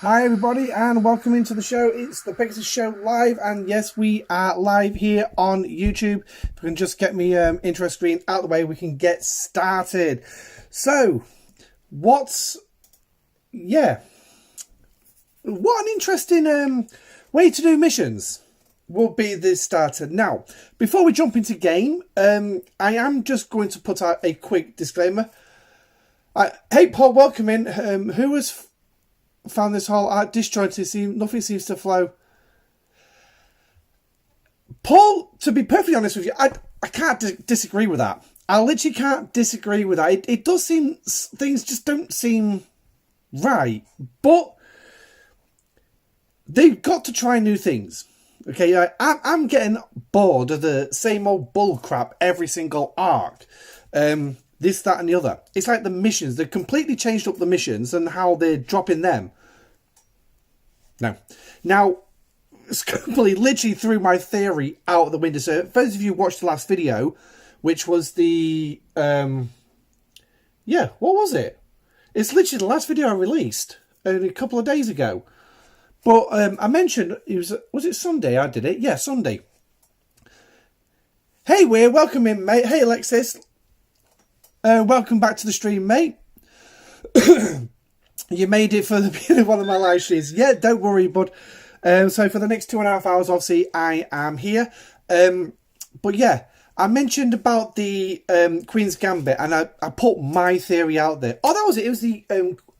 Hi everybody and welcome into the show. It's the Pegasus Show live, and yes, we are live here on YouTube. If we can just get me intro screen out of the way, we can get started. So, what an interesting way to do missions will be this starter. Now, before we jump into game, I am just going to put out a quick disclaimer. Hey Paul, welcome in. Who has found this whole art disjointed? Nothing seems to flow. Paul, to be perfectly honest with you, I can't disagree with that. I literally can't disagree with that. It does seem, things just don't seem right, but they've got to try new things. Okay, I'm getting bored of the same old bull crap every single arc. This, that, and the other. It's like the missions. They've completely changed up the missions and how they're dropping them. No. Now, Scopely literally threw my theory out of the window. So, for those of you who watched the last video, which was the... what was it? It's literally the last video I released a couple of days ago. But I mentioned, was it Sunday I did it? Yeah, Sunday. Hey, welcome in, mate. Hey, Alexis. Welcome back to the stream, mate. You made it for the beginning of one of my live streams. Yeah, don't worry, bud. So for the next 2.5 hours, obviously, I am here. But yeah, I mentioned about the Queen's Gambit, and I put my theory out there. Oh, that was it. It was the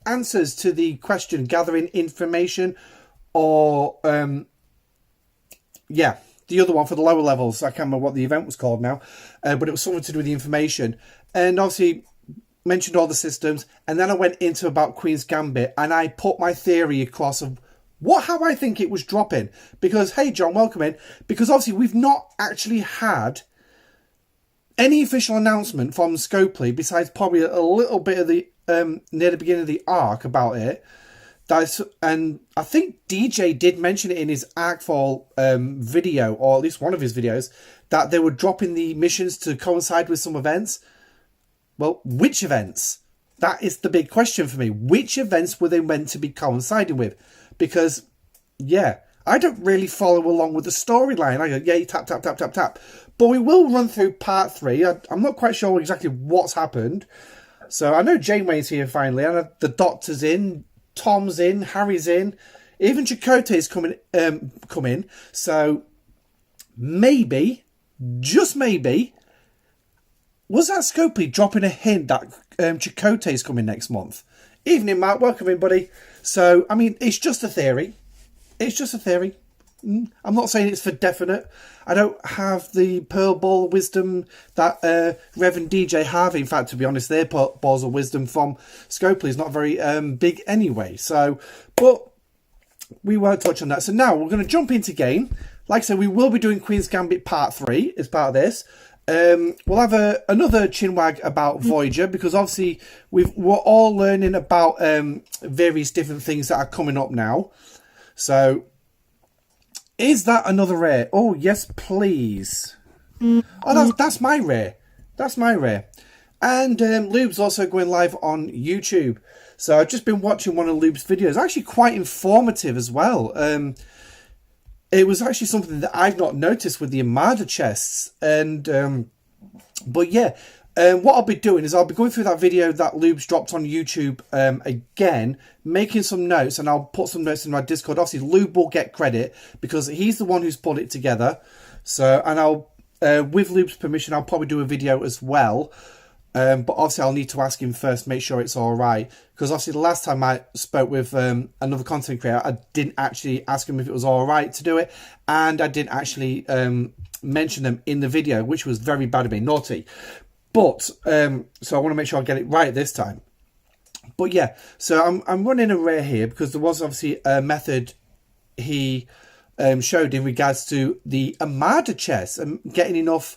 answers to the question, gathering information, or the other one for the lower levels. I can't remember what the event was called now, but it was something to do with the information. And obviously mentioned all the systems, and then I went into about Queen's Gambit, and I put my theory across of how I think it was dropping. Because, hey John, welcome in. Because obviously we've not actually had any official announcement from Scopely, besides probably a little bit of the near the beginning of the arc about it. And I think DJ did mention it in his Arcfall video, or at least one of his videos, that they were dropping the missions to coincide with some events. Well, which events? That is the big question for me. Which events were they meant to be coinciding with? Because, yeah, I don't really follow along with the storyline. I go, yeah, tap, tap, tap, tap, tap. But we will run through part 3. I'm not quite sure exactly what's happened. So I know Janeway's here finally. I know the Doctor's in. Tom's in, Harry's in, even Chakotay's coming. So maybe, just maybe, was that Scopely dropping a hint that Chakotay's coming next month? Evening, Mark. Welcome in, buddy. So I mean, it's just a theory. It's just a theory. I'm not saying it's for definite. I don't have the pearl ball of wisdom that Reverend DJ have. In fact, to be honest, their balls of wisdom from Scopely is not very big anyway. So, but we won't touch on that. So now we're going to jump into game. Like I said, we will be doing Queen's Gambit Part 3 as part of this. We'll have another chinwag about Voyager, because obviously we're all learning about various different things that are coming up now. So... is that another rare? Oh, yes, please. Oh, that's my rare. That's my rare. And Lube's also going live on YouTube. So I've just been watching one of Lube's videos. Actually quite informative as well. It was actually something that I've not noticed with the Armada chests. And but yeah, what I'll be doing is I'll be going through that video that Lube's dropped on YouTube again, making some notes, and I'll put some notes in my Discord. Obviously, Lube will get credit because he's the one who's put it together. So, and I'll, with Lube's permission, I'll probably do a video as well. But obviously, I'll need to ask him first, make sure it's all right. Because obviously, the last time I spoke with another content creator, I didn't actually ask him if it was all right to do it, and I didn't actually mention them in the video, which was very bad of me, naughty. But, so I want to make sure I get it right this time. But yeah, so I'm running a rare here because there was obviously a method he showed in regards to the Armada chest and getting enough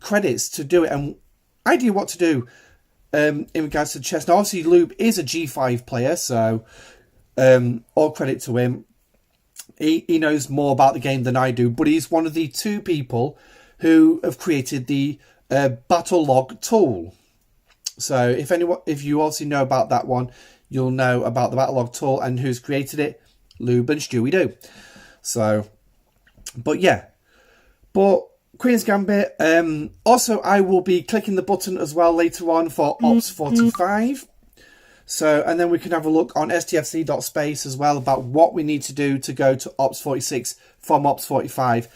credits to do it. And idea what to do in regards to the chest. Now, obviously, Lube is a G5 player, so all credit to him. He knows more about the game than I do, but he's one of the 2 people who have created the battle log tool. So if you also know about that one, you'll know about the Battlelog tool and who's created it. Lube and Stewie Doo. So, but yeah. But Queen's Gambit. Also, I will be clicking the button as well later on for Ops 45. So, and then we can have a look on stfc.space as well about what we need to do to go to Ops 46 from Ops 45.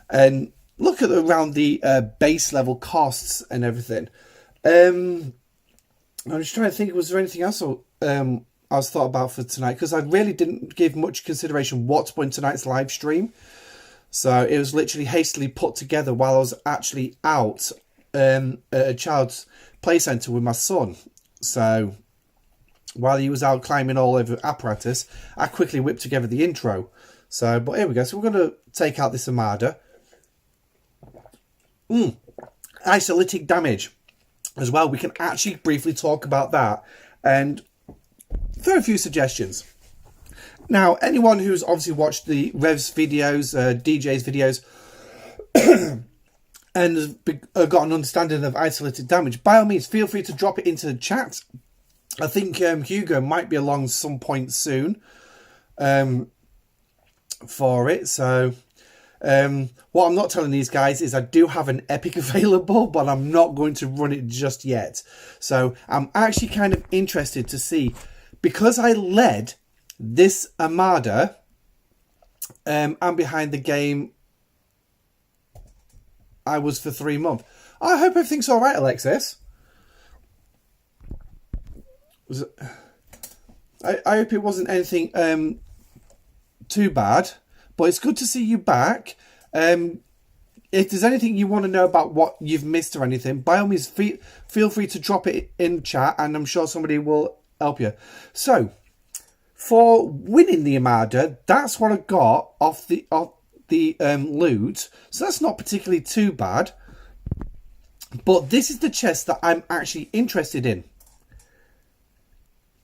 And look at around the base level costs and everything. I'm just trying to think, was there anything else I was thought about for tonight? Because I really didn't give much consideration what to put in tonight's live stream. So it was literally hastily put together while I was actually out at a child's play centre with my son. So while he was out climbing all over apparatus, I quickly whipped together the intro. So, but here we go. So we're going to take out this Armada. Isolytic damage as well. We can actually briefly talk about that and throw a few suggestions. Now, anyone who's obviously watched the Rev's videos, DJ's videos, and has got an understanding of isolated damage, by all means, feel free to drop it into the chat. I think Hugo might be along some point soon for it. So, what I'm not telling these guys is I do have an Epic available, but I'm not going to run it just yet. So, I'm actually kind of interested to see, because I led this Armada, and behind the game I was for 3 months. I hope everything's all right, Alexis. I hope it wasn't anything too bad, but it's good to see you back. If there's anything you want to know about what you've missed or anything, by all means feel free to drop it in chat, and I'm sure somebody will help you. So, for winning the Armada, that's what I got off the loot. So that's not particularly too bad. But this is the chest that I'm actually interested in.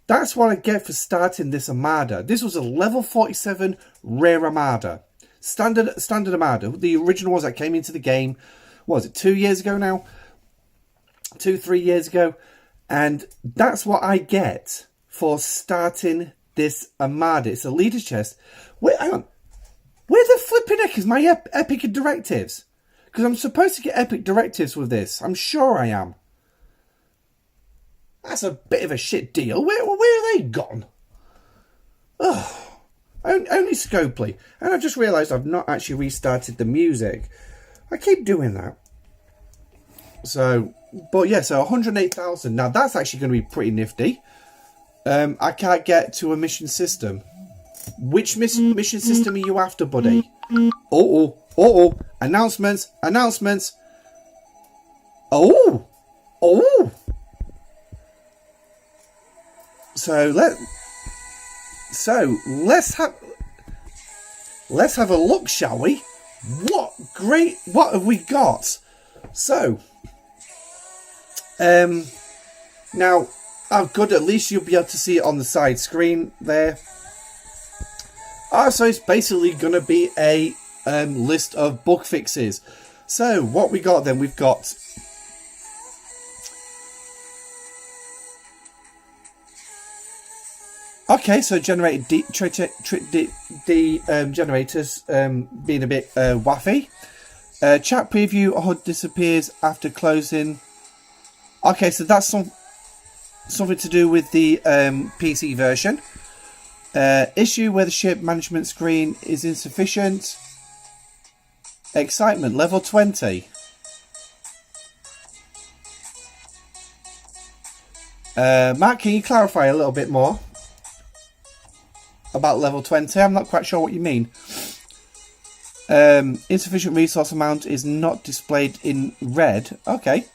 That's what I get for starting this Armada. This was a level 47 rare Armada. Standard Armada. The original ones that came into the game, what was it, 2 years ago now? 2-3 years ago. And that's what I get for starting this Armada. It's a leader's chest. Wait, hang on. Where the flipping heck is my epic directives? Because I'm supposed to get epic directives with this. I'm sure I am. That's a bit of a shit deal. Where are they gone? Oh, only Scopely. And I've just realised I've not actually restarted the music. I keep doing that. So, but yeah, so 108,000. Now that's actually going to be pretty nifty. I can't get to a mission system. Which mission system are you after, buddy? Oh. Announcements. Oh. So let's have a look, shall we? What have we got? So, now, oh good, at least you'll be able to see it on the side screen there. So it's basically going to be a list of bug fixes. So what we got then, we've got okay, so generated generators being a bit waffy. Chat preview HUD disappears after closing. Okay, so that's something to do with the PC version. Issue where the ship management screen is insufficient. Excitement level 20. Matt, can you clarify a little bit more about level 20? I'm not quite sure what you mean. Insufficient resource amount is not displayed in red. Okay.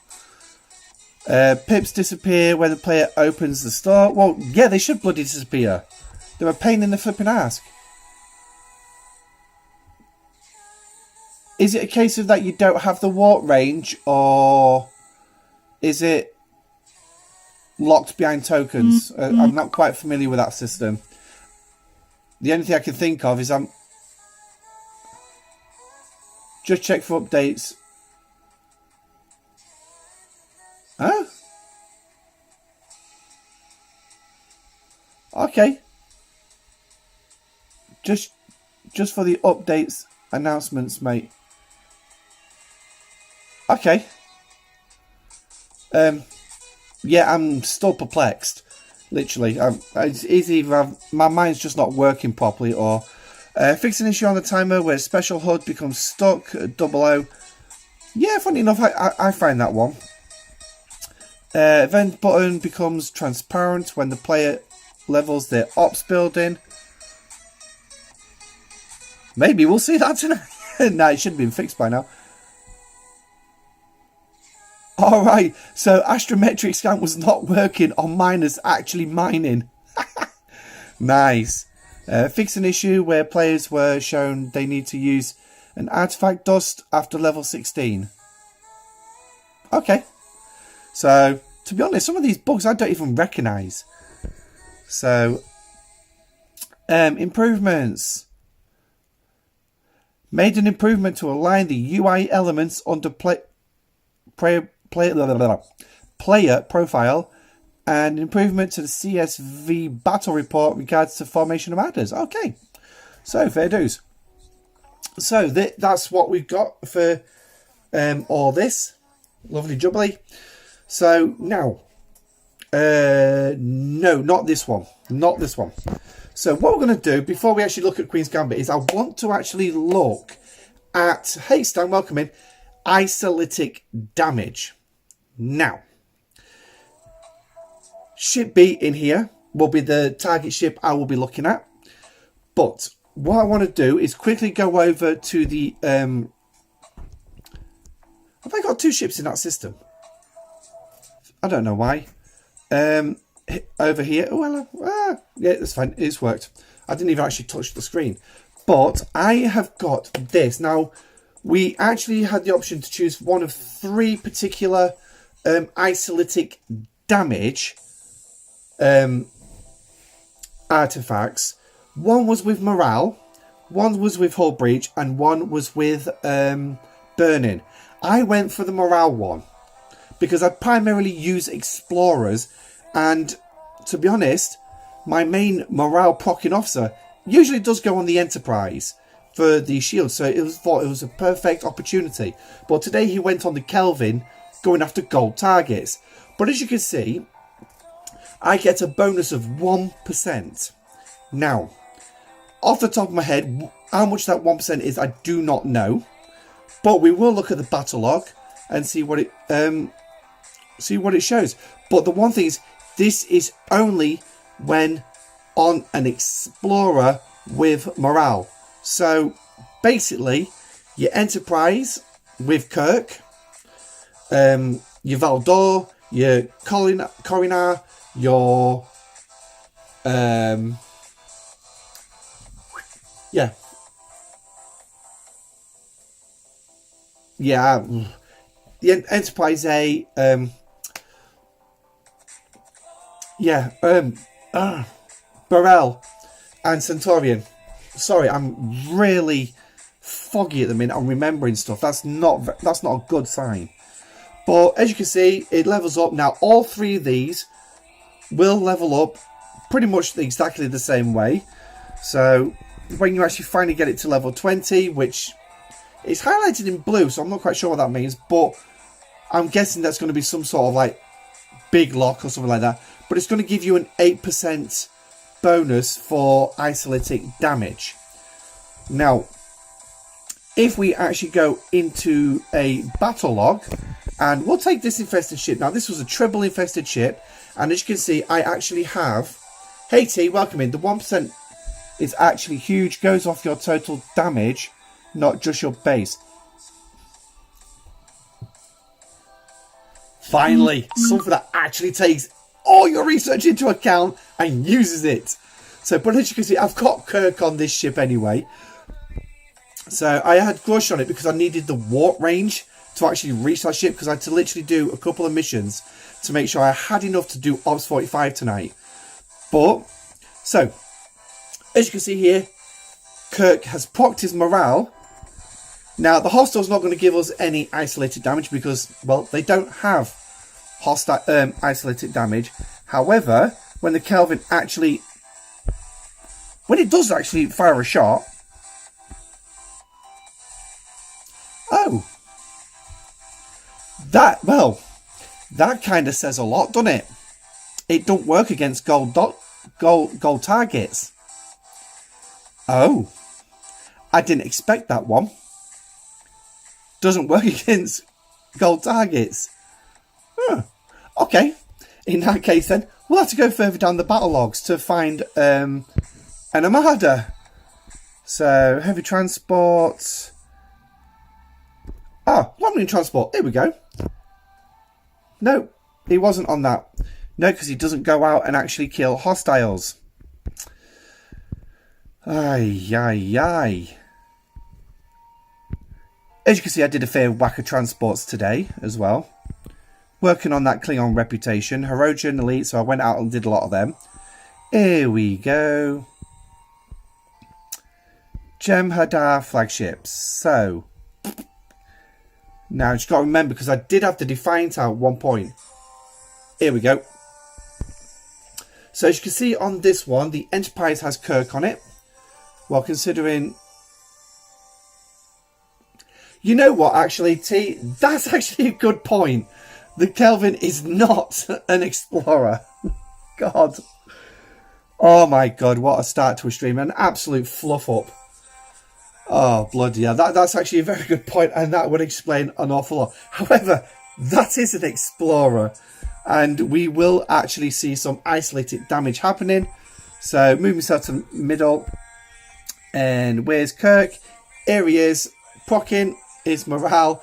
Pips disappear when the player opens the store. Well, yeah, they should bloody disappear. They're a pain in the flipping ass. Is it a case of that you don't have the warp range, or is it locked behind tokens? I'm not quite familiar with that system. The only thing I can think of is just check for updates. Huh? Okay. Just for the updates, announcements, mate. Okay. Yeah, I'm still perplexed. Literally, it's either my mind's just not working properly, or fix an issue on the timer where special HUD becomes stuck at 00. Yeah, funny enough, I find that one. Event button becomes transparent when the player levels their ops building. Maybe we'll see that tonight. No, it should have been fixed by now. Alright, so astrometric scan was not working on miners actually mining. Nice. Fix an issue where players were shown they need to use an artifact dust after level 16. Okay. So, to be honest, some of these bugs I don't even recognise. So, improvements. Made an improvement to align the UI elements under player profile, and improvement to the CSV battle report regards to formation of adders. Okay, so fair dues. So that's what we've got for all this. Lovely jubbly. So now, no, not this one. Not this one. So what we're going to do before we actually look at Queen's Gambit is I want to actually look at, hey Stan, welcome in, isolytic damage. Now, ship B in here will be the target ship I will be looking at. But what I want to do is quickly go over to the... have I got 2 ships in that system? I don't know why. Over here. Oh, hello. Yeah, that's fine. It's worked. I didn't even actually touch the screen. But I have got this. Now, we actually had the option to choose one of 3 particular isolytic damage artifacts. One was with morale, one was with hull breach, and one was with burning. I went for the morale one because I primarily use explorers, and to be honest, my main morale proccing officer usually does go on the Enterprise for the shield, so it was a perfect opportunity. But today he went on the Kelvin, going after gold targets. But as you can see, I get a bonus of 1%. Now, off the top of my head, how much that 1% is, I do not know. But we will look at the battle log and see what it shows. But the one thing is, this is only when on an explorer with morale. So basically, your Enterprise with Kirk, your Valdor, your Corinar, your the Enterprise A, Burrell and Centaurian. Sorry, I'm really foggy at the minute. I'm remembering stuff. That's not a good sign. But as you can see, it levels up. Now, all 3 of these will level up pretty much exactly the same way. So when you actually finally get it to level 20, which is highlighted in blue, so I'm not quite sure what that means, but I'm guessing that's going to be some sort of like big lock or something like that. But it's going to give you an 8% bonus for isolytic damage. Now, if we actually go into a battle log, and we'll take this infested ship. Now, this was a triple infested ship, and as you can see, I actually have... Hey T, welcome in. The 1% is actually huge, goes off your total damage, not just your base. Finally, something that actually takes all your research into account and uses it. So, but as you can see, I've got Kirk on this ship anyway. So I had Grush on it because I needed the warp range to actually reach that ship, because I had to literally do a couple of missions to make sure I had enough to do Ops 45 tonight. But, so, as you can see here, Kirk has procced his morale. Now, the hostile's not going to give us any isolated damage because, well, they don't have hostile isolated damage. However, when the Kelvin actually when it does actually fire a shot, oh, that kind of says a lot, doesn't it? It don't work against gold targets. Oh, I didn't expect that one. Doesn't work against gold targets. Huh. Okay, in that case then, we'll have to go further down the battle logs to find an armada. So, heavy transport. Ah, long-range transport. There we go. No, he wasn't on that. No, because he doesn't go out and actually kill hostiles. Ay, ay, ay. As you can see, I did a fair whack of transports today as well. Working on that Klingon reputation. Herogen Elite, so I went out and did a lot of them. Here we go. Jem'Hadar flagships. So, now just got to remember, because I did have the Defiant out at one point. Here we go. So as you can see on this one, the Enterprise has Kirk on it. Well, considering... You know what, actually, T? That's actually a good point. The Kelvin is not an explorer. God. Oh my God, what a start to a stream. An absolute fluff up. Oh, bloody hell. That's actually a very good point, and that would explain an awful lot. However, that is an explorer, and we will actually see some isolated damage happening. So, move myself to the middle. And where's Kirk? Here he is. Procking his morale.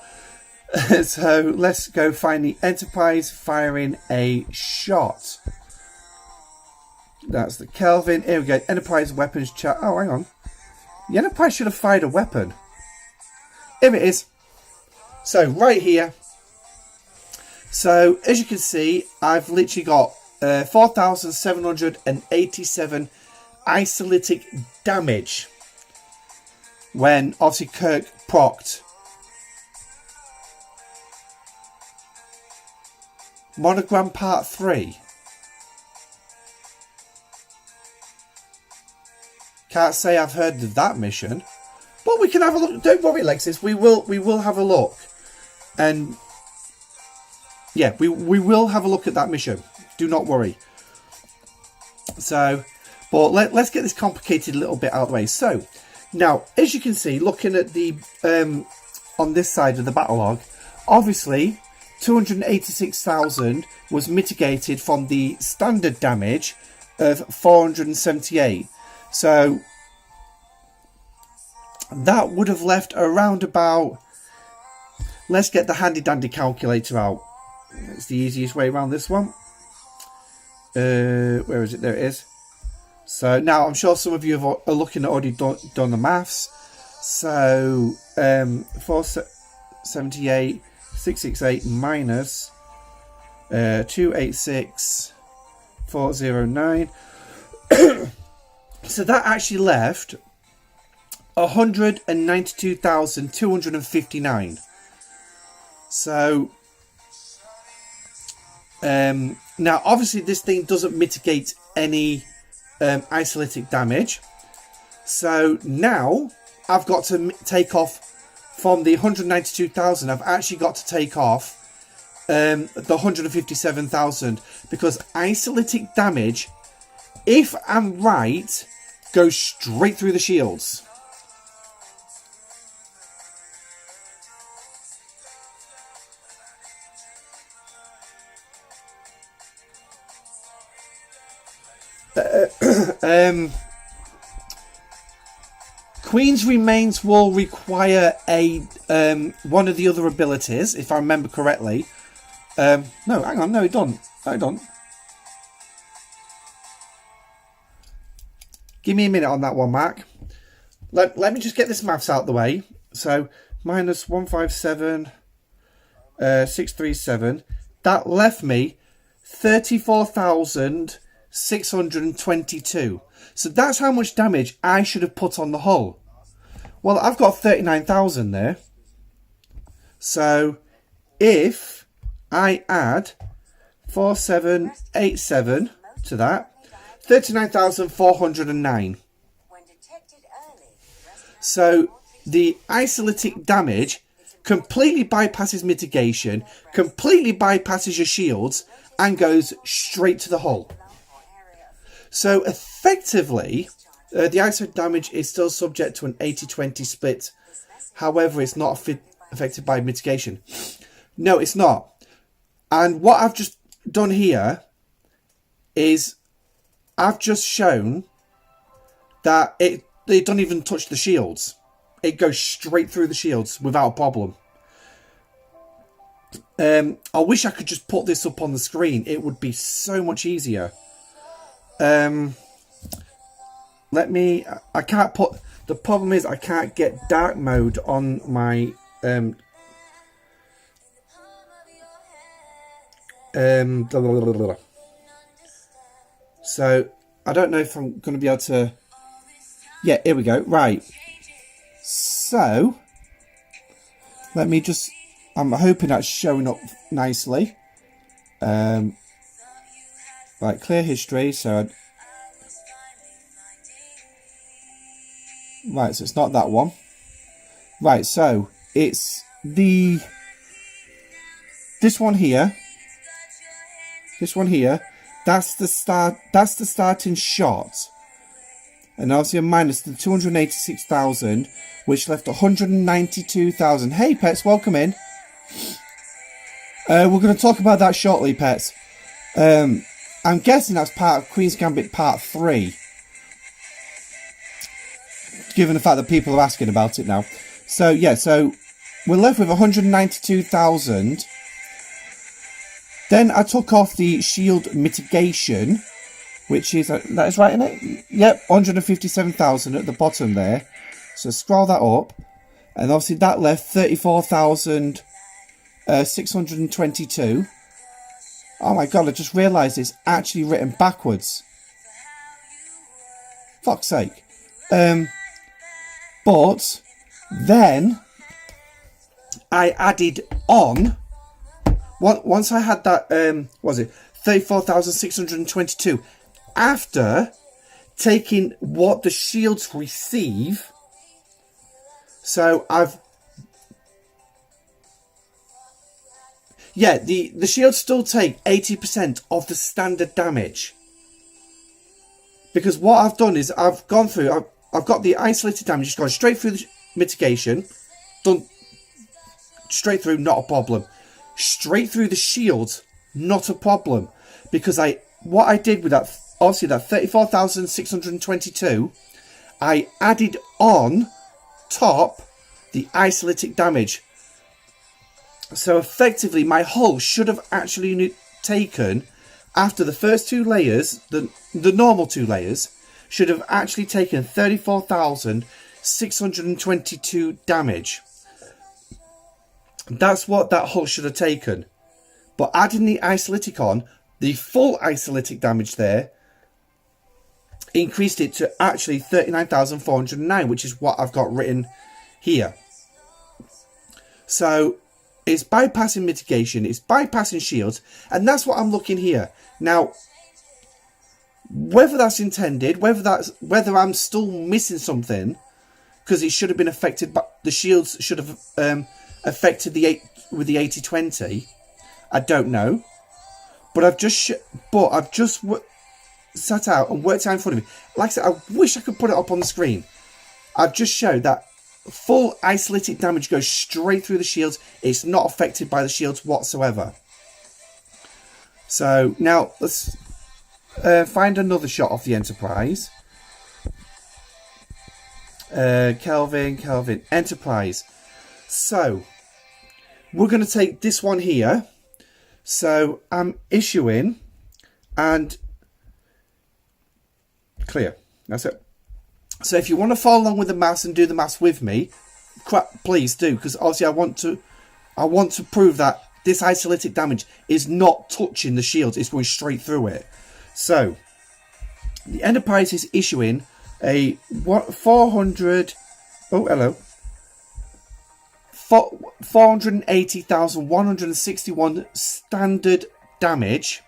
So, let's go find the Enterprise firing a shot. That's the Kelvin. Here we go. Enterprise weapons chat. Oh, hang on. The Enterprise should have fired a weapon. Here it is. So, right here. So, as you can see, I've literally got 4,787 isolytic damage. When, obviously, Kirk procced. Monogram Part 3. Can't say I've heard of that mission, but we can have a look. Don't worry, Alexis. We will have a look, and yeah, we will have a look at that mission. Do not worry. So, but let's get this complicated little bit out of the way. So, now as you can see, looking at the on this side of the battle log, obviously 286,000 was mitigated from the standard damage of 478. So that would have left around about, let's get the handy dandy calculator out. It's the easiest way around this one. Where is it? There it is. So now I'm sure some of you are looking at already done the maths. So 478, 668 minus 286, 409. So that actually left 192,259. So now obviously this thing doesn't mitigate any isolytic damage. So now I've got to take off from the 192,000. I've actually got to take off the 157,000, because isolytic damage, if I'm right, goes straight through the shields. Queen's Remains will require a one of the other abilities, if I remember correctly. No, hang on, no, it don't. I don't. Give me a minute on that one, Mark. Let me just get this maths out the way. So, minus 157, 637. That left me 34,622. So that's how much damage I should have put on the hull. Well, I've got 39,000 there. So, if I add 4787 to that, 39,409. So the isolytic damage completely bypasses mitigation, completely bypasses your shields, and goes straight to the hull. So effectively, the isolytic damage is still subject to an 80-20 split. However, it's not affected by mitigation. No, it's not. And what I've just done here is I've just shown that it doesn't even touch the shields. It goes straight through the shields without a problem. I wish I could just put this up on the screen. It would be so much easier. I can't put... The problem is I can't get dark mode on my... So, I don't know if I'm going to be able to... Yeah, here we go. Right. So, let me just... I'm hoping that's showing up nicely. Right, clear history. So, right, so it's not that one. Right, so it's this one here. This one here. That's the start. That's the starting shot. And obviously, minus the 286,000, which left 192,000. Hey, pets, welcome in. We're going to talk about that shortly, pets. I'm guessing that's part of Queen's Gambit Part 3. Given the fact that people are asking about it now. So, yeah, so we're left with 192,000. Then I took off the shield mitigation, which is, that is right in it? Yep, 157,000 at the bottom there. So scroll that up. And obviously that left 34,622. Oh my god, I just realised it's actually written backwards. Fuck's sake. But then I added on, once I had that, what was it, 34,622, after taking what the shields receive. So yeah, the shields still take 80% of the standard damage. Because what I've done is I've gone through, I've got the isolated damage, it's gone straight through the mitigation, done straight through, not a problem. Straight through the shields, not a problem. Because what I did with that, obviously that 34,622, I added on top the isolatic damage. So effectively my hull should have actually taken, after the first two layers, the normal two layers, should have actually taken 34,622 damage. That's what that hull should have taken. But adding the isolatic on, the full isolatic damage there, increased it to actually 39,409, which is what I've got written here. So it's bypassing mitigation, it's bypassing shields, and that's what I'm looking here. Now, whether that's intended, whether I'm still missing something, because it should have been affected, but the shields should have affected with the 80-20, I don't know. But I've just sat out and worked out in front of me. Like I said, I wish I could put it up on the screen. I've just showed that full isolatic damage goes straight through the shields. It's not affected by the shields whatsoever. So now let's find another shot of the Enterprise. Kelvin, Enterprise. So we're going to take this one here. So I'm issuing and clear. That's it. So if you want to follow along with the maths and do the maths with me, please do, because obviously I want to prove that this isolatic damage is not touching the shields, it's going straight through it. So the Enterprise is issuing a 480,161 standard damage.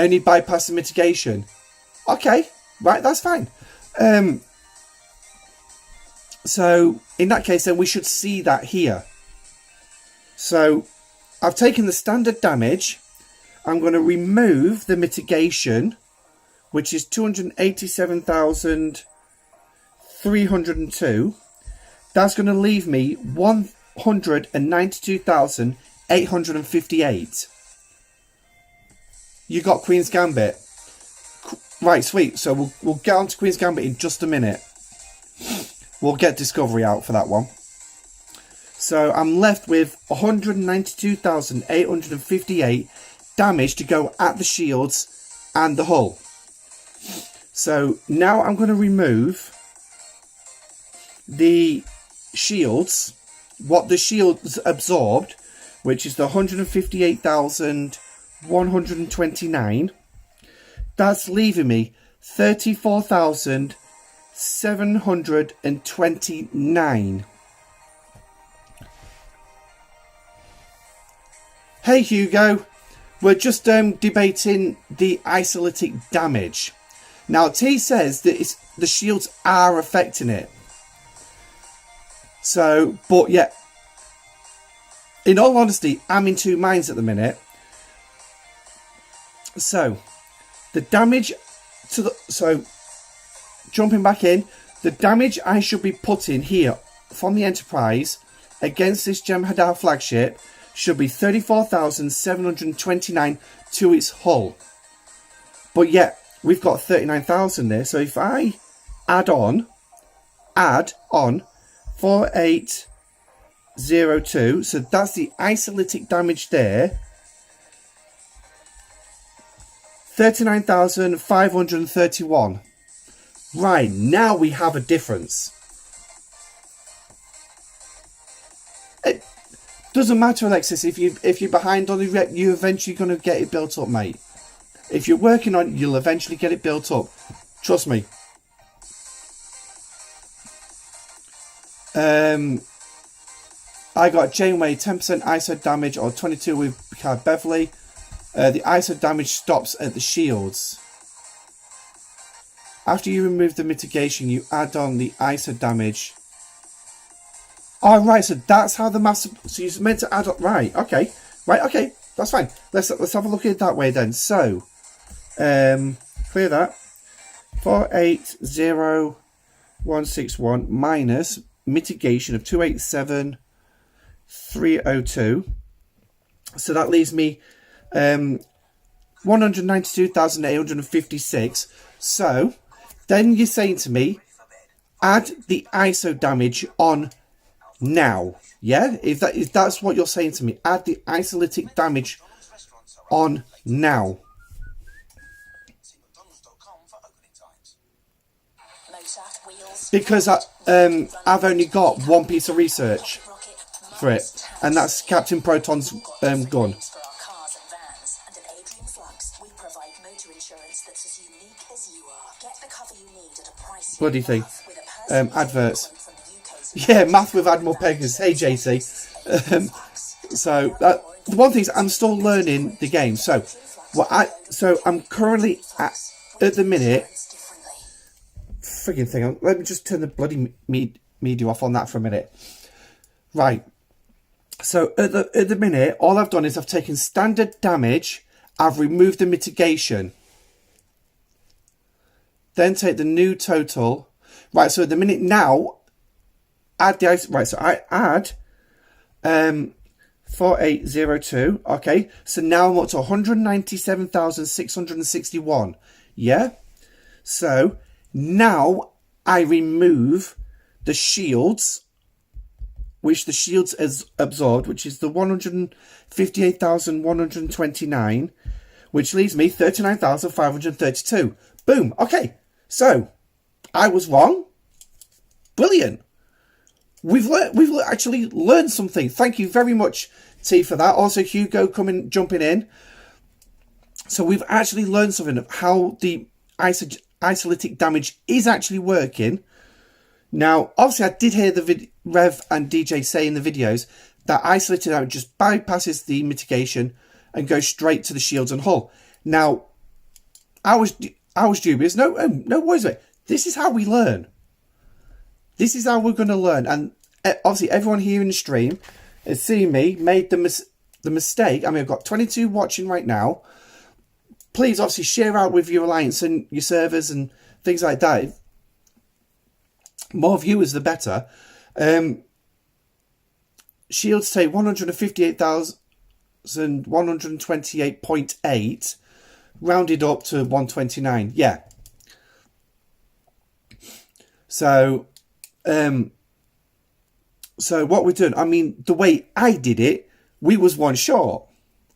only bypass the mitigation. Okay, right, that's fine. So in that case, then we should see that here. So I've taken the standard damage. I'm going to remove the mitigation, which is 287,302. That's going to leave me 192,858. You got Queen's Gambit. Right, sweet. So we'll get on to Queen's Gambit in just a minute. We'll get Discovery out for that one. So I'm left with 192,858 damage to go at the shields and the hull. So now I'm going to remove the shields, what the shields absorbed, which is the 158,129. That's leaving me 34,729. Hey Hugo, we're just debating the isolytic damage. Now T says that the shields are affecting it. So, but yeah, in all honesty, I'm in two minds at the minute. So, the damage to the... So, jumping back in, the damage I should be putting here from the Enterprise against this Jem'Hadar flagship should be 34,729 to its hull. But yet, we've got 39,000 there. So if I add on 4802, so that's the isolytic damage there. 39,531. Right, now we have a difference. It doesn't matter, Alexis, if you're behind on it, you're eventually going to get it built up, mate. If you're working on it, you'll eventually get it built up. Trust me. I got Janeway 10% ISO damage or 22 with Picard Beverly. The ISO damage stops at the shields. After you remove the mitigation, you add on the ISO damage. Oh, right, so that's how the master... So you're meant to add up... Right, okay. Right, okay. That's fine. Let's have a look at it that way then. So, clear that. 480161 minus mitigation of 287,302. So that leaves me 192,856. So, then you're saying to me, add the ISO damage on now. Yeah? If that's what you're saying to me, add the isolytic damage on now. Because I've only got one piece of research for it, and that's Captain Proton's gun. Bloody thing. Adverts. Yeah, math with Admiral Pegasus. Hey, JC. So the one thing is, I'm still learning the game. So I'm currently at the minute. Frigging thing. Let me just turn the bloody media off on that for a minute. Right. So at the minute, all I've done is I've taken standard damage. I've removed the mitigation. Then take the new total. Right. So at the minute now, add the ice. Right. So I add 4802. Okay. So now I'm up to 197,661. Yeah. So now I remove the shields, which the shields has absorbed, which is the 158,129, which leaves me 39,532. Boom. Okay. So I was wrong. Brilliant. We've actually learned something. Thank you very much, T, for that. Also, Hugo jumping in. So we've actually learned something of how the isolytic damage is actually working. Now, obviously, I did hear the Rev and DJ say in the videos that isolytic damage just bypasses the mitigation and goes straight to the shields and hull. Now, I was dubious. No, no worries about it. This is how we learn. This is how we're going to learn. And obviously, everyone here in the stream has seen me made the mistake. I mean, I've got 22 watching right now. Please, obviously, share out with your alliance and your servers and things like that. More viewers, the better. Shields take 158,128.8, rounded up to 129. Yeah. So what we're doing, I mean, the way I did it, we was one short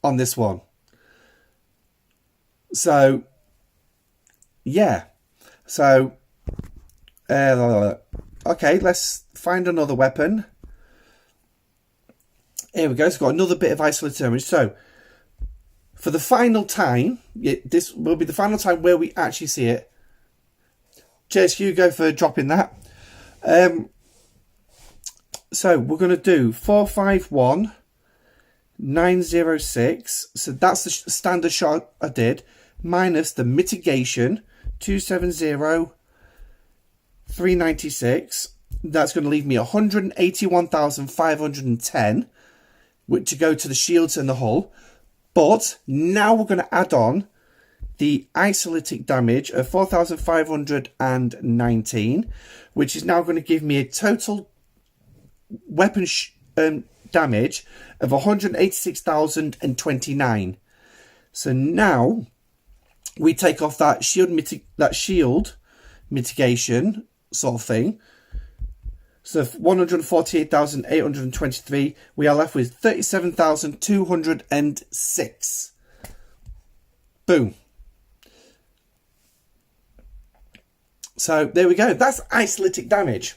on this one. So, yeah. So, okay, let's find another weapon. Here we go. It's got another bit of isolated damage. So, for the final time, this will be the final time where we actually see it. Cheers, Hugo, for dropping that. So, we're going to do 451,906. So, that's the standard shot I did. Minus the mitigation, 270,396. That's going to leave me 181,510. To go to the shields and the hull. But now we're going to add on the isolytic damage of 4,519, which is now going to give me a total weapon damage of 186,029. So now we take off that shield mitigation sort of thing. So 148,823, we are left with 37,206. Boom. So there we go. That's isolytic damage.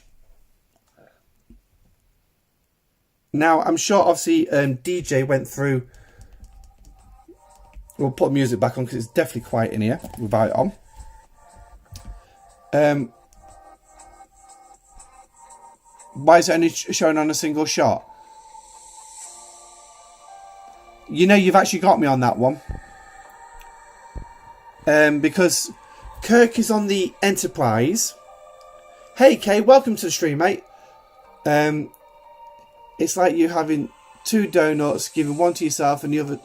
Now, I'm sure, obviously, DJ went through... We'll put music back on because it's definitely quiet in here without it on. Why is it only showing on a single shot? You know, you've actually got me on that one. Because Kirk is on the Enterprise. Hey, Kay, welcome to the stream, mate. It's like you having 2 donuts, giving one to yourself and the other...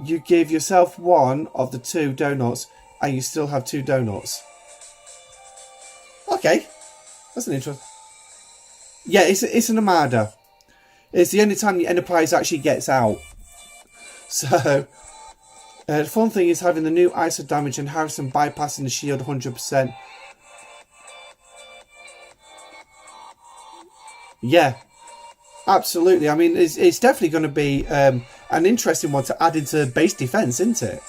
you give yourself one of the 2 donuts and you still have 2 donuts. Okay. That's an interesting. Yeah, it's an Armada. It's the only time the Enterprise actually gets out. So, the fun thing is having the new ISO damage and Harrison bypassing the shield 100%. Yeah, absolutely. I mean, it's definitely going to be an interesting one to add into base defense, isn't it?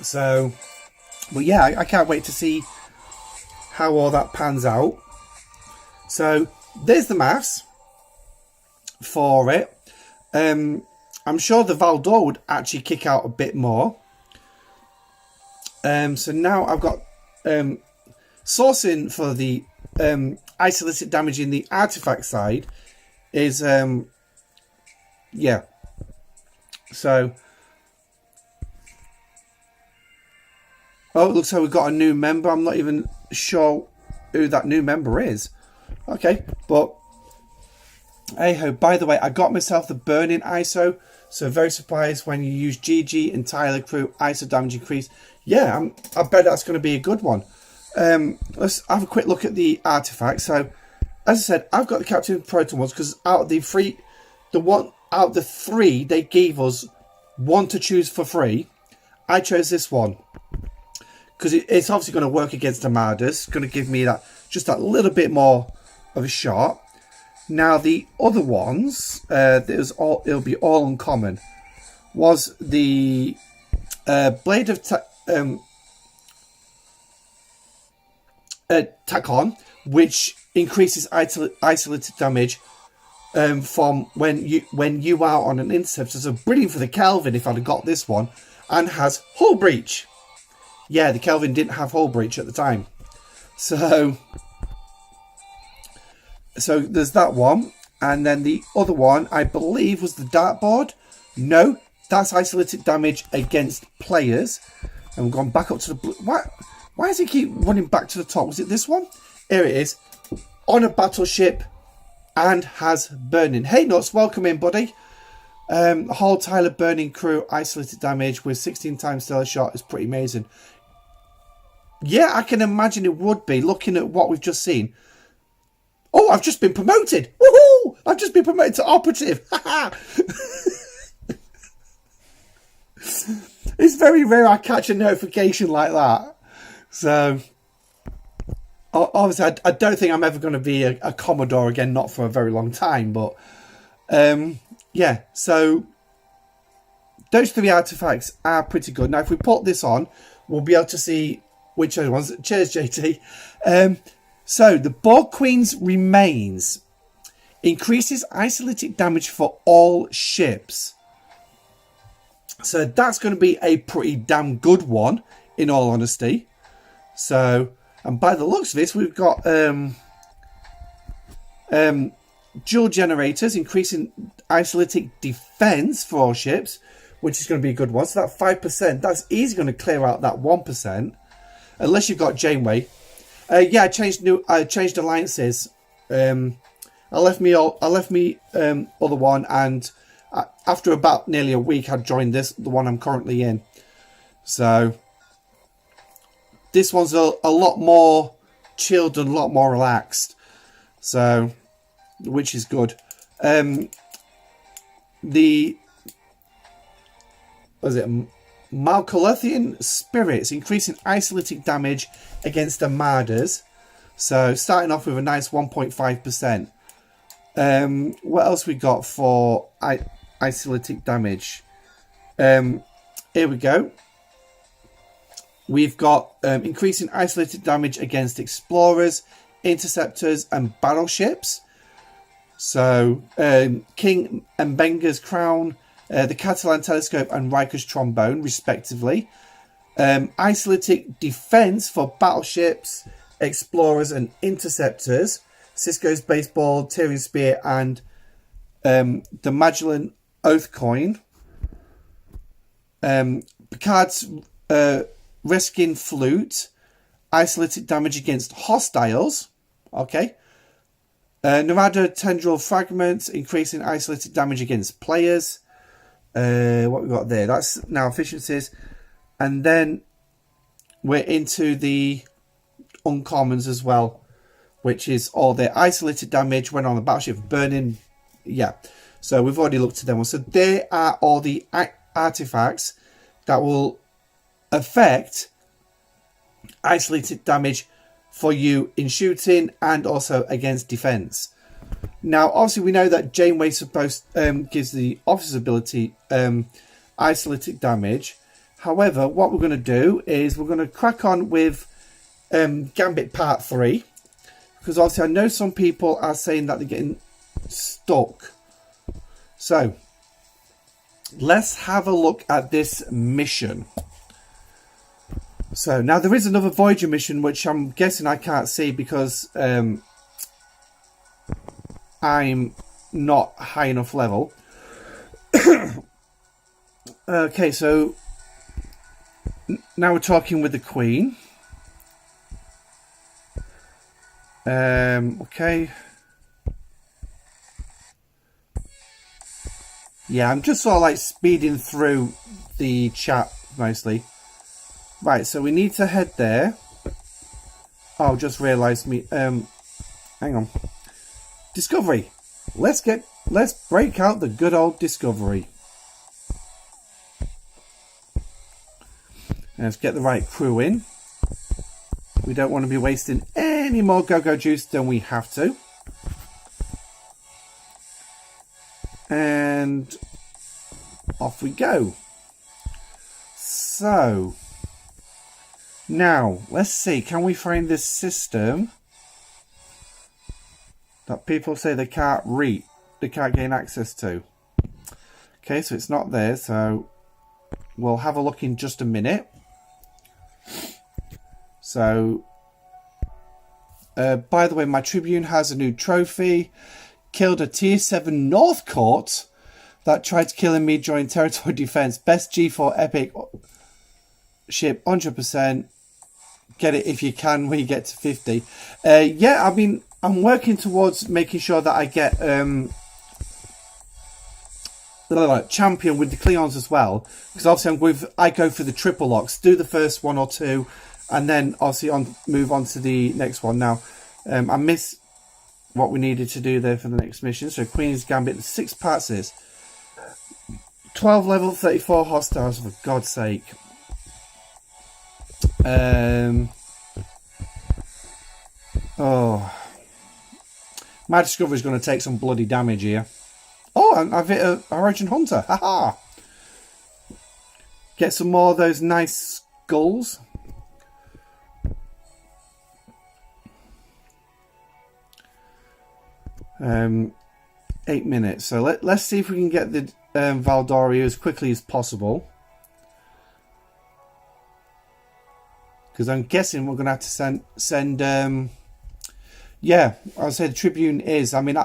So... Well, yeah, I can't wait to see how all that pans out. So, there's the maths for it. I'm sure the Valdor would actually kick out a bit more. So now I've got sourcing for the isolytic damage in the artifact side is, yeah. So... Oh, it looks like we've got a new member. I'm not even sure who that new member is. Okay, but... Hey ho, by the way, I got myself the burning ISO. So very surprised when you use GG and Tyler Crew ISO damage increase. Yeah, I bet that's going to be a good one. Let's have a quick look at the artifact. So, as I said, I've got the Captain Proton ones because out of the 3, they gave us one to choose for free. I chose this one. Because it's obviously going to work against Armadas. It's going to give me just that little bit more of a shot. Now the other ones, it'll be all uncommon. Was the Blade of Tacon, which increases isolated damage from when you are on an interceptor. So brilliant for the Kelvin if I'd have got this one, and has hull breach. Yeah, the Kelvin didn't have hull breach at the time. So there's that one. And then the other one, I believe, was the dartboard. No, that's isolated damage against players. And we've gone back up to the blue. Why does it keep running back to the top? Was it this one? Here it is. On a battleship and has burning. Hey, Nuts, welcome in, buddy. Whole Tyler burning crew isolated damage with 16 times stellar shot is pretty amazing. Yeah, I can imagine it would be, looking at what we've just seen. Oh, I've just been promoted. Woohoo! I've just been promoted to operative. It's very rare I catch a notification like that. So, obviously, I don't think I'm ever going to be a Commodore again, not for a very long time. But, yeah, so those three artifacts are pretty good. Now, if we put this on, we'll be able to see which other ones. Cheers, JT. So, the Borg Queen's Remains increases isolated damage for all ships. So, that's going to be a pretty damn good one, in all honesty. So, and by the looks of this, we've got dual generators, increasing isolated defense for all ships, which is going to be a good one. So, that 5%, that's easily going to clear out that 1%. Unless you've got Janeway. Yeah, I changed alliances. I left me other one, and after about nearly a week, I joined the one I'm currently in. So this one's a lot more chilled and a lot more relaxed. So, which is good. Malcolithian Spirits, increasing isolated damage against Armadas. So, starting off with a nice 1.5%. What else we got for isolated damage? Here we go. We've got increasing isolated damage against Explorers, Interceptors, and Battleships. So, King Mbenga's Crown, the Catalan Telescope and Riker's Trombone, respectively. Isolated defense for battleships, explorers, and interceptors. Cisco's Baseball, Tyrion Spear, and the Magellan Oath Coin. Picard's Reskin Flute, isolated damage against hostiles. Okay. Narada Tendril Fragments, increasing isolated damage against players. What we got there? That's now efficiencies. And then we're into the uncommons as well, which is all the isolated damage when on the battleship burning. Yeah. So we've already looked at them. So they are all the artifacts that will affect isolated damage for you in shooting and also against defense. Now, obviously, we know that Janeway gives the officer's ability isolated damage. However, what we're going to do is we're going to crack on with Gambit Part 3. Because obviously, I know some people are saying that they're getting stuck. So, let's have a look at this mission. So, now there is another Voyager mission, which I'm guessing I can't see because I'm not high enough level. Okay, so now we're talking with the Queen. Okay. Yeah, I'm just sort of like speeding through the chat mostly. Right, so we need to head there. Oh, just realised me. Hang on. Discovery. Let's break out the good old Discovery. Let's get the right crew in. We don't want to be wasting any more go-go juice than we have to. And off we go. So, now, let's see. Can we find this system that people say they can't gain access to? Okay, so it's not there. So, we'll have a look in just a minute. So, by the way, my Tribune has a new trophy. killed a tier 7 North Court that tried to kill me during territory defense. Best G4 epic ship, 100%. Get it if you can when you get to 50. Yeah, I mean, I'm working towards making sure that I get champion with the Cleons as well, because obviously I go for the triple locks, do the first one or two, and then obviously move on to the next one. Now, I missed what we needed to do there for the next mission. So Queen's Gambit, the 6 parts is 12 level, 34 hostiles, for God's sake. Oh, my discovery is going to take some bloody damage here. Oh, I've hit a Origin Hunter. Haha. Get some more of those nice skulls. Um, 8 minutes. So let's see if we can get the Valdoria as quickly as possible. Because I'm guessing we're going to have to send yeah, I said the Tribune is. I mean,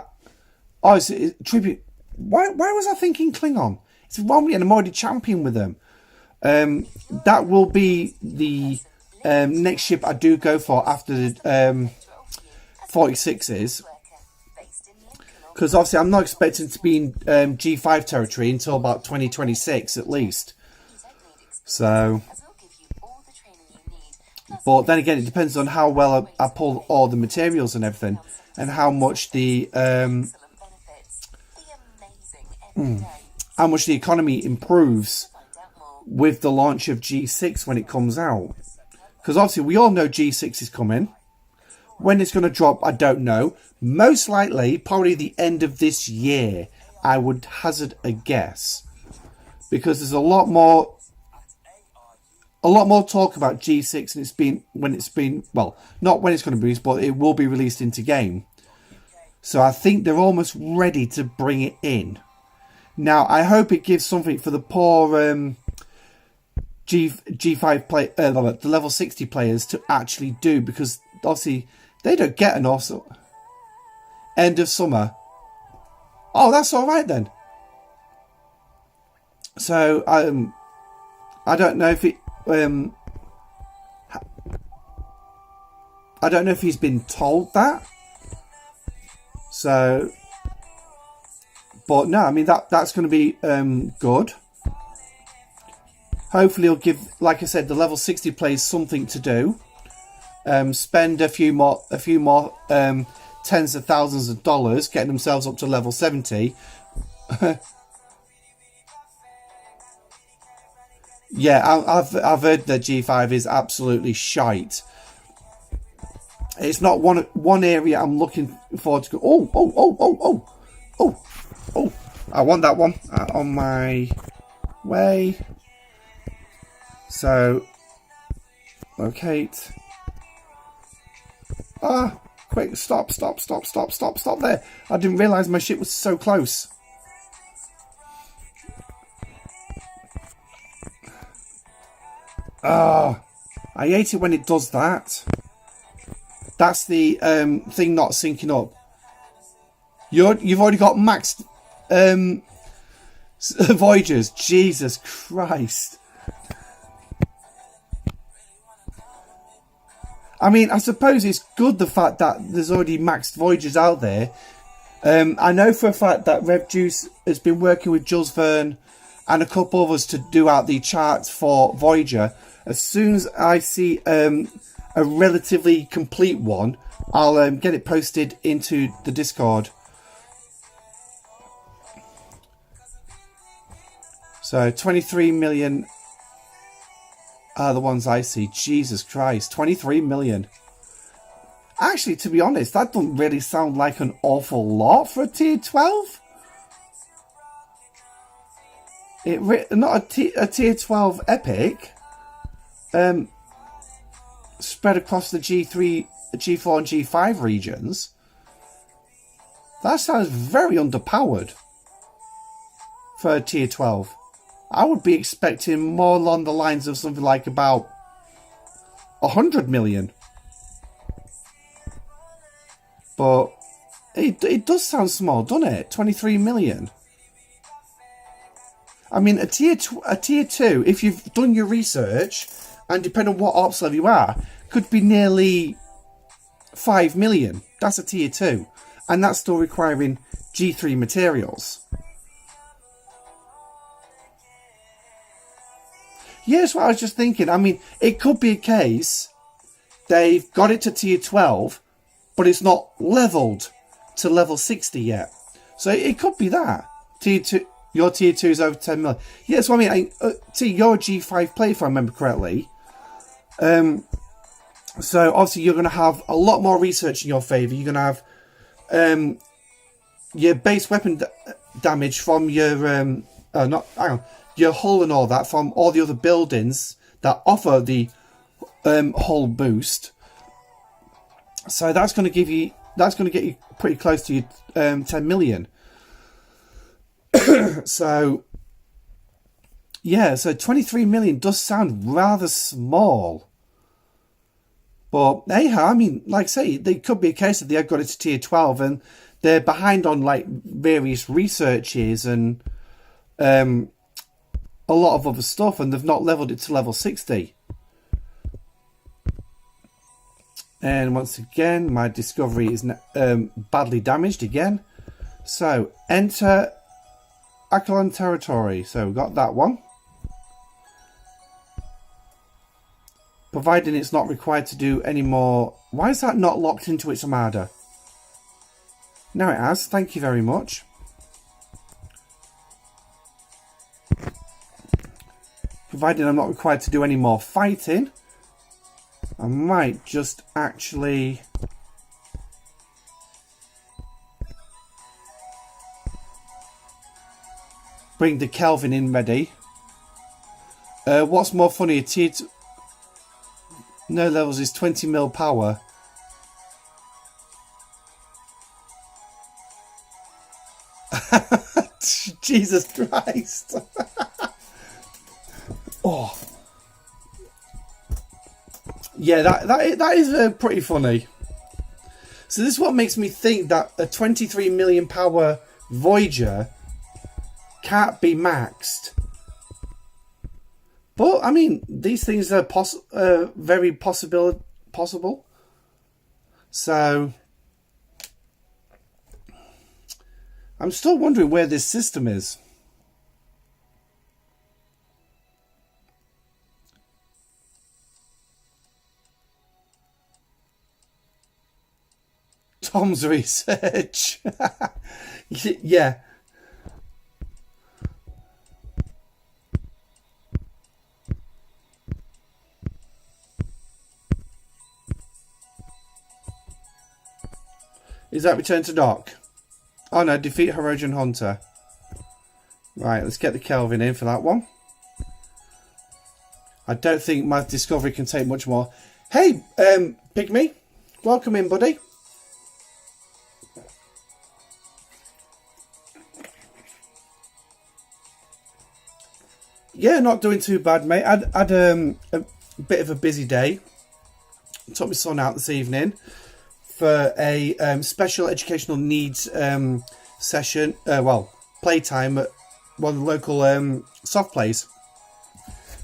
it's Tribune. Why was I thinking Klingon? It's wrong, and I'm already champion with them. That will be the next ship I do go for after the 46s. Because obviously I'm not expecting to be in G5 territory until about 2026 at least. So, but then again, it depends on how well I pull all the materials and everything, and how much the economy improves with the launch of G6 when it comes out. Because obviously we all know G6 is coming. When it's going to drop, I don't know. Most likely, probably the end of this year, I would hazard a guess. Because there's a lot more talk about G6, and well, not when it's going to be released, but it will be released into game. So I think they're almost ready to bring it in. Now, I hope it gives something for the poor G5 play, the level 60 players to actually do, because obviously they don't get an awesome end of summer. Oh, that's all right then. So I don't know if it. I don't know if he's been told that. So. But no, I mean, that's going to be good. Hopefully it'll give, like I said, the level 60 players something to do. Spend a few more tens of thousands of dollars getting themselves up to level 70. Yeah, I've heard that G5 is absolutely shite. It's not one area I'm looking forward to go. Oh, I want that one on my way. So, locate. Quick, stop there. I didn't realise my ship was so close. I hate it when it does that. That's the thing not syncing up. You've already got maxed Voyagers. Jesus Christ. I mean, I suppose it's good the fact that there's already maxed Voyagers out there. I know for a fact that RevJuice has been working with Jules Verne and a couple of us to do out the charts for Voyager. As soon as I see a relatively complete one, I'll get it posted into the Discord. So 23 million are the ones I see. Jesus Christ, 23 million. Actually, to be honest, that doesn't really sound like an awful lot for a tier 12. Not a tier 12 epic. Spread across the G3, G4 and G5 regions. That sounds very underpowered for a tier 12. I would be expecting more along the lines of something like about 100 million. But it does does sound small, doesn't it? 23 million. I mean, a tier 2, if you've done your research, and depending on what ops level you are, could be nearly 5 million. That's a tier 2. And that's still requiring G3 materials. Yeah, that's what I was just thinking. I mean, it could be a case they've got it to tier 12, but it's not leveled to level 60 yet. So it could be that. Tier 2, your tier 2 is over 10 million. Yeah, that's what I mean. You're a G5 player, if I remember correctly. So obviously you're going to have a lot more research in your favour. You're going to have your base weapon damage from your your hull and all that from all the other buildings that offer the hull boost. So that's going to get you pretty close to your 10 million. So yeah, so 23 million does sound rather small. But hey, I mean, like I say, they could be a case that they have got it to tier 12 and they're behind on like various researches and a lot of other stuff, and they've not leveled it to level 60. And once again, my discovery is badly damaged again. So enter Acheron territory. So we've got that one. Providing it's not required to do any more. Why is that not locked into its armada? Now it has. Thank you very much. Providing I'm not required to do any more fighting, I might just actually bring the Kelvin in ready. What's more funny, a tier 2 no levels is 20 mil power. Jesus Christ. Oh. Yeah, that is pretty funny. So this is what makes me think that a 23 million power Voyager can't be maxed. But I mean, these things are very possible. So I'm still wondering where this system is. Tom's research. Yeah. Is that return to dock? Oh no, defeat Herodian Hunter. Right, let's get the Kelvin in for that one. I don't think my discovery can take much more. Hey, Pygmy. Welcome in, buddy. Yeah, not doing too bad, mate. I had a bit of a busy day. Took my son out this evening for a special educational needs session. Well, playtime at one of the local soft plays.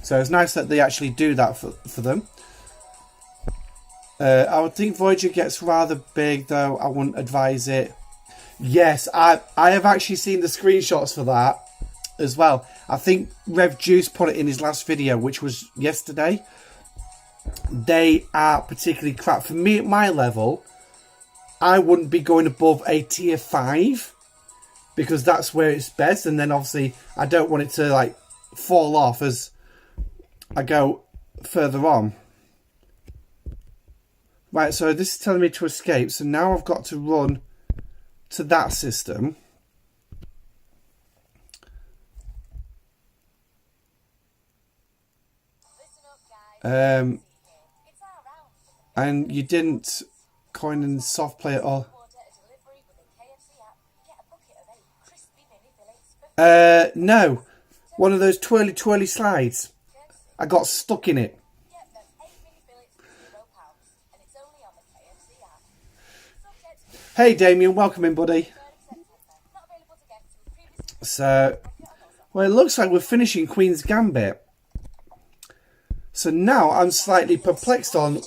So it's nice that they actually do that for them. I would think Voyager gets rather big, though. I wouldn't advise it. Yes, I have actually seen the screenshots for that as well. I think Rev Juice put it in his last video, which was yesterday. They are particularly crap. For me, at my level, I wouldn't be going above a tier 5 because that's where it's best. And then obviously I don't want it to like fall off as I go further on. Right, so this is telling me to escape. So now I've got to run to that system. And you didn't coin in soft play at all. No. One of those twirly slides. I got stuck in it. Hey Damien, welcome in, buddy. So, well, it looks like we're finishing Queen's Gambit. So now I'm slightly perplexed on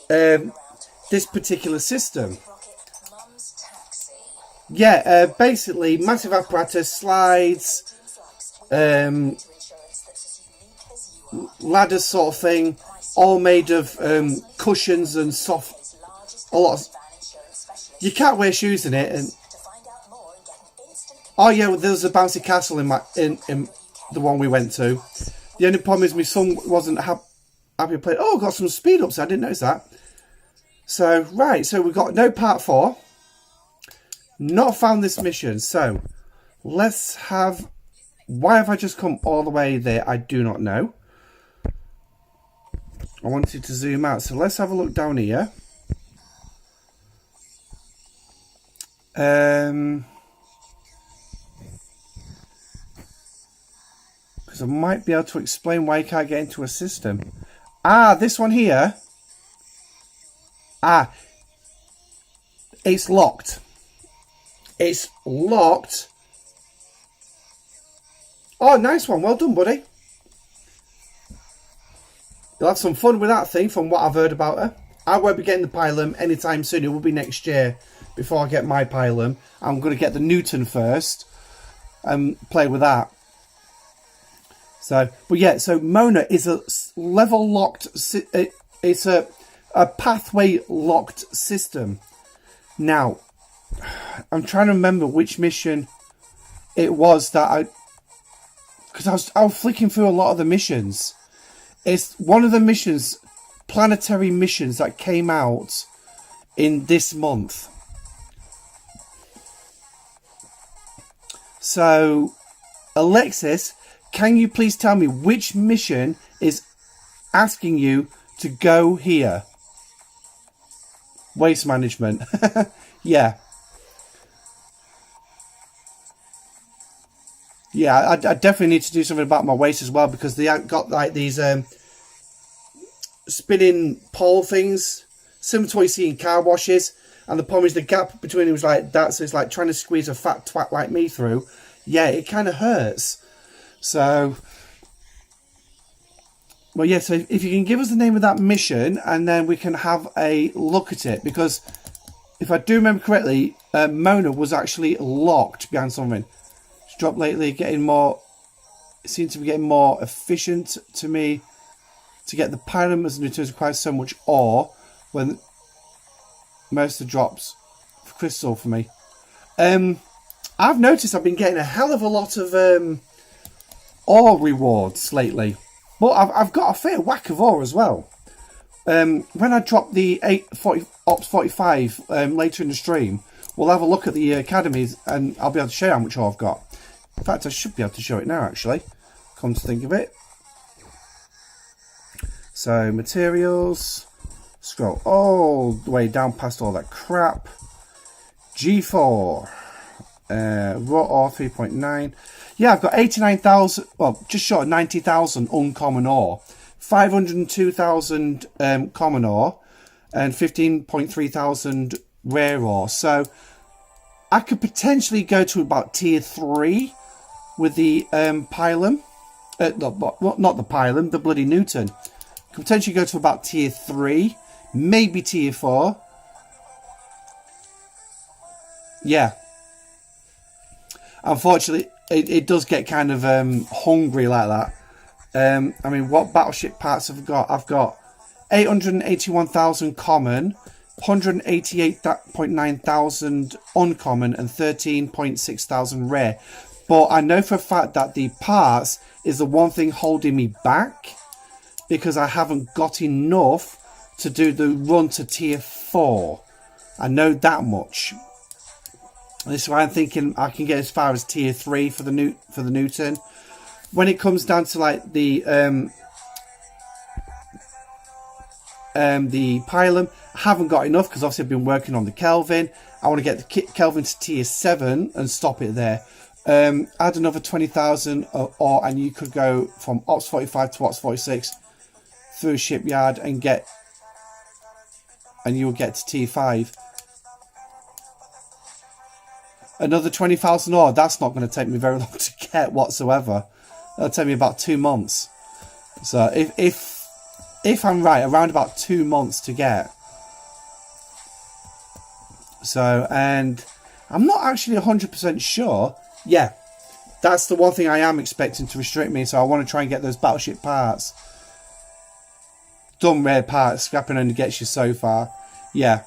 this particular system. Yeah, basically massive apparatus, slides, ladders sort of thing, all made of cushions and soft, a lot of, you can't wear shoes in it. And oh yeah, well, there was a bouncy castle in the one we went to. The only problem is my son wasn't happy playing. Oh, got some speed ups. I didn't notice that. So right, so we've got no part 4. Not found this mission. So let's have. Why have I just come all the way there? I do not know. I wanted to zoom out. So let's have a look down here. Because I might be able to explain why you can't get into a system. Ah, this one here. Ah, it's locked. It's locked. Oh, nice one. Well done, buddy. You'll have some fun with that thing from what I've heard about her. I won't be getting the Pilum anytime soon. It will be next year before I get my Pilum. I'm going to get the Newton first and play with that. So, but yeah, so Mona is a level locked, it's a pathway locked system. Now, I'm trying to remember which mission it was that because I was flicking through a lot of the missions. It's one of the missions, planetary missions that came out in this month. So, Alexis, can you please tell me which mission is asking you to go here? Waste management. Yeah. Yeah, I definitely need to do something about my waste as well, because they got like these spinning pole things, similar to what you see in car washes. And the problem is the gap between it was like that, so it's like trying to squeeze a fat twat like me through. Yeah, it kind of hurts. So, well, yeah, so if you can give us the name of that mission, and then we can have a look at it. Because if I do remember correctly, Mona was actually locked behind something. It's dropped lately, getting more, it seems to be getting more efficient to me to get the Pilum, as it requires so much ore when most of the drops for crystal for me. I've noticed I've been getting a hell of a lot of ore rewards lately, but I've got a fair whack of ore as well. When I drop the 840 Ops 45 later in the stream, we'll have a look at the academies and I'll be able to show you how much ore I've got. In fact, I should be able to show it now, actually, come to think of it. So, materials, scroll all the way down past all that crap. G4, raw ore 3.9. Yeah, I've got 89,000, well, just short of 90,000 uncommon ore, 502,000 common ore, and 15.3 thousand rare ore. So, I could potentially go to about tier 3 with the Pilum. Not the Pilum, the bloody Newton. Could potentially go to about tier 3, maybe tier 4. Yeah. Unfortunately, it does get kind of hungry like that. I mean, what battleship parts have I got? I've got 881,000 common, 188.9 thousand uncommon, and 13.6 thousand rare. But I know for a fact that the parts is the one thing holding me back, because I haven't got enough to do the run to tier 4. I know that much. This is why I'm thinking I can get as far as tier 3 for the Newton. When it comes down to like the Pilum, I haven't got enough because obviously I've been working on the Kelvin. I want to get the Kelvin to tier 7 and stop it there. Add another 20,000 or and you could go from Ops 45 to Ops 46 through a shipyard and you will get to tier 5. Another 20,000 ore, that's not going to take me very long to get whatsoever. That'll take me about 2 months. So if I'm right, around about 2 months to get. So, and I'm not actually 100% sure. Yeah, that's the one thing I am expecting to restrict me. So I want to try and get those battleship parts. Done rare parts, scrapping only gets you so far. Yeah.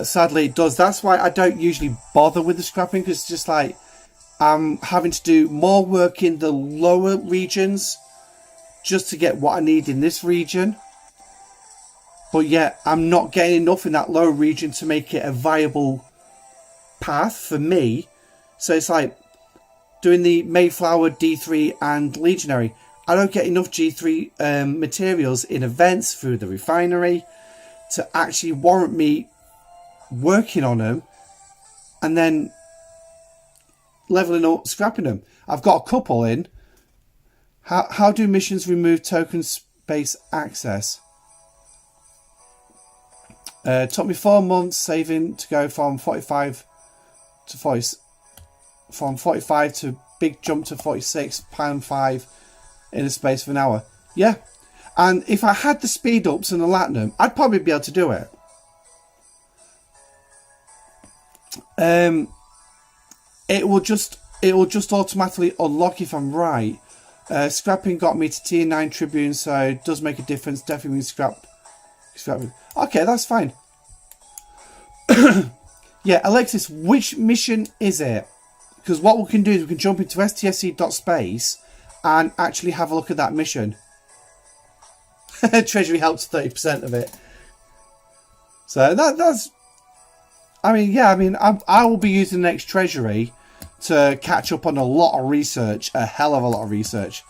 Sadly it does. That's why I don't usually bother with the scrapping, because it's just like I'm having to do more work in the lower regions just to get what I need in this region. But yet I'm not getting enough in that lower region to make it a viable path for me. So it's like doing the Mayflower, D3 and Legionary. I don't get enough G3 materials in events through the refinery to actually warrant me working on them and then leveling up, scrapping them. I've got a couple in. How do missions remove token space access? Took me 4 months saving to go from 45 to 40, from 45 to big jump to 46, pound 5 in a space of an hour. Yeah, and if I had the speed ups and the latinum, I'd probably be able to do it. It will just automatically unlock if I'm right. Scrapping got me to tier 9 Tribune, so it does make a difference. Definitely means scrap. Okay, that's fine. Yeah, Alexis, which mission is it? Because what we can do is we can jump into stsc.space and actually have a look at that mission. Treasury helps 30% of it. So that's... I mean, yeah, I mean, I will be using the next Treasury to catch up on a lot of research, a hell of a lot of research.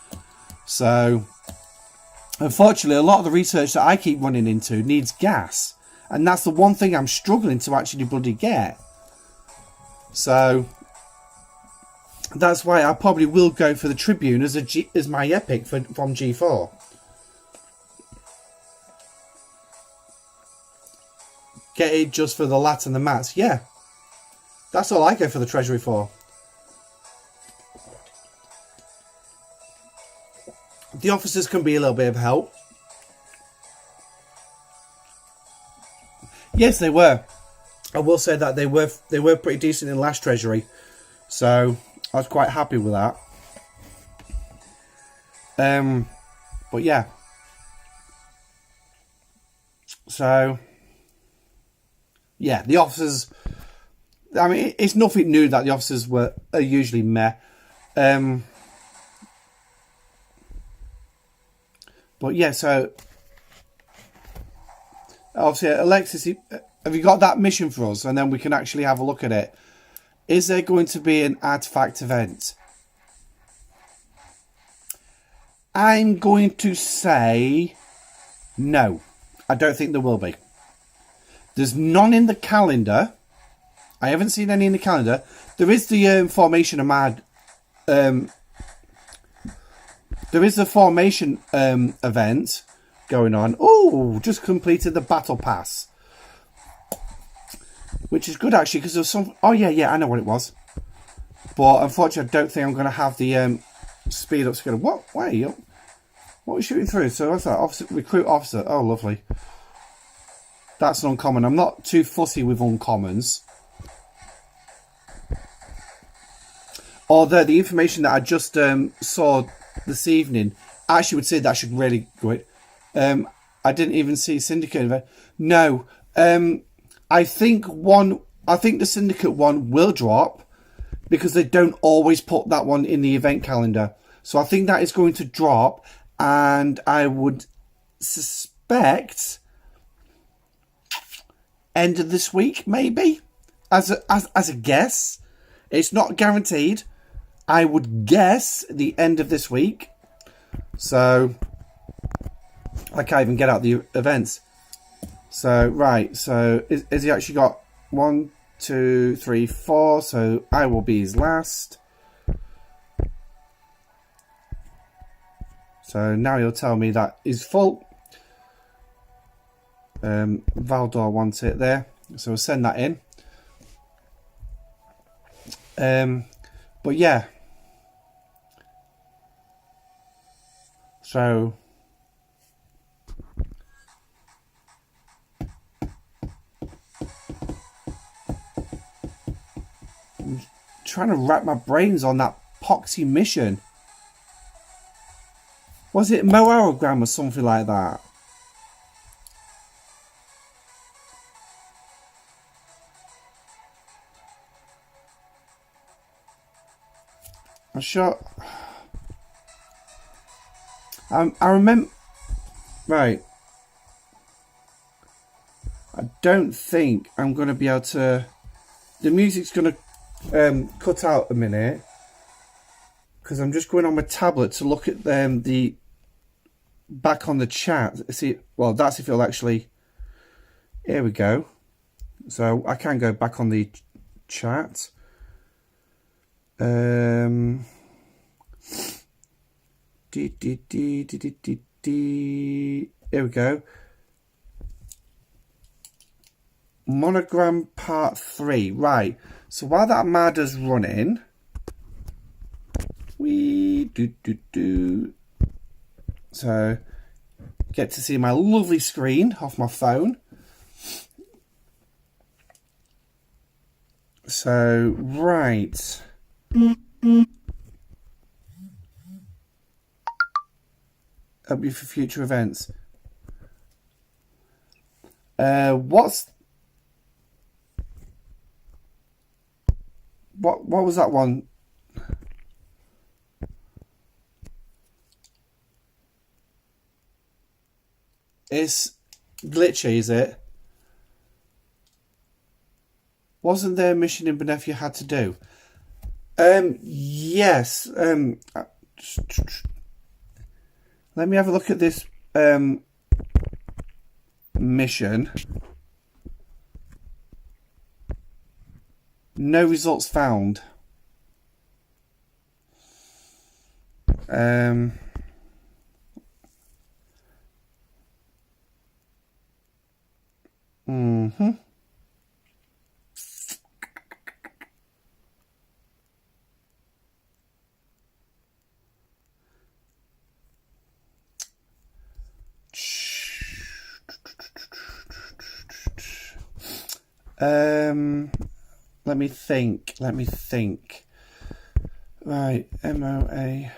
So, unfortunately, a lot of the research that I keep running into needs gas. And that's the one thing I'm struggling to actually bloody get. So, that's why I probably will go for the Tribune as my epic from G4. Get it just for the lat and the mats. Yeah. That's all I go for the Treasury for. The officers can be a little bit of help. Yes, they were. I will say that they were pretty decent in the last Treasury. So I was quite happy with that. But yeah. So yeah, the officers, I mean, it's nothing new that the officers are usually meh. But yeah, so obviously, Alexis, have you got that mission for us? And then we can actually have a look at it. Is there going to be an artifact event? I'm going to say no. I don't think there will be. There's none in the calendar. I haven't seen any in the calendar. There is the Formation Ahmad. There is the Formation event going on. Oh, just completed the Battle Pass. Which is good, actually, because there's some... Oh, yeah, I know what it was. But unfortunately, I don't think I'm going to have the speed up skill. What? Wait, what are we shooting through? So what's that? Officer, recruit officer. Oh, lovely. That's an uncommon. I'm not too fussy with uncommons. Although the information that I just saw this evening, I actually would say that should really go it. I didn't even see Syndicate event. No. I think the Syndicate one will drop because they don't always put that one in the event calendar. So I think that is going to drop, and I would suspect end of this week, maybe, as a guess. It's not guaranteed. I would guess the end of this week. So I can't even get out the events. So right, so is he actually got 1, 2, 3, 4? So I will be his last. So now he'll tell me that he's full. Valdor wants it there, so we'll send that in. But yeah. So I'm trying to wrap my brains on that poxy mission. Was it Moarogram or something like that? I'm sure. I remember. Right. I don't think I'm going to be able to. The music's going to cut out a minute because I'm just going on my tablet to look at the back on the chat. See, well, that's if it'll actually. Here we go. So I can go back on the chat. Here we go. Monogram part 3. Right. So while that Marder's running, so get to see my lovely screen off my phone. So right. That'll be for future events. What was that one? It's glitchy, is it? Wasn't there a mission in Benef you had to do? Yes. Let me have a look at this mission. No results found. Let me think. Right, Moaea.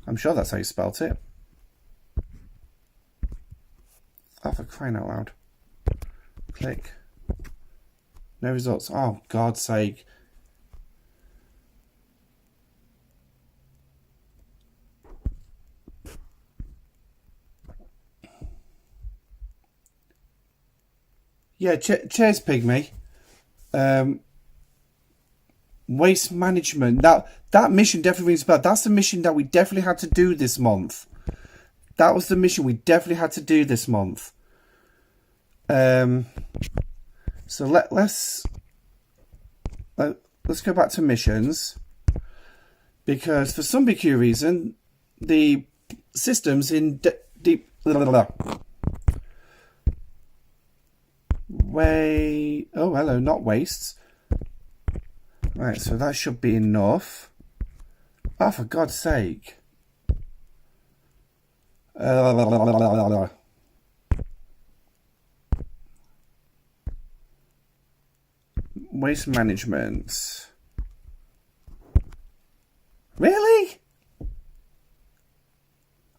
I'm sure that's how you spelt it. Oh, for crying out loud. Click. No results. Oh, God's sake. Yeah, cheers, Pygmy. Waste management. That mission definitely rings a bell. That's the mission that we definitely had to do this month. That was the mission we definitely had to do this month. So let's go back to missions, because for some peculiar reason the systems in deep oh hello, not wastes. Right, so that should be enough. Oh, for God's sake. Waste management. Really?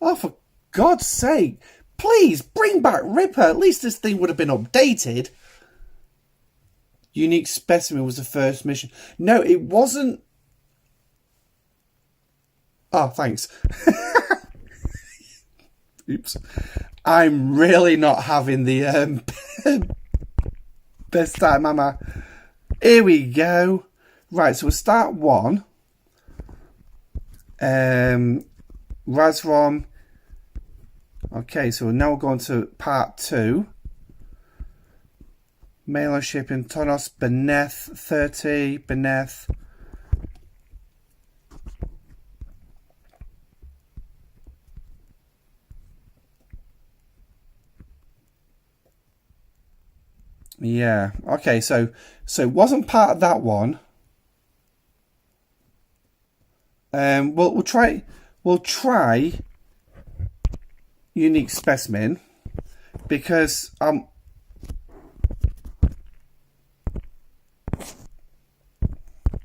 Oh, for God's sake. Please, bring back Ripper. At least this thing would have been updated. Unique specimen was the first mission. No, it wasn't. Oh, thanks. Oops. I'm really not having the best time, am I? Here we go. Right, so we'll start 1. Razrom. Okay, so now we're going to part 2. Mail and shipping, Tonos, Beneth, 30, Beneth. Yeah. Okay, so it wasn't part of that one. We'll try unique specimen, because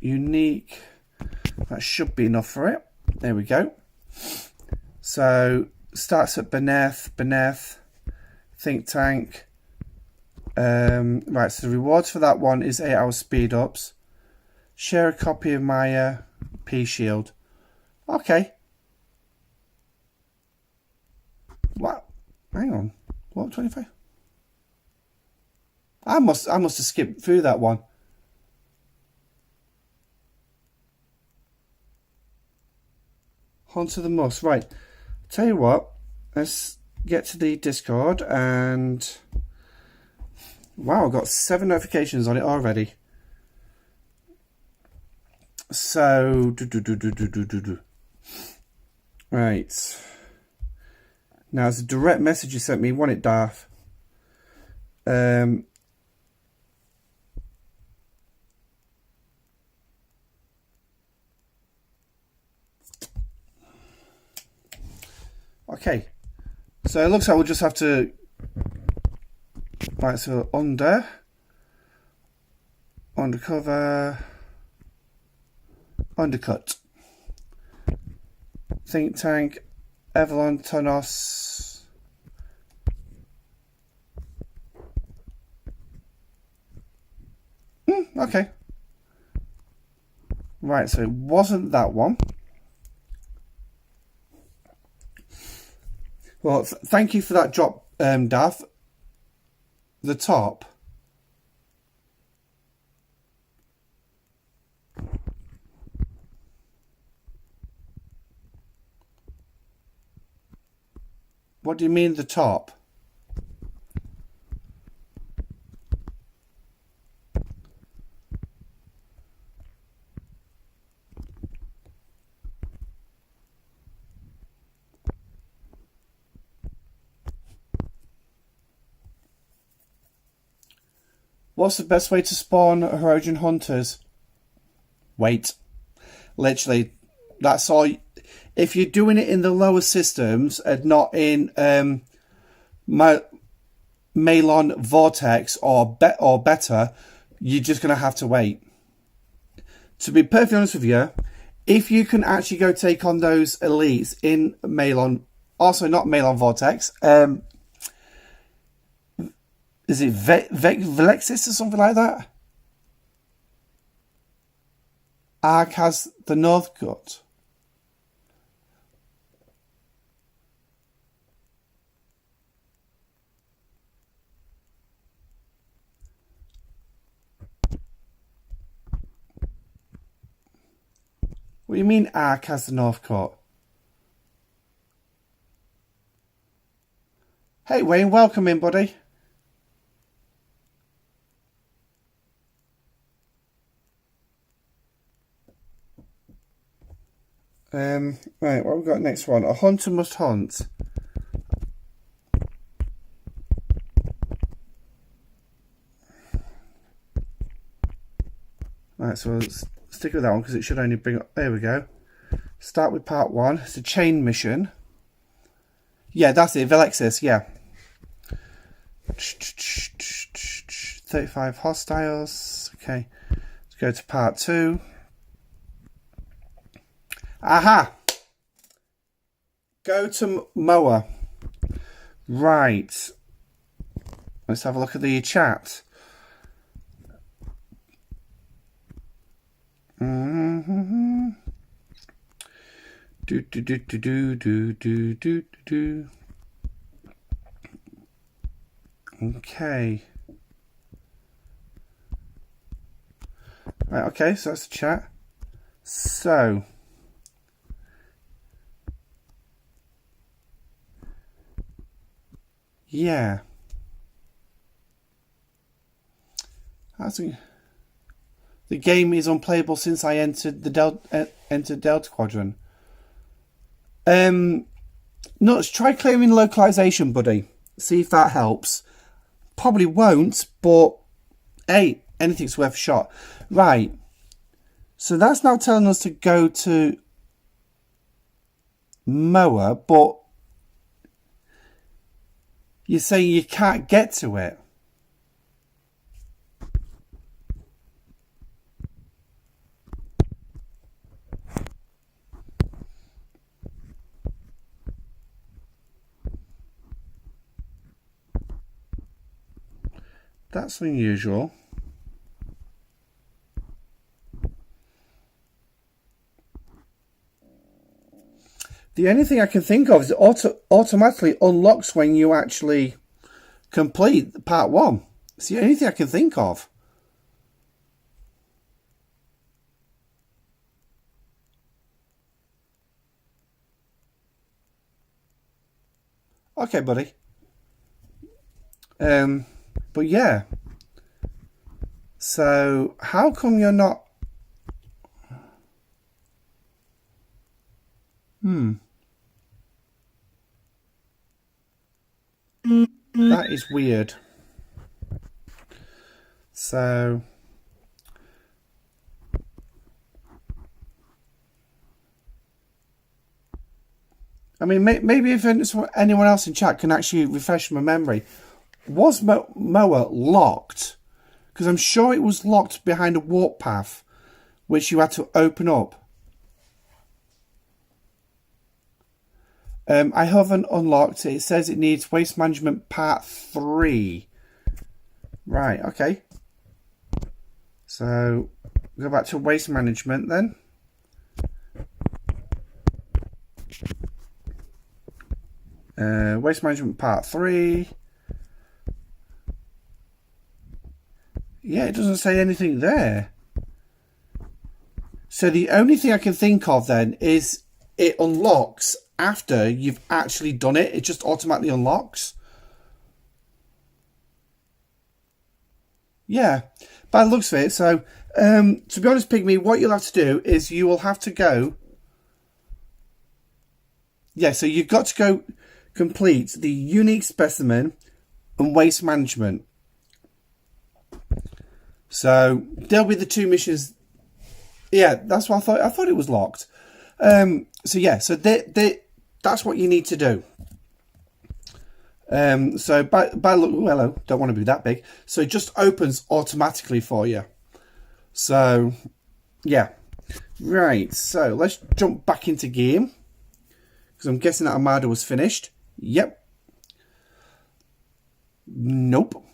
unique, that should be enough for it. There we go. So starts at Beneath, think tank. Right, so the rewards for that one is 8 hour speed ups. Share a copy of my P shield. Okay. What? Hang on. What, 25? I must have skipped through that one. Onto the must. Right. Tell you what. Let's get to the Discord and... Wow, I've got 7 notifications on it already. So... Right. Now, it's a direct message you sent me. Want it, Darth? Okay. So it looks like we'll just have to... Right, so undercover, undercut, think tank, Evelyn Tonos, okay. Right, so it wasn't that one. Well, thank you for that drop, Dav. The top. What do you mean the top? What's the best way to spawn Herodian hunters? Wait. Literally, that's all. If you're doing it in the lower systems and not in Malon Vortex or better, you're just going to have to wait. To be perfectly honest with you, if you can actually go take on those elites in Malon, also not Malon Vortex, is it Velexis or something like that? Ark has the North Gut. What do you mean Ark has the North Court? Hey Wayne, welcome in, buddy. Right, what have we got next one? A hunter must hunt. Right, so let's stick with that one because it should only bring up... There we go. Start with part 1. It's a chain mission. Yeah, that's it. Velexis, yeah. 35 hostiles. Okay. Let's go to part 2. Aha! Go to Moa. Right. Let's have a look at the chat. Okay. Right, okay, so that's the chat. So yeah. The game is unplayable since I entered the Delta Quadrant. No, try clearing localization, buddy. See if that helps. probably won't, but hey, anything's worth a shot. Right. So that's now telling us to go to Moa, but you're saying you can't get to it. That's unusual. The only thing I can think of is it automatically unlocks when you actually complete part 1. It's the only thing I can think of. Okay, buddy. But yeah. So how come you're not? That is weird. So I mean, maybe if anyone else in chat can actually refresh my memory, was Moa locked? Because I'm sure it was locked behind a warp path, which you had to open up. I haven't unlocked it. It says it needs waste management part 3. Right, okay. So, go back to waste management then. Waste management part 3. Yeah, it doesn't say anything there. So the only thing I can think of then is it unlocks after you've actually done it. It just automatically unlocks. Yeah, by the looks of it. So, to be honest, Pygmy, what you'll have to do is you will have to go. Yeah, so you've got to go complete the unique specimen and waste management. So there'll be the 2 missions. Yeah, that's what I thought. I thought it was locked. So yeah, so that's what you need to do. So by look, oh, hello, don't want to be that big. So it just opens automatically for you. So yeah, right. So let's jump back into game because I'm guessing that Armada was finished. Yep. Nope.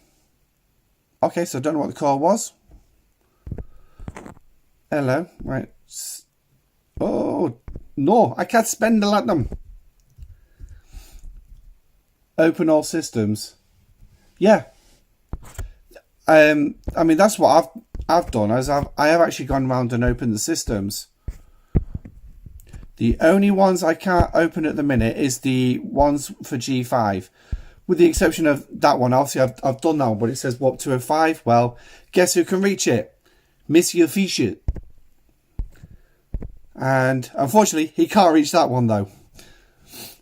Okay, so I don't know what the call was. Hello, right. Oh no, I can't spend the latinum. Open all systems. Yeah. I mean that's what I've done. I have actually gone around and opened the systems. The only ones I can't open at the minute is the ones for G5, with the exception of that one. Obviously, I've done that one, but it says warp 205. Well, guess who can reach it? Monsieur Fisher. And unfortunately, he can't reach that one though.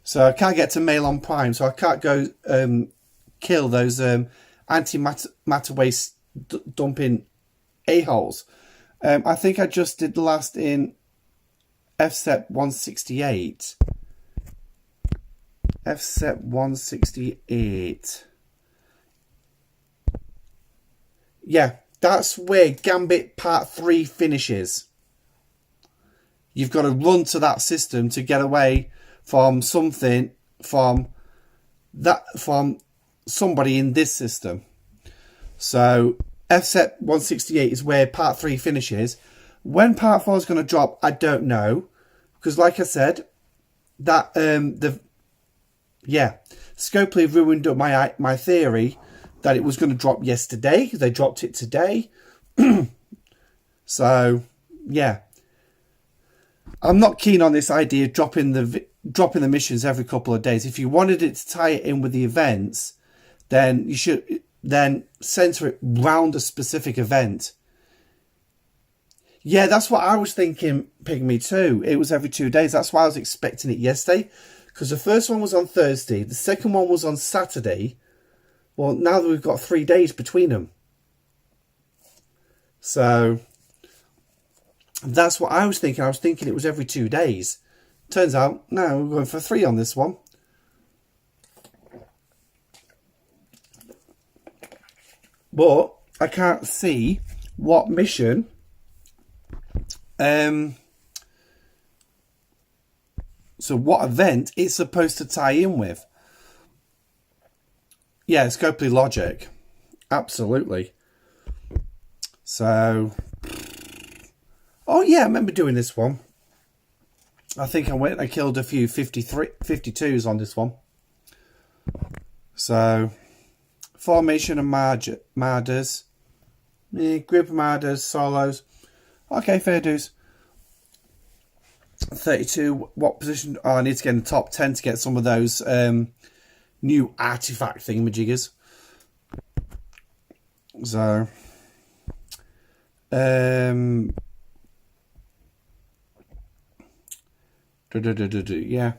So I can't get to Malon Prime, so I can't go kill those anti-matter waste dumping a-holes. I think I just did the last in FSEP 168. FSEP 168. Yeah, that's where Gambit Part 3 finishes. You've got to run to that system to get away from something from somebody in this system. So FSEP 168 is where Part 3 finishes. When Part 4 is going to drop, I don't know, because like I said, that Scopely ruined up my theory that it was going to drop yesterday. They dropped it today. So yeah, I'm not keen on this idea of dropping the missions every couple of days. If you wanted it to tie it in with the events, then you should then center it round a specific event. Yeah, that's what I was thinking, Pygmy, too. It was every 2 days. That's why I was expecting it yesterday. Because the first one was on Thursday. The second one was on Saturday. Well, now that we've got 3 days between them. So that's what I was thinking. I was thinking it was every 2 days. Turns out, no, we're going for 3 on this one. But I can't see what mission so what event it's supposed to tie in with. Yeah, Scopely Logic. Absolutely. So, oh yeah, I remember doing this one. I think I killed a few 52s on this one. So, formation of Marders. Group of Marders, solos. Okay, fair dues. 32, what position? Oh, I need to get in the top 10 to get some of those new artifact thingamajiggers. So, yeah.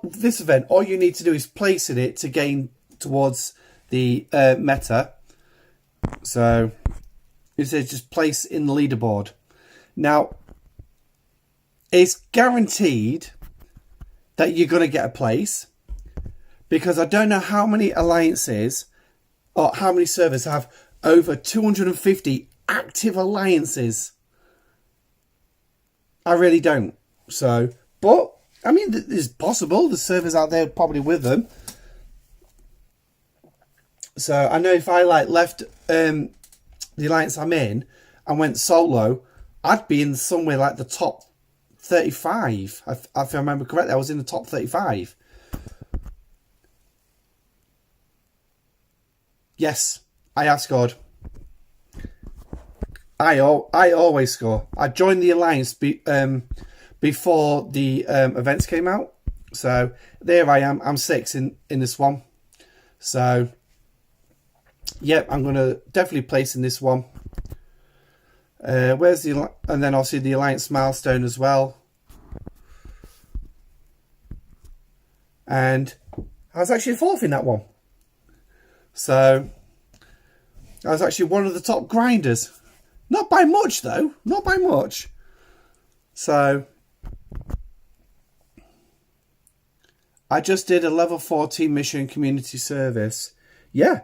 This event, all you need to do is place in it to gain towards the meta. So, it says just place in the leaderboard. Now, it's guaranteed that you're going to get a place, because I don't know how many alliances or how many servers have over 250 active alliances. I really don't. So, but I mean, it's possible. The servers out there probably with them. So I know if I left the alliance I'm in and went solo, I'd be in somewhere like the top 35. If I remember correctly, I was in the top 35. Yes, I have scored. I always score. I joined the alliance before the events came out. So there I am. I'm 6 in this one. So, yep, I'm going to definitely place in this one. Where's the... And then obviously the alliance milestone as well. And I was actually 4th in that one. So, I was actually one of the top grinders. Not by much, though. Not by much. So, I just did a level 14 mission community service. Yeah.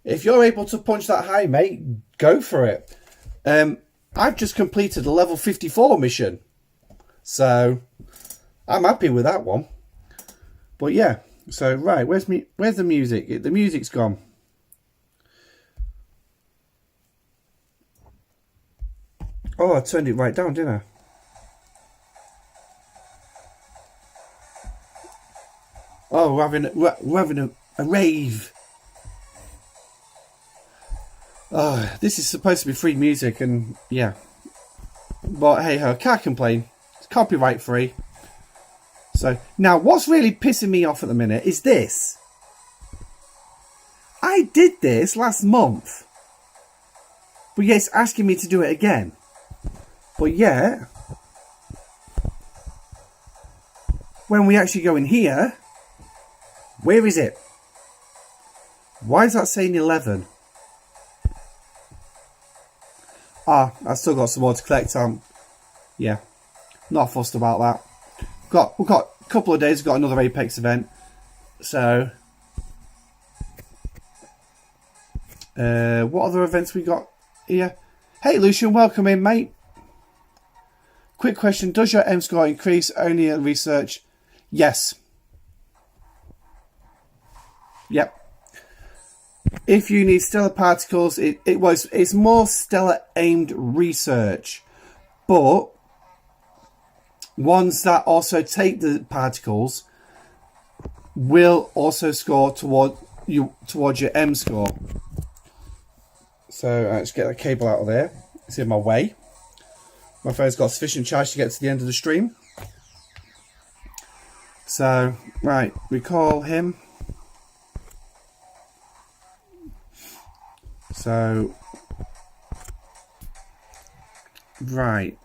If you're able to punch that high, mate, go for it. I've just completed a level 54 mission. So, I'm happy with that one. But yeah. So, right, where's the music? The music's gone. Oh, I turned it right down, didn't I? Oh, we're having a rave. Oh, this is supposed to be free music, and yeah. But hey ho, can't complain. It's copyright free. So, now what's really pissing me off at the minute is this. I did this last month. But yeah, it's asking me to do it again. But yeah, when we actually go in here, where is it? Why is that saying 11? Ah, I've still got some more to collect. Yeah, not fussed about that. We've got a couple of days. We've got another Apex event. So, what other events we got here? Hey, Lucian, welcome in, mate. Quick question: does your M score increase only in research? Yes. Yep. If you need stellar particles, it's more stellar aimed research, but ones that also take the particles will also score towards your M score. So let's get that cable out of there. It's in my way. My phone's got sufficient charge to get to the end of the stream. So, right, we call him. So, right.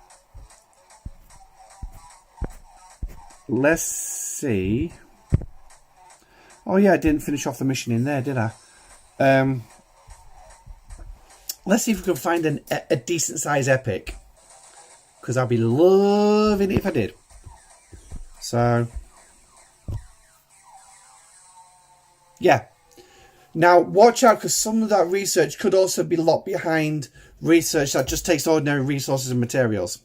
Let's see. Oh yeah, I didn't finish off the mission in there, did I? Let's see if we can find a decent size epic. Because I'd be loving it if I did. So, yeah. Now, watch out, because some of that research could also be locked behind research that just takes ordinary resources and materials.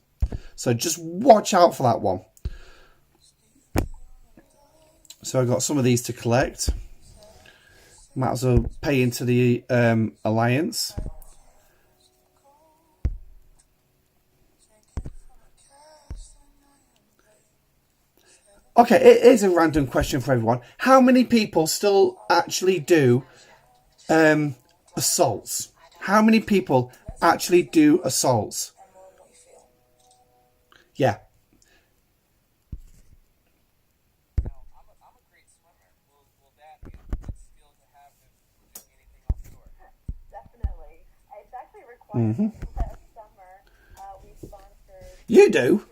So just watch out for that one. So I've got some of these to collect. Might as well pay into the Alliance. Okay, it is a random question for everyone. How many people still actually do assaults? How many people actually do assaults? Yeah. Mm-hmm. You do?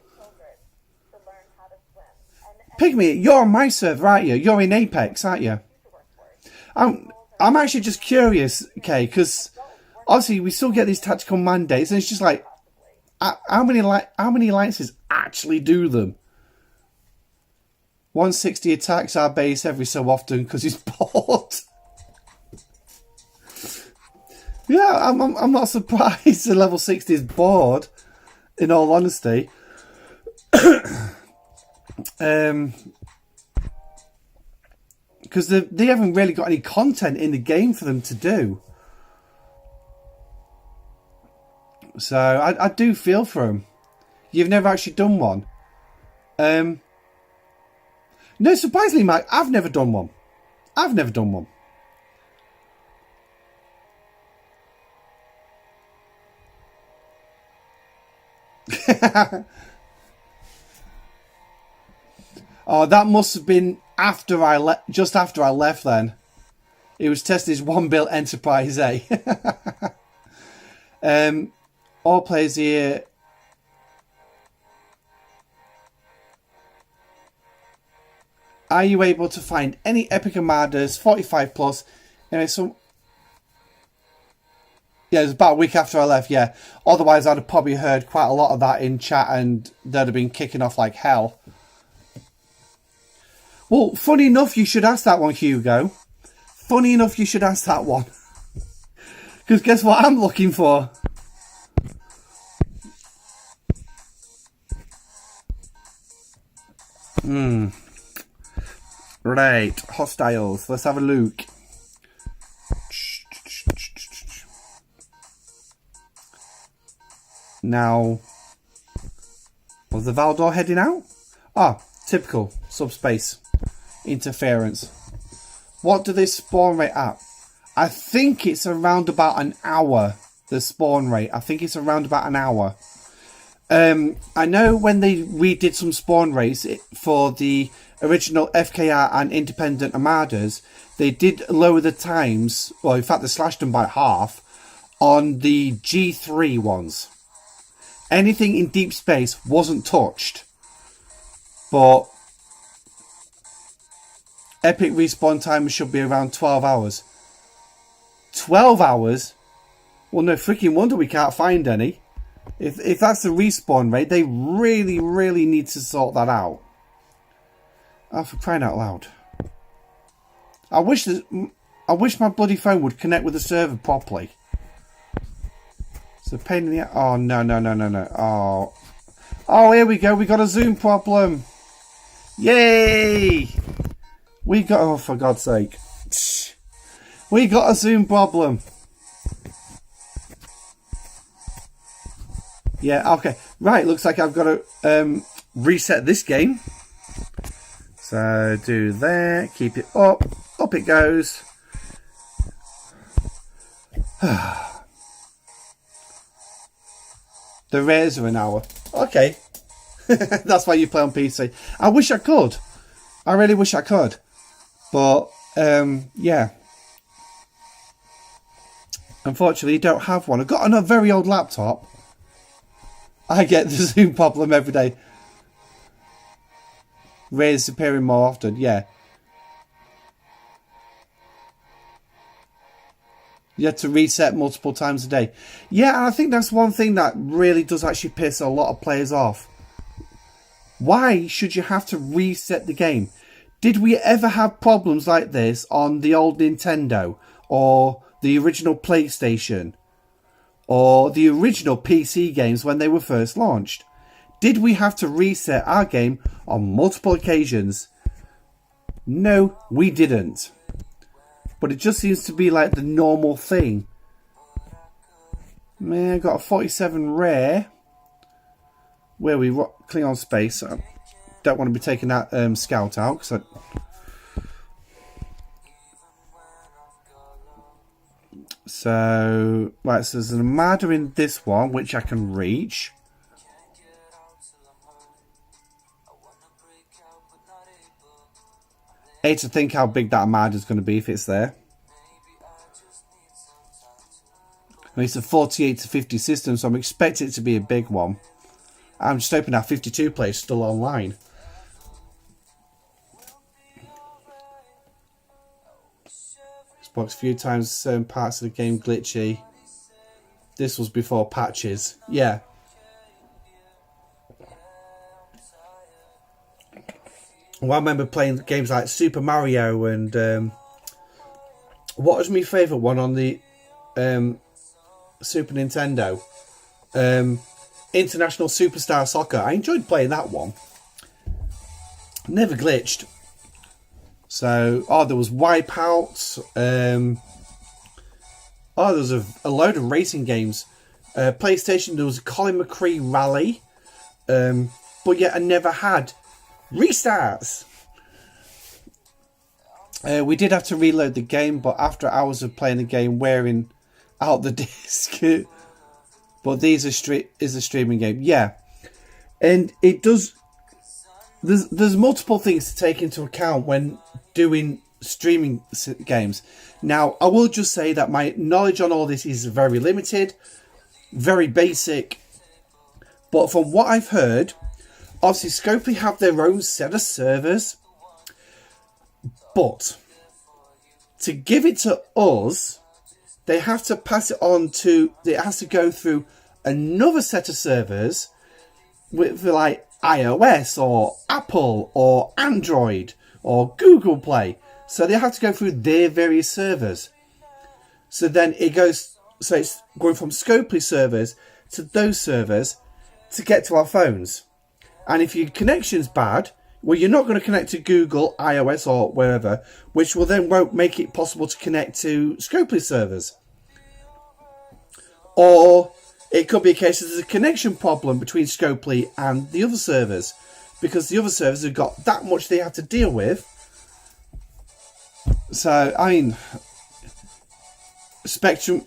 Pygmy, you're on my server, aren't you? You're in Apex, aren't you? I'm actually just curious, okay, because obviously we still get these tactical mandates, and it's just like, how many alliances actually do them? 160 attacks our base every so often because he's bored. Yeah, I'm not surprised the level 60 is bored, in all honesty. Because they haven't really got any content in the game for them to do. So I do feel for them. You've never actually done one. No, surprisingly, Mike, I've never done one. I've never done one. Oh, that must have been after I left. Just after I left, then it was testing his one-built Enterprise A. All players here. Are you able to find any epic armadas 45 plus? Anyway, so yeah, it was about a week after I left. Yeah, otherwise I'd have probably heard quite a lot of that in chat, and they'd have been kicking off like hell. Well, funny enough, you should ask that one, Hugo. Funny enough, you should ask that one. Because guess what I'm looking for? Right, hostiles. Let's have a look. Now, was the Valdor heading out? Ah, typical subspace interference. What do they spawn rate at? I think it's around about an hour. The spawn rate. I think it's around about an hour. I know when they redid some spawn rates for the original FKR and independent armadas, they did lower the times. Well, in fact, they slashed them by half on the G3 ones. Anything in deep space wasn't touched, but epic respawn time should be around 12 hours. 12 hours? Well, no freaking wonder we can't find any. If that's the respawn rate, they really, really need to sort that out. Oh, for crying out loud. I wish my bloody phone would connect with the server properly. It's a pain in the... Oh, no. Oh, here we go. We got a Zoom problem. Yay! We got... Oh, for God's sake. We got a Zoom problem. Yeah, okay. Right, looks like I've got to reset this game. So, do that. Keep it up. Up it goes. The rares are an hour. Okay. That's why you play on PC. I wish I could. I really wish I could. But, yeah. Unfortunately, you don't have one. I've got on a very old laptop. I get the Zoom problem every day. Rares appearing more often, yeah. You had to reset multiple times a day. Yeah, and I think that's one thing that really does actually piss a lot of players off. Why should you have to reset the game? Did we ever have problems like this on the old Nintendo or the original PlayStation or the original PC games when they were first launched? Did we have to reset our game on multiple occasions? No, we didn't. But it just seems to be like the normal thing. Man, I got a 47 rare. Where we Klingon space. I don't want to be taking that scout out. So, right, so there's an Armada in this one, which I can reach. I hate to think how big that Armada is going to be if it's there. I mean, it's a 48 to 50 system, so I'm expecting it to be a big one. I'm just hoping that 52 player is still online. It's boxed a few times, certain parts of the game glitchy. This was before patches. Yeah. Well, I remember playing games like Super Mario and what was my favourite one on the Super Nintendo? International Superstar Soccer. I enjoyed playing that one. Never glitched. So, there was Wipeout. There was a load of racing games. PlayStation, there was a Colin McRae Rally. But yet I never had restarts. We did have to reload the game, but after hours of playing the game, wearing out the disc. But these is a streaming game, yeah, and it does. There's multiple things to take into account when doing streaming games. Now, I will just say that my knowledge on all this is very limited, very basic. But from what I've heard, obviously Scopely have their own set of servers, but to give it to us, they have to pass it on to. It has to go through another set of servers with like iOS or Apple or Android or Google Play. So they have to go through their various servers. So then it goes. So it's going from Scopely servers to those servers to get to our phones. And if your connection's bad, well, you're not going to connect to Google, iOS or wherever, which will then won't make it possible to connect to Scopely servers. Or it could be a case that there's a connection problem between Scopely and the other servers, because the other servers have got that much they have to deal with. So, I mean, Spectrum,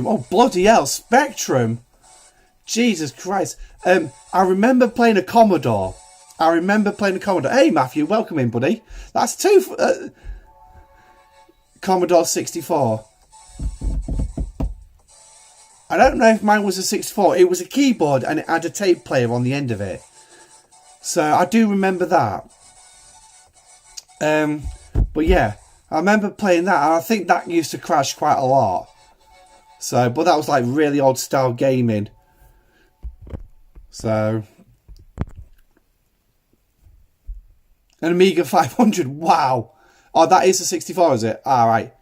oh bloody hell, Spectrum. Jesus Christ. I remember playing a Commodore. Hey Matthew, welcome in, buddy. That's two Commodore 64. I don't know if mine was a 64. It was a keyboard and it had a tape player on the end of it. So I do remember that. But yeah, I remember playing that. And I think that used to crash quite a lot. So, but that was like really old style gaming. So, an Amiga 500. Wow. Oh, that is a 64, is it? All right.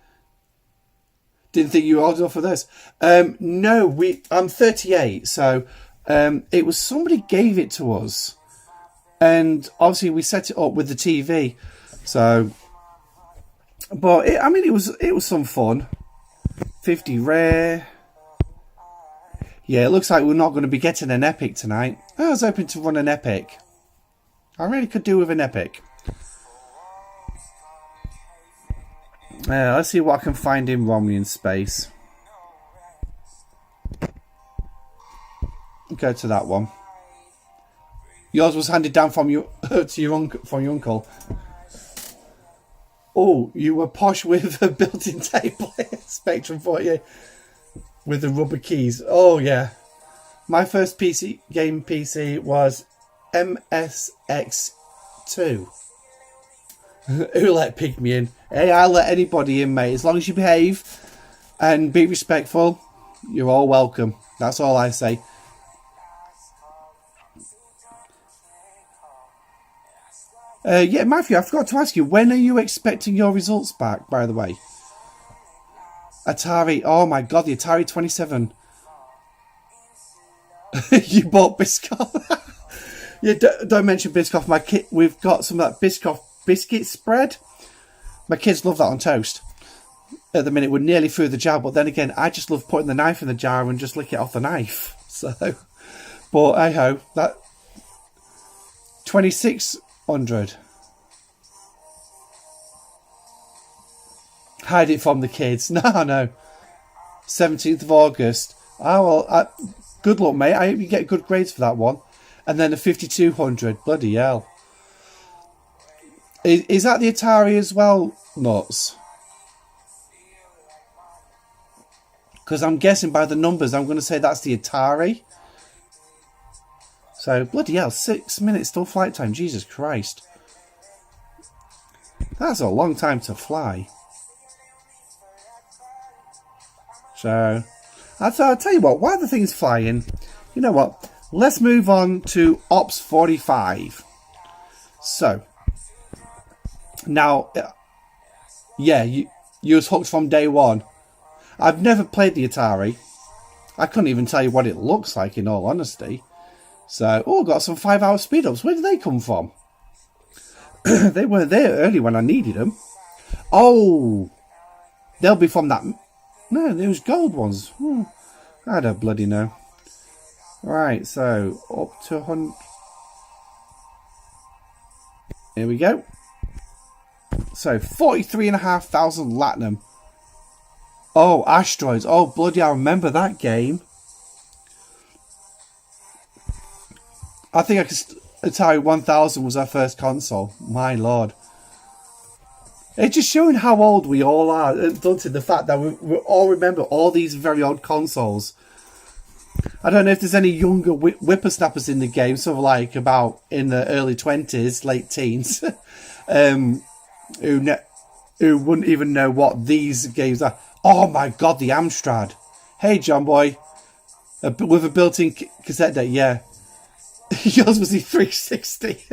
Didn't think you were old enough for this. No, I'm 38, so it was somebody gave it to us, and obviously we set it up with the TV. So, but it was some fun. 50 rare. Yeah, it looks like we're not going to be getting an epic tonight. I was hoping to run an epic. I really could do with an epic. Let's see what I can find in Romulus space. Go to that one. Yours was handed down from your uncle. Oh, you were posh with a built-in table Spectrum 48 with the rubber keys. Oh yeah, my first game PC was MSX2. Who let pick me in? Hey, I'll let anybody in, mate, as long as you behave. And be respectful. You're all welcome. That's all I say. Yeah, Matthew, I forgot to ask you, when are you expecting your results back, by the way? Atari, oh my god, the Atari 27. You bought Biscoff. Yeah, don't mention Biscoff. My kid, we've got some of that Biscoff biscuit spread. My kids love that on toast. At the minute, we're nearly through the jar, but then again, I just love putting the knife in the jar and just lick it off the knife. So, but hey ho, that 2600. Hide it from the kids. No. 17th of August. Oh well, good luck, mate. I hope you get good grades for that one. And then the 5200. Bloody hell. Is that the Atari as well, Nuts? Because I'm guessing by the numbers, I'm going to say that's the Atari. So, bloody hell, 6 minutes till flight time. Jesus Christ. That's a long time to fly. So, I'll tell you what, while the thing's flying, you know what? Let's move on to Ops 45. So, now, yeah, you was hooked from day one. I've never played the Atari. I couldn't even tell you what it looks like, in all honesty. So, got some 5-hour speed-ups. Where did they come from? They weren't there early when I needed them. Oh, they'll be from that. No, those gold ones. I don't bloody know. Right, so up to 100. Here we go. So 43,500 Latinum. Oh, Asteroids. Oh, bloody, I remember that game. I think Atari 1000 was our first console. My lord. It's just showing how old we all are. Doesn't it? The fact that we all remember all these very old consoles. I don't know if there's any younger whippersnappers in the game, sort of like about in the early 20s, late teens, who wouldn't even know what these games are. Oh my god, the Amstrad. Hey, John boy. With a built-in cassette deck, yeah. Yours was the 360.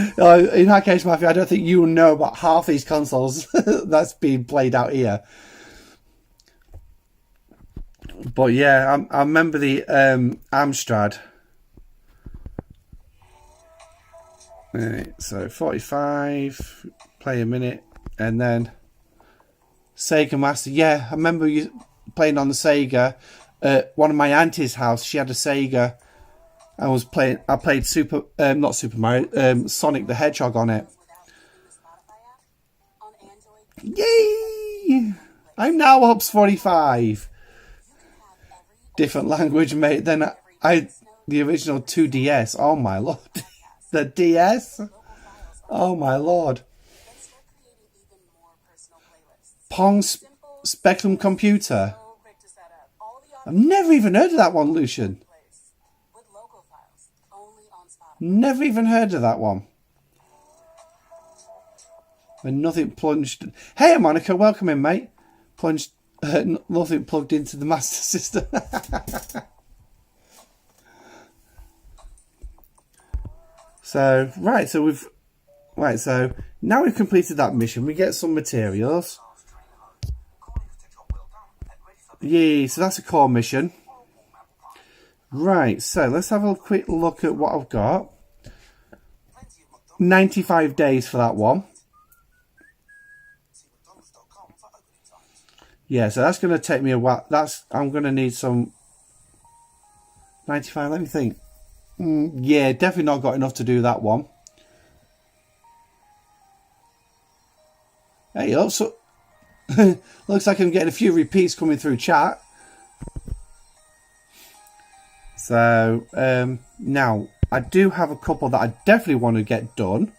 In that case, Matthew, I don't think you know about half these consoles that's being played out here. But yeah, I remember the Amstrad. Right, so 45, play a minute, and then Sega Master. Yeah, I remember you playing on the Sega. One of my auntie's house, she had a Sega. I played not Super Mario, Sonic the Hedgehog on it. Yay! I'm now Ops 45. Different language, mate, than the original 2DS. Oh my lord. The DS? Oh my lord. Pong Spectrum Computer. I've never even heard of that one, Lucian. Never even heard of that one. And nothing plunged. Hey, Monica, welcome in, mate. Plunged. Nothing plugged into the Master System. So now we've completed that mission. We get some materials. Yeah, so that's a core mission. Right, so let's have a quick look at what I've got. 95 days for that one. Yeah, so that's going to take me a while. I'm going to need some 95, let me think. Yeah, definitely not got enough to do that one. Hey, also, looks like I'm getting a few repeats coming through chat. So, now, I do have a couple that I definitely want to get done.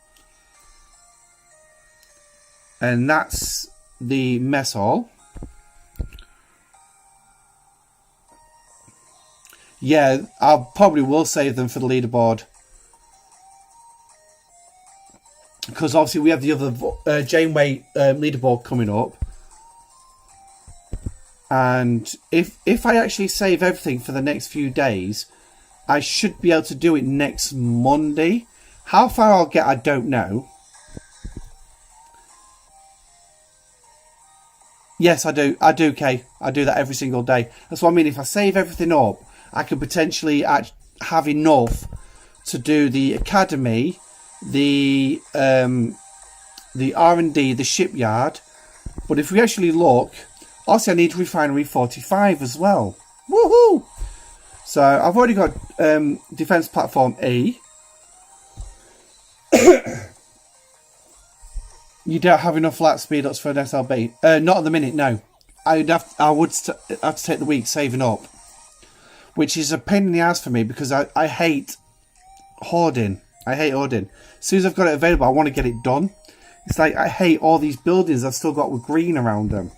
And that's the mess hall. Yeah, I probably will save them for the leaderboard. Because obviously we have the other Janeway leaderboard coming up. And if I actually save everything for the next few days, I should be able to do it next Monday. How far I'll get, I don't know. Yes, I do. I do, Kay. I do that every single day. That's what I mean. If I save everything up, I could potentially have enough to do the academy, the R&D, the shipyard. But if we actually look, also I need refinery 45 as well. Woohoo! So I've already got defense platform E. You don't have enough flat speed ups for an SLB? Not at the minute, no. I would have to take the week saving up, which is a pain in the ass for me because I hate hoarding. I hate hoarding. As soon as I've got it available, I want to get it done. It's like I hate all these buildings I've still got with green around them.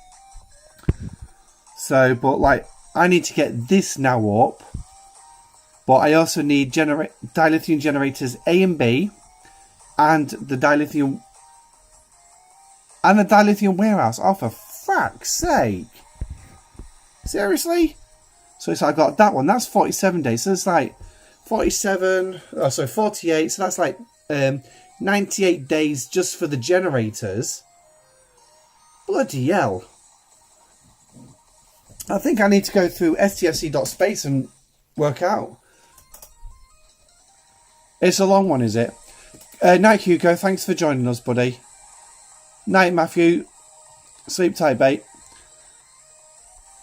So, but like, I need to get this now up. But I also need dilithium generators A and B, and the dilithium warehouse. Oh, for fuck's sake! Seriously? So I got that one. That's 47 days. So it's like 47. Oh, so 48. So that's like 98 days just for the generators. Bloody hell! I think I need to go through stfc.space and work out. It's a long one, is it? Night, Hugo. Thanks for joining us, buddy. Night, Matthew. Sleep tight, mate.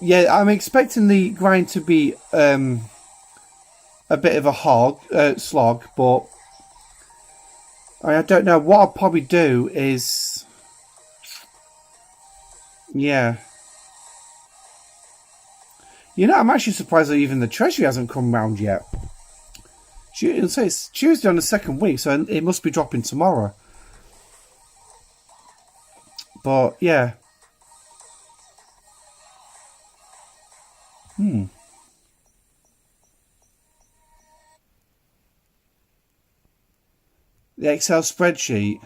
Yeah, I'm expecting the grind to be a bit of a slog, but I don't know. What I'll probably do is... Yeah. You know, I'm actually surprised that even the treasury hasn't come round yet. It's Tuesday on the second week, so it must be dropping tomorrow. But, yeah. The Excel spreadsheet.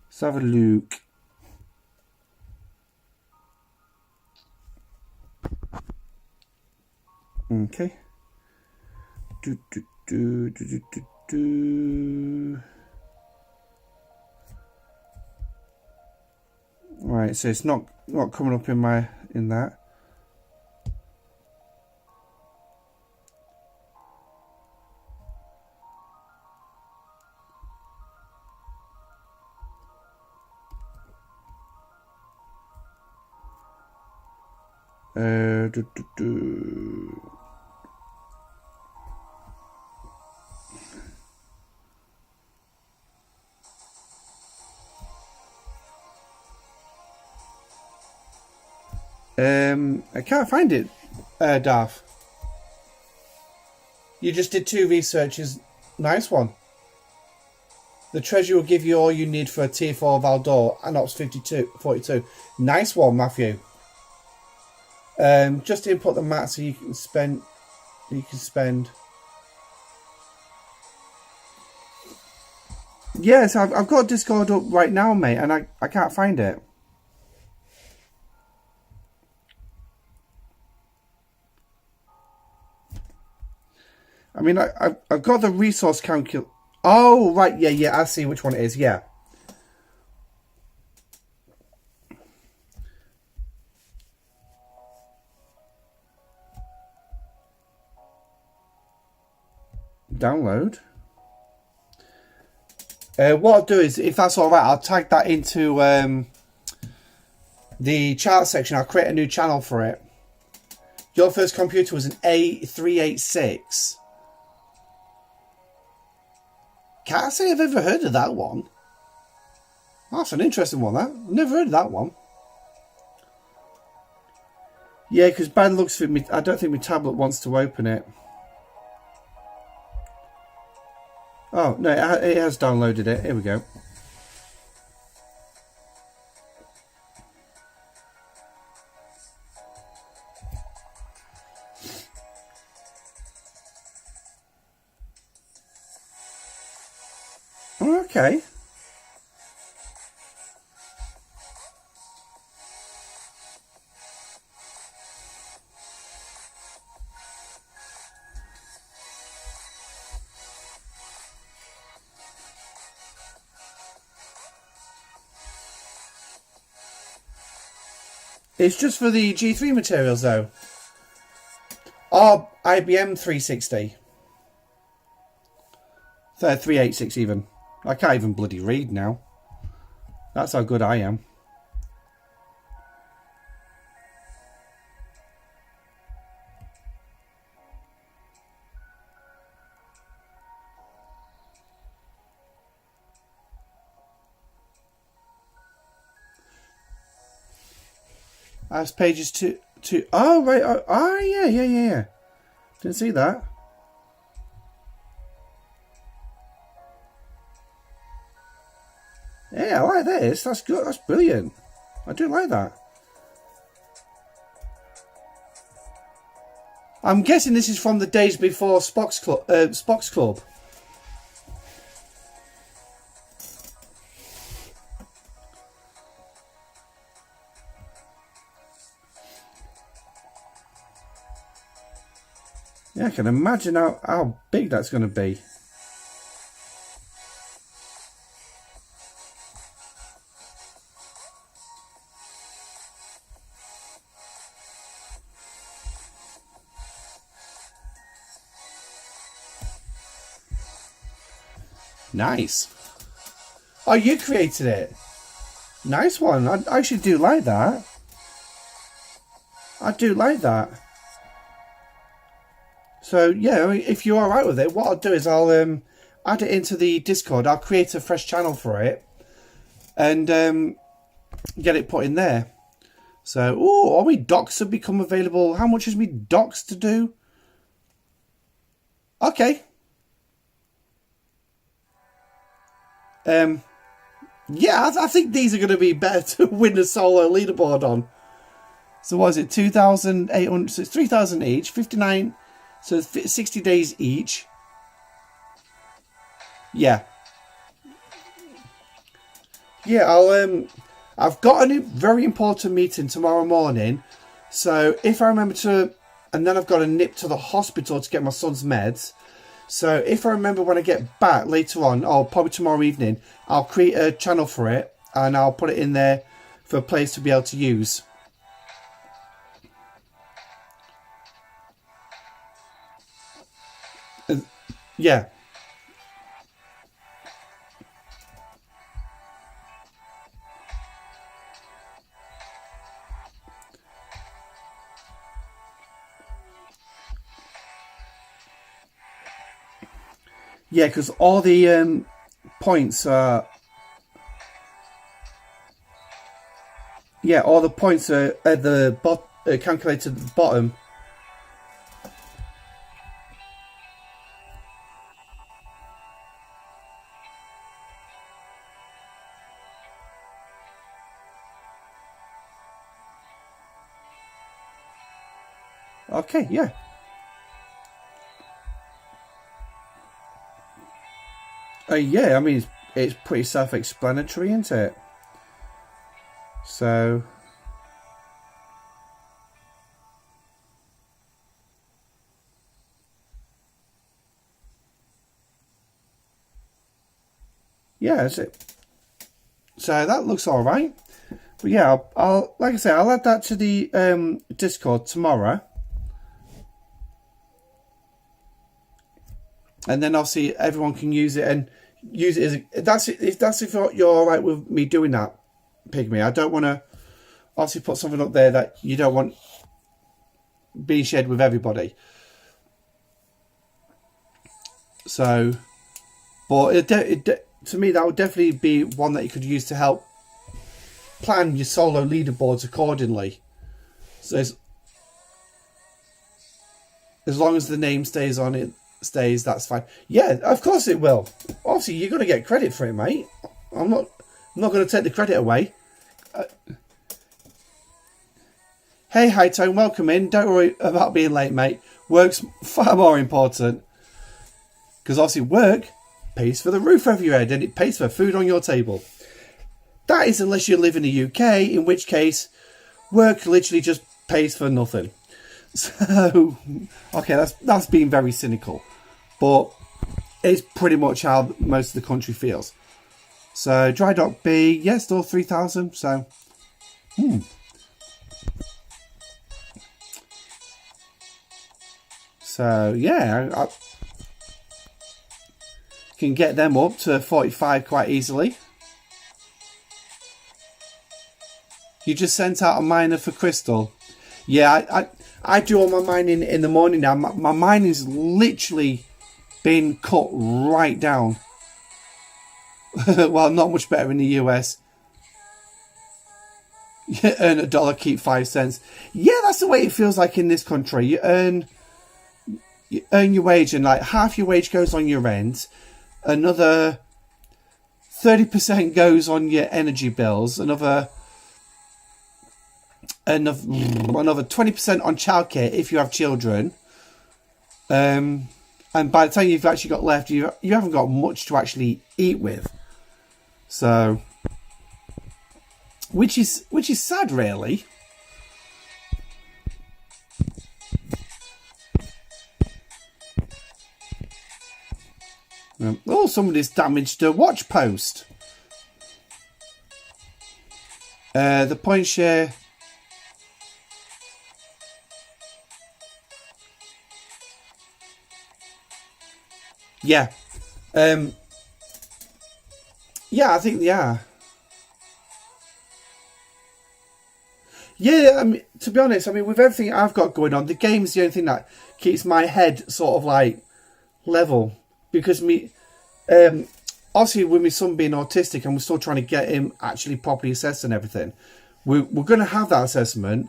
Let's have a look. Okay. Right, so it's not coming up in that. I can't find it, Darth. You just did 2 researches. Nice one. The treasure will give you all you need for a tier 4 Valdor and Ops 42. Nice one, Matthew. Just input the mat so you can spend. Yes, I've got Discord up right now, mate, and I can't find it. I mean, I've got the resource calculator. Oh, right, yeah, I see which one it is, yeah. Download. What I'll do is, if that's all right, I'll tag that into the chart section. I'll create a new channel for it. Your first computer was an A386. Can't say I've ever heard of that one. That's an interesting one, that. I've never heard of that one. Yeah, because bad looks for me. I don't think my tablet wants to open it. Oh, no, it has downloaded it. Here we go. Okay. It's just for the G3 materials though. Or IBM 360. 386 even. I can't even bloody read now. That's how good I am. That's pages two. Oh, right. Oh, yeah. Didn't see that. Yeah, I like this. That's good. That's brilliant. I do like that. I'm guessing this is from the days before Spock's Club. Yeah, I can imagine how big that's going to be. Nice. Oh, you created it. Nice one. I actually do like that. I do like that. So, yeah, I mean, if you're alright with it, what I'll do is I'll add it into the Discord. I'll create a fresh channel for it. And get it put in there. So, all my docs have become available. How much is me docs to do? Okay. Yeah, I think these are going to be better to win a solo leaderboard on. So what is it? 2,800. So it's 3,000 each. 59. So 60 days each. Yeah. Yeah, I've got a very important meeting tomorrow morning. So if I remember to, and then I've got to nip to the hospital to get my son's meds. So if I remember when I get back later on, or probably tomorrow evening, I'll create a channel for it and I'll put it in there for a place to be able to use. Yeah. Yeah, because all the points are... Yeah, all the points are at the calculated at the bottom. Okay, yeah. Yeah, I mean, it's pretty self-explanatory, isn't it? So... yeah, that's it. So that looks all right. But yeah, I'll like I say, I'll add that to the Discord tomorrow. And then obviously everyone can use it and use it as if you're all right with me doing that, Pygmy. I don't want to obviously put something up there that you don't want being shared with everybody. So, but to me that would definitely be one that you could use to help plan your solo leaderboards accordingly. So as long as the name stays on it. That's fine. Yeah, of course it will. Obviously, you're going to get credit for it, mate. I'm not going to take the credit away. Hey, High Tone, welcome in. Don't worry about being late, mate. Work's far more important. Because obviously work pays for the roof over your head and it pays for food on your table. That is unless you live in the UK, in which case work literally just pays for nothing. So, okay, that's being very cynical. But it's pretty much how most of the country feels. So, Dry Dock B, yes, still 3,000. So, So yeah, I can get them up to 45 quite easily. You just sent out a miner for crystal. Yeah, I do all my mining in the morning now. My mining's literally been cut right down. Well, not much better in the US. You earn $1, keep 5 cents. Yeah, that's the way it feels like in this country. You earn your wage, and like half your wage goes on your rent. Another 30% goes on your energy bills. Another 20% on childcare if you have children. And by the time you've actually got left, you haven't got much to actually eat with. So, which is sad, really. Oh, somebody's damaged a watch post. The point share. Yeah. Yeah, I think they are. Yeah, I mean, to be honest, I mean, with everything I've got going on, the game's the only thing that keeps my head sort of like level. Because obviously with my son being autistic and we're still trying to get him actually properly assessed and everything, we're going to have that assessment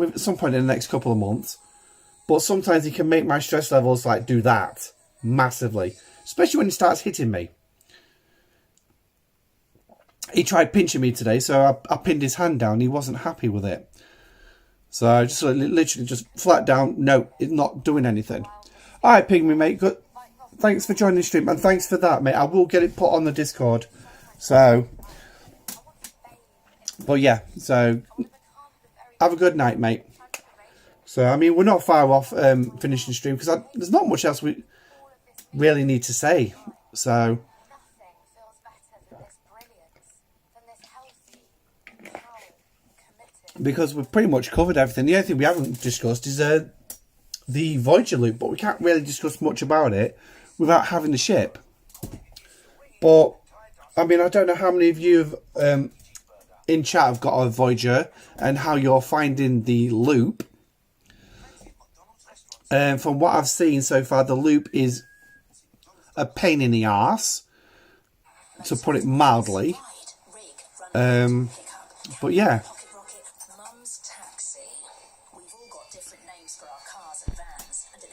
at some point in the next couple of months. But sometimes it can make my stress levels like do that massively, especially when he starts hitting me. He tried pinching me today, so I pinned his hand down. He wasn't happy with it. So I just literally just flat down, no, it's not doing anything. All right, Pygmy, mate, good. Thanks for joining the stream, and thanks for that, mate. I will get it put on the Discord. So, but yeah, so have a good night, mate. So, I mean, we're not far off finishing the stream because there's not much else we really need to say. So, because we've pretty much covered everything. The only thing we haven't discussed is the Voyager loop, but we can't really discuss much about it without having the ship. But I mean, I don't know how many of you have, in chat have got a Voyager and how you're finding the loop. From what I've seen so far, the loop is a pain in the arse, to put it mildly. But yeah.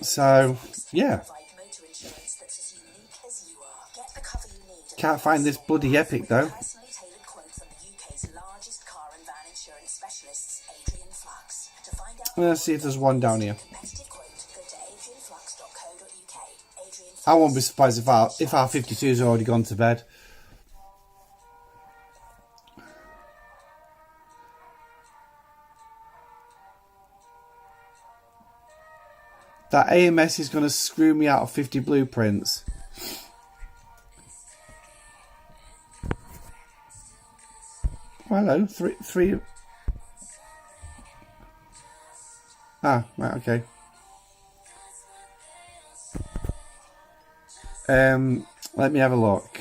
So, yeah. Can't find this bloody epic though. Let's see if there's one down here. I won't be surprised if our 52 has already gone to bed. That AMS is going to screw me out of 50 blueprints. Hello, three. Ah, right, okay. Let me have a look.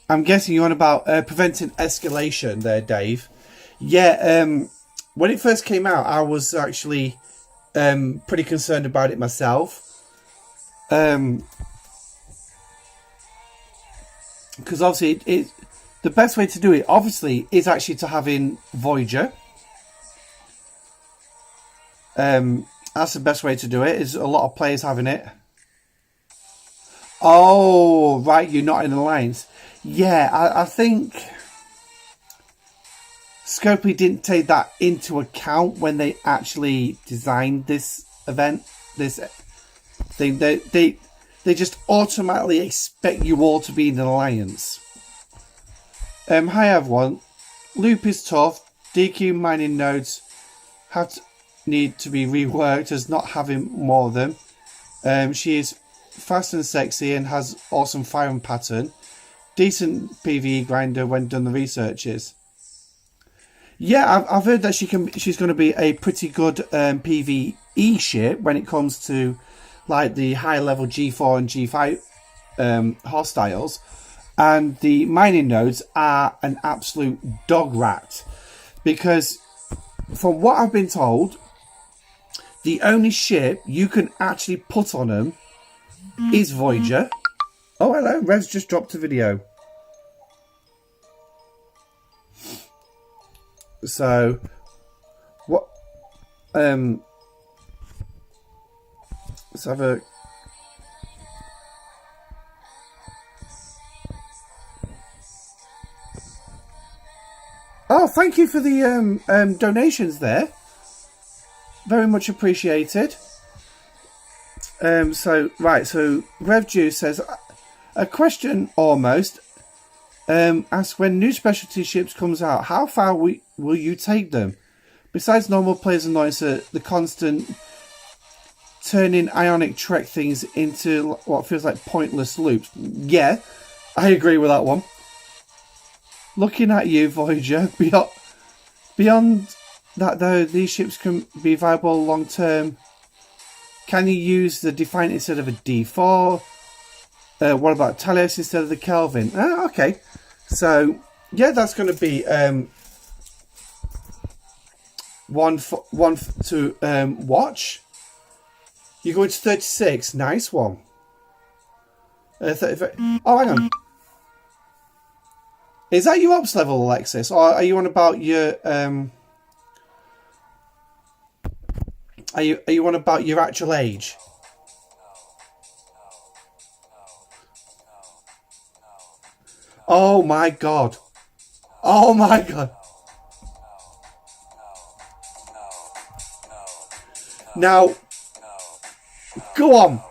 I'm guessing you're on about preventing escalation there, Dave. Yeah, when it first came out, I was actually pretty concerned about it myself. Because obviously, the best way to do it, obviously, is actually to have in Voyager. That's the best way to do it, is a lot of players having it. Oh, right, you're not in Alliance. Yeah, I think Scopely didn't take that into account when they actually designed this event, this thing. They just automatically expect you all to be in an alliance. Hi everyone. Loop is tough. DQ mining nodes need to be reworked as not having more of them. She is fast and sexy and has awesome firing pattern. Decent PvE grinder when done the researches. Yeah, I've heard that she's going to be a pretty good PvE ship when it comes to like the high level G4 and G5 hostiles, and the mining nodes are an absolute dog rat because, from what I've been told, the only ship you can actually put on them is Voyager. Oh, hello, Rev's just dropped a video. So, what? Let's have a. Oh, thank you for the donations there. Very much appreciated. So Rev Juice says, a question almost. Ask when new specialty ships comes out, how far will you take them? Besides normal players' annoyance, the constant turning ionic trek things into what feels like pointless loops. Yeah, I agree with that one. Looking at you, Voyager. Beyond that, though, these ships can be viable long term. Can you use the Defiant instead of a D4? What about Talios instead of the Kelvin? Okay. So, yeah, that's going to be one to watch. You're going to 36. Nice one. 35. Oh, hang on. Is that your ops level, Alexis? Or are you on about your... Are you on about your actual age? Oh my god. Oh my god. Now, go on.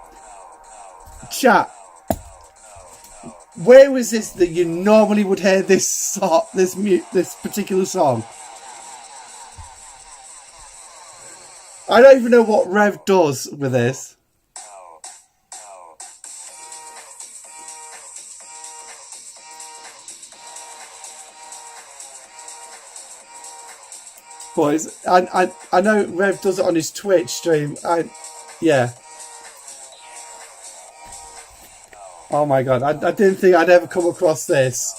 Chat. Where was this that you normally would hear this particular song? I don't even know what Rev does with this. Boys, I know Rev does it on his Twitch stream. Yeah. Oh my god, I didn't think I'd ever come across this.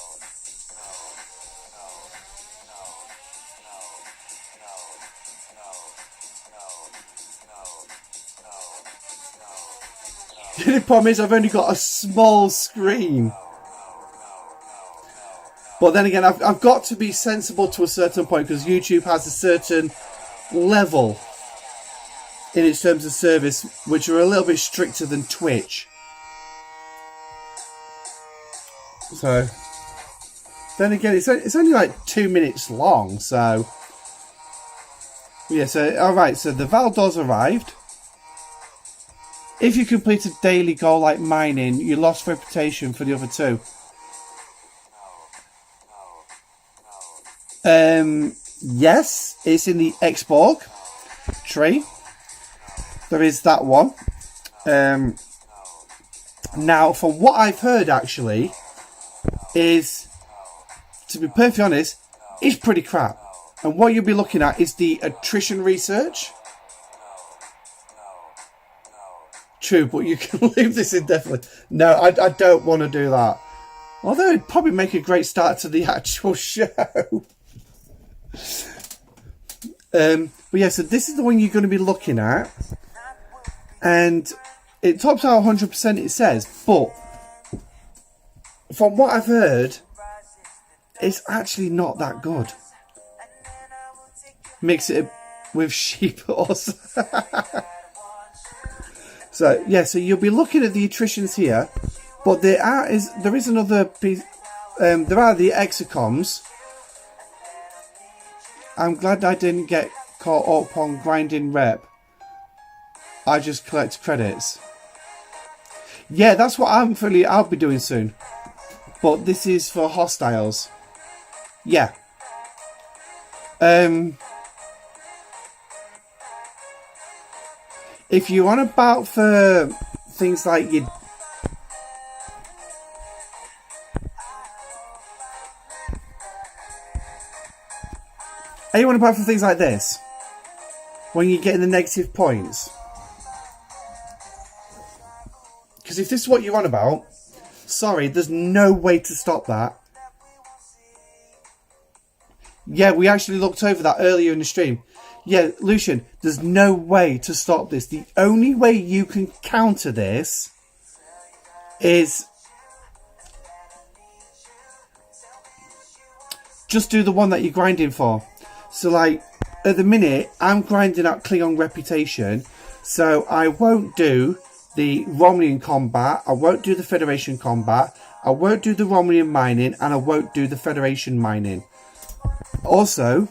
The only problem is I've only got a small screen. But then again, I've got to be sensible to a certain point because YouTube has a certain level in its terms of service, which are a little bit stricter than Twitch. So, then again, it's only like 2 minutes long, so... Yeah, so, alright, so the Valdor's arrived. If you complete a daily goal like mining, you lost reputation for the other two. Yes, it's in the Xborg tree. There is that one. Now, from what I've heard, actually, is, to be perfectly honest, it's pretty crap. And what you'll be looking at is the attrition research. True, but you can leave this indefinitely. No, I don't want to do that. Although it'd probably make a great start to the actual show. But yeah, so this is the one you're going to be looking at. And it tops out 100%, it says. But from what I've heard, it's actually not that good. Mix it with sheep also. So yeah, so you'll be looking at the attritions here, but there is another piece. There are the exacoms. I'm glad I didn't get caught up on grinding rep. I just collect credits. Yeah, that's what I'll be doing soon. But this is for hostiles. Yeah. If you're on about for things like your... Are you on about for things like this? When you're getting the negative points? Because if this is what you're on about, sorry, there's no way to stop that. Yeah, we actually looked over that earlier in the stream. Yeah, Lucian, there's no way to stop this. The only way you can counter this is just do the one that you're grinding for. So, like, at the minute, I'm grinding out Klingon reputation. So, I won't do the Romulan combat. I won't do the Federation combat. I won't do the Romulan mining. And I won't do the Federation mining. Also,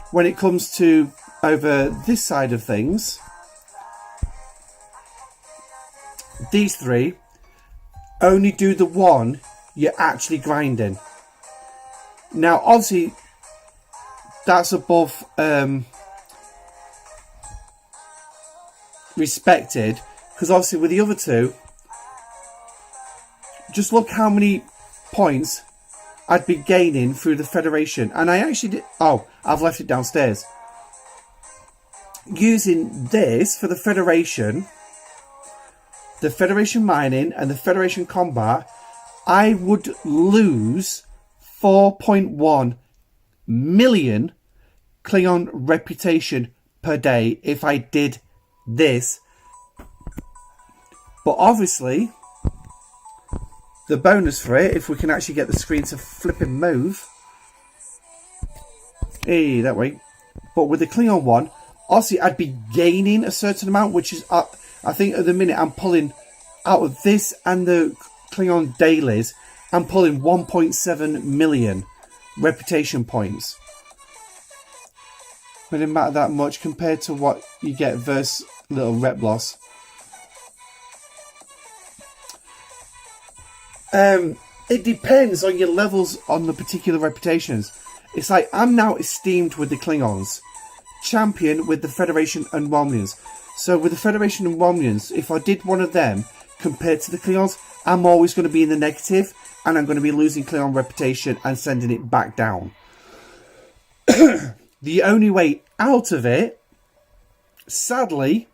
when it comes to over this side of things, these three, only do the one you're actually grinding. Now, obviously, that's above respected, because obviously with the other two, just look how many points I'd be gaining through the Federation. And I actually did... Oh, I've left it downstairs. Using this for the Federation mining and the Federation combat, I would lose 4.1 million Klingon reputation per day if I did this. But obviously, the bonus for it, if we can actually get the screen to flip and move. Hey, that way. But with the Klingon one, obviously I'd be gaining a certain amount, which is, I think at the minute I'm pulling out of this and the Klingon dailies, I'm pulling 1.7 million reputation points. But it didn't matter that much compared to what you get versus little rep loss. It depends on your levels on the particular reputations. It's like, I'm now esteemed with the Klingons, champion with the Federation and Romulans. So with the Federation and Romulans, if I did one of them compared to the Klingons, I'm always going to be in the negative, and I'm going to be losing Klingon reputation and sending it back down. The only way out of it, sadly,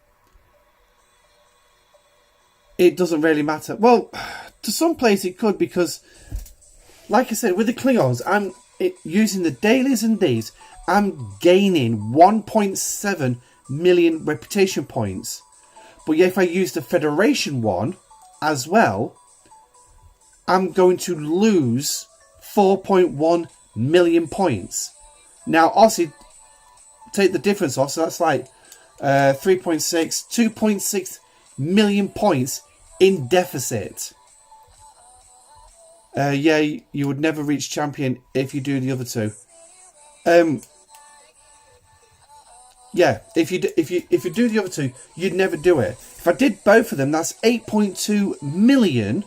it doesn't really matter. Well, to some players it could, because, like I said, with the Klingons, I'm using the dailies and these, I'm gaining 1.7 million reputation points. But yeah, if I use the Federation one as well, I'm going to lose 4.1 million points. Now, obviously, take the difference off, so that's like 2.6 million points in deficit. Yeah, you would never reach champion if you do the other two. Yeah, if you do the other two, you'd never do it. If I did both of them, that's 8.2 million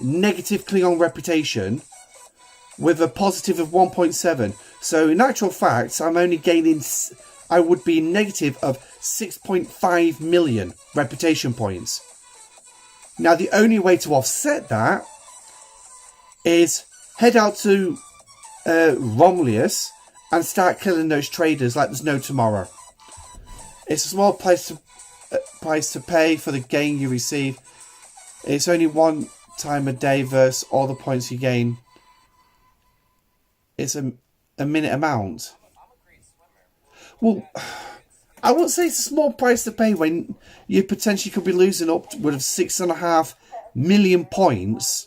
negative Klingon reputation with a positive of 1.7. So in actual fact, I'm only gaining... I would be negative of 6.5 million reputation points. Now, the only way to offset that is head out to Romulus and start killing those traders like there's no tomorrow. It's a small price to pay for the gain you receive. It's only one time a day versus all the points you gain. It's a minute amount. Well, I wouldn't say it's a small price to pay when you potentially could be losing upward of 6.5 million points.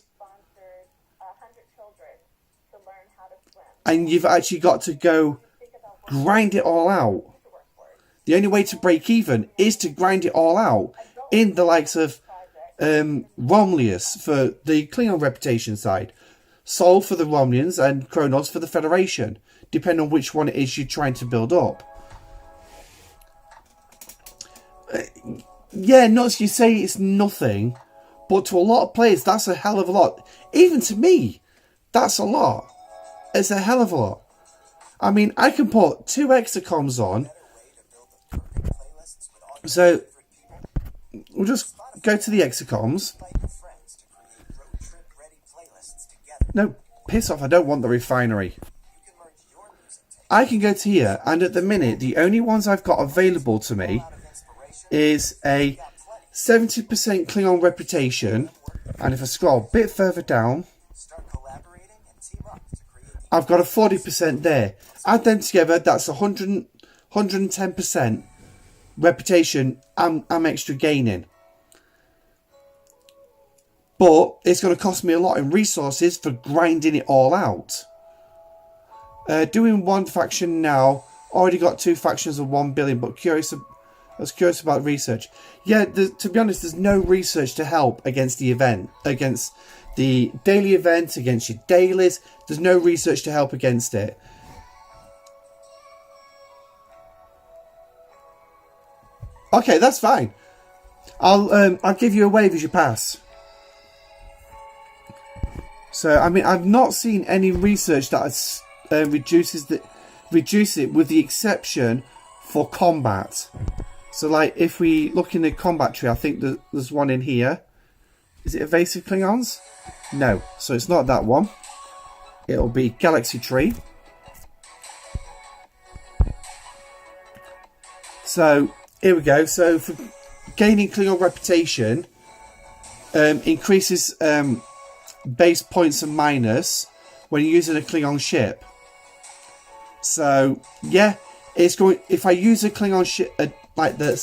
And you've actually got to go grind it all out. The only way to break even is to grind it all out in the likes of Romulus for the Klingon reputation side, Sol for the Romulans, and Kronos for the Federation, depending on which one it is you're trying to build up. Yeah, notice you say it's nothing, but to a lot of players, that's a hell of a lot. Even to me, that's a lot. It's a hell of a lot. I mean, I can put 2 exacoms on. So, we'll just go to the exacoms. No, piss off, I don't want the refinery. I can go to here, and at the minute, the only ones I've got available to me is a 70% Klingon reputation, and if I scroll a bit further down, I've got a 40% there. Add them together, that's 110% reputation I'm extra gaining. But it's going to cost me a lot in resources for grinding it all out. Doing one faction now. Already got 2 factions of 1 billion, but I was curious about research. Yeah, to be honest, there's no research to help against the event. Against the daily event, against your dailies. There's no research to help against it. Okay, that's fine. I'll give you a wave as you pass. So, I mean, I've not seen any research that reduces it, with the exception for combat. So, like, if we look in the combat tree, I think there's one in here. Is it evasive Klingons? No, so it's not that one. It'll be galaxy tree. So, here we go. So, for gaining Klingon reputation, increases base points and minus when you're using a Klingon ship. So yeah, it's going. If I use a Klingon ship, like there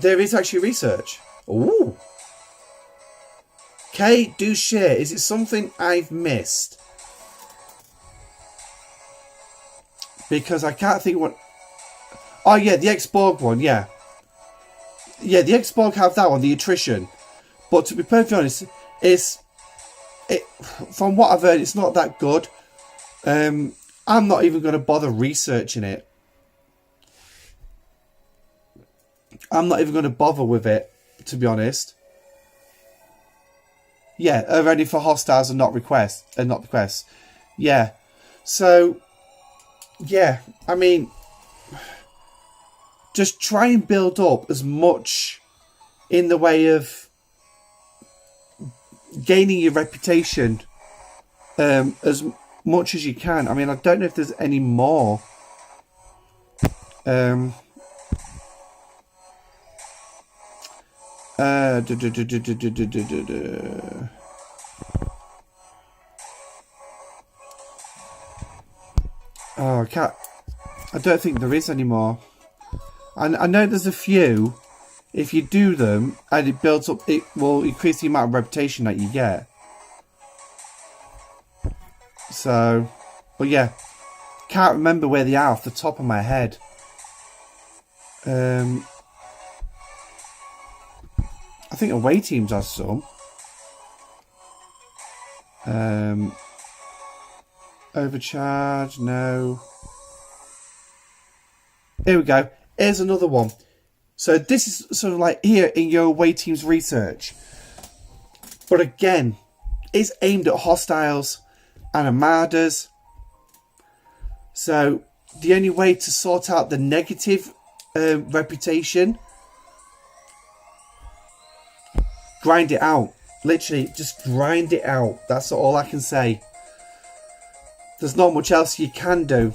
is actually research. Ooh. Okay, do share. Is it something I've missed? Because I can't think what. Oh yeah, the X-Borg one. Yeah, the X-Borg have that one, the attrition. But to be perfectly honest, from what I've heard, it's not that good. I'm not even going to bother researching it. I'm not even going to bother with it, to be honest. Yeah, only for hostiles and not requests. Yeah. So, yeah, I mean, just try and build up as much in the way of gaining your reputation as much as you can. I mean, I don't know if there's any more. Oh, I don't think there is any more. I know there's a few. If you do them and it builds up, it will increase the amount of reputation that you get. So, but yeah, can't remember where they are off the top of my head. I think away teams has some. Overcharge, no. Here we go. Here's another one. So this is sort of like here in your away team's research. But again, it's aimed at hostiles and armadas. So the only way to sort out the negative reputation, grind it out. Literally, just grind it out. That's all I can say. There's not much else you can do.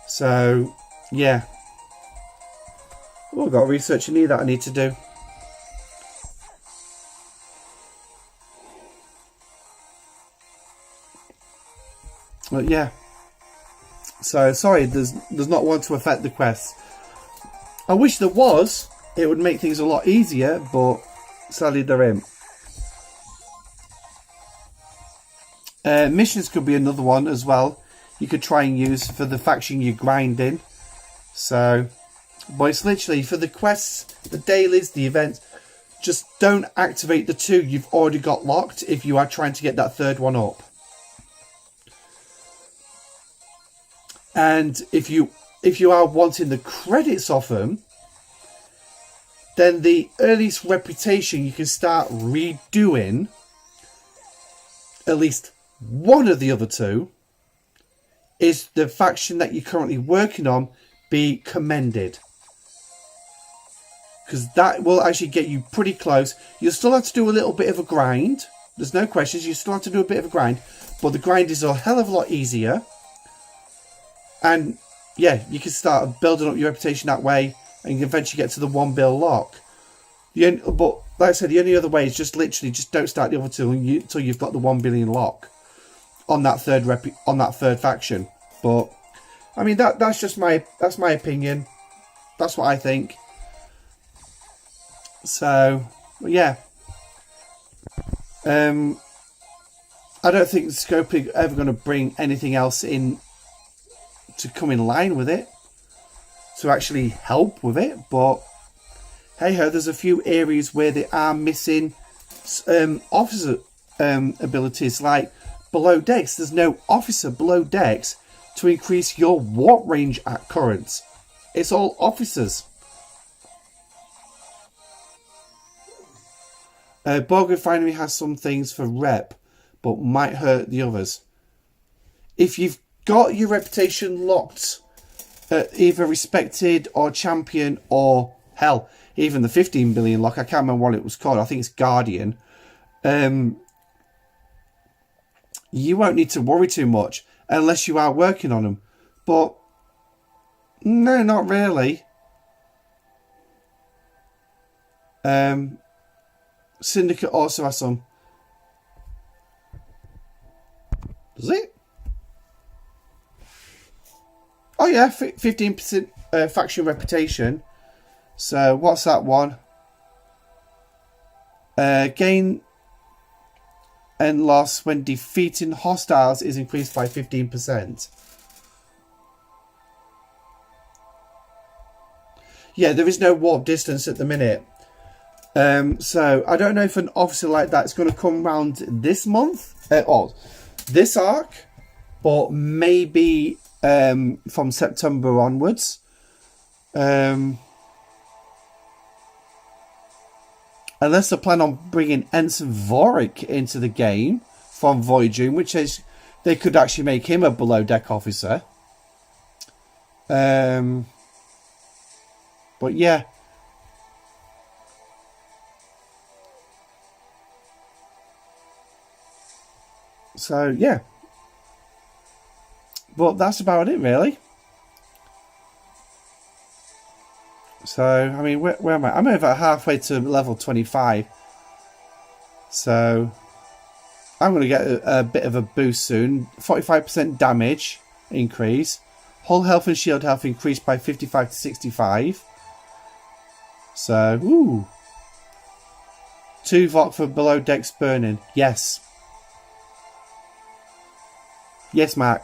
So, yeah. Oh, I've got research in here that I need to do. But yeah. So, sorry, there's not one to affect the quest. I wish there was. It would make things a lot easier, but sadly there ain't. Missions could be another one as well. You could try and use for the faction you're grinding. So, but it's literally for the quests, the dailies, the events. Just don't activate the 2 you've already got locked if you are trying to get that 3rd one up. And if you are wanting the credits off them, then the earliest reputation you can start redoing, at least one of the other 2, is the faction that you're currently working on be commended. because that will actually get you pretty close. You'll still have to do a little bit of a grind. There's no questions. You still have to do a bit of a grind, but the grind is a hell of a lot easier. And yeah, you can start building up your reputation that way, and you eventually get to the 1 bill lock. But like I said, the only other way is just literally just don't start the other two until you've got the 1 billion lock on that third faction. But I mean that's my opinion. That's what I think. So yeah, I don't think Scopely are ever going to bring anything else in to come in line with it, to actually help with it. But hey ho, there's a few areas where they are missing officer abilities, like below decks. There's no officer below decks to increase your warp range at current. It's all officers. Borg Refinery has some things for rep, but might hurt the others. If you've got your reputation locked at either respected or champion, or hell, even the 15 billion lock, I can't remember what it was called, I think it's Guardian, you won't need to worry too much unless you are working on them. But no, not really. Syndicate also has some. Does it? Oh yeah, 15% faction reputation. So what's that one? Gain and loss when defeating hostiles is increased by 15%. Yeah, there is no warp distance at the minute. So I don't know if an officer like that is going to come round this month or this arc, but maybe from September onwards. Unless they plan on bringing Ensign Vorik into the game from Voyager, in which case they could actually make him a below deck officer. But yeah. So yeah. But that's about it, really. So, I mean, where am I? I'm over halfway to level 25. So, I'm going to get a bit of a boost soon. 45% damage increase. Hull health and shield health increased by 55 to 65. So, ooh. 2 Vok for below decks burning. Yes. Yes, Mark.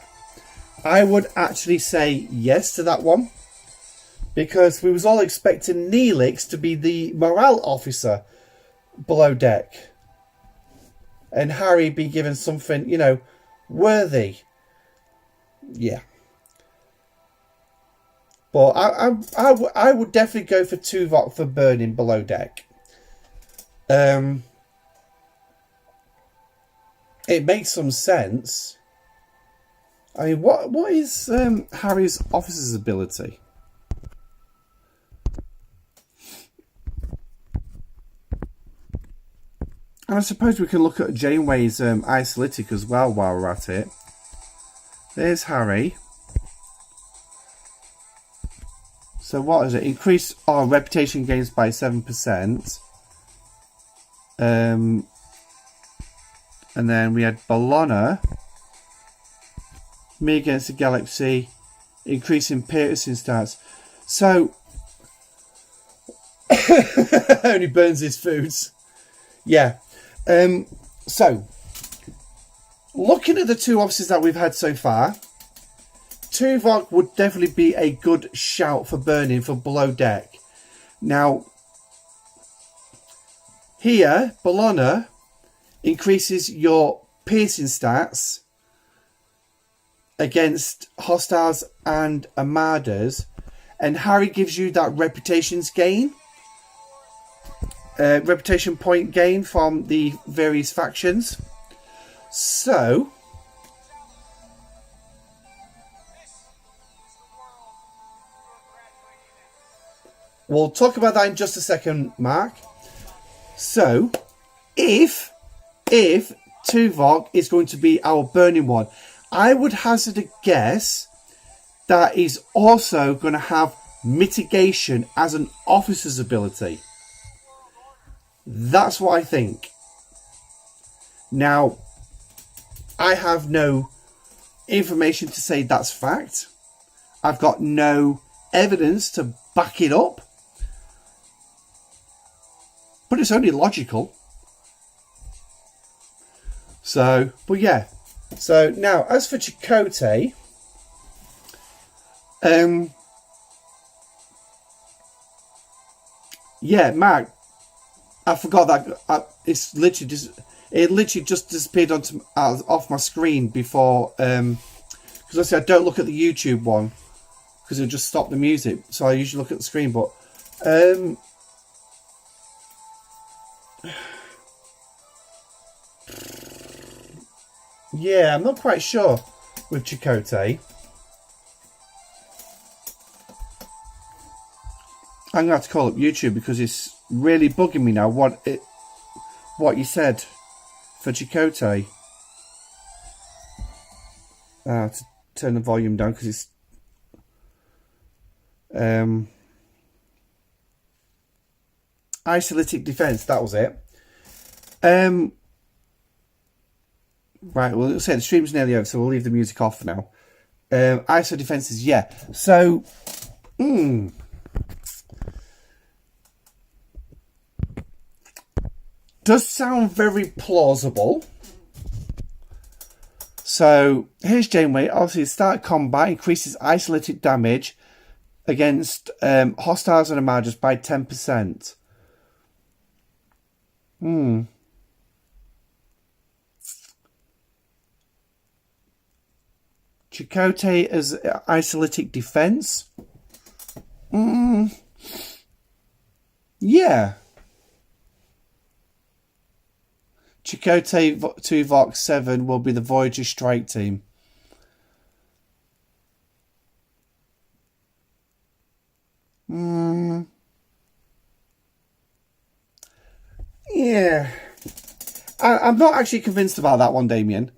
I would actually say yes to that one. Because we was all expecting Neelix to be the morale officer below deck. And Harry be given something, you know, worthy. Yeah. But I would definitely go for 2 Vok for burning below deck. It makes some sense. I mean, what is Harry's officer's ability? And I suppose we can look at Janeway's Isolytic as well while we're at it. There's Harry. So what is it? Increase our reputation gains by 7%. And then we had Bellona. Me Against the Galaxy. Increasing Peterson stats. So only burns his foods. Yeah. So, looking at the 2 officers that we've had so far, 2 Vok would definitely be a good shout for burning for below deck. Now, here, Bellona increases your piercing stats against hostiles and armadas, and Harry gives you that reputations gain. Reputation point gain from the various factions. So, we'll talk about that in just a second, Mark. So, if Tuvok is going to be our burning one, I would hazard a guess that he's also going to have mitigation as an officer's ability. That's what I think. Now, I have no information to say that's fact. I've got no evidence to back it up. But it's only logical. So, but yeah. So now, as for Chakotay, yeah, Mark, I forgot that it literally just disappeared off my screen before, because I said I don't look at the YouTube one because it'll just stop the music. So I usually look at the screen, but yeah, I'm not quite sure with Chakotay. I'm gonna have to call up YouTube because it's really bugging me now. What you said for Chakotay. To turn the volume down because it's isolytic defense. That was it. Right, well, let's say the stream's nearly over, so we'll leave the music off for now. ISO defenses, yeah. So, does sound very plausible. So, here's Janeway. Obviously, start combat increases isolytic damage against hostiles and armadas by 10%. Chakotay as isolytic defense. Yeah. Chakotay Tuvok 7 will be the Voyager strike team. Yeah. I'm not actually convinced about that one, Damien.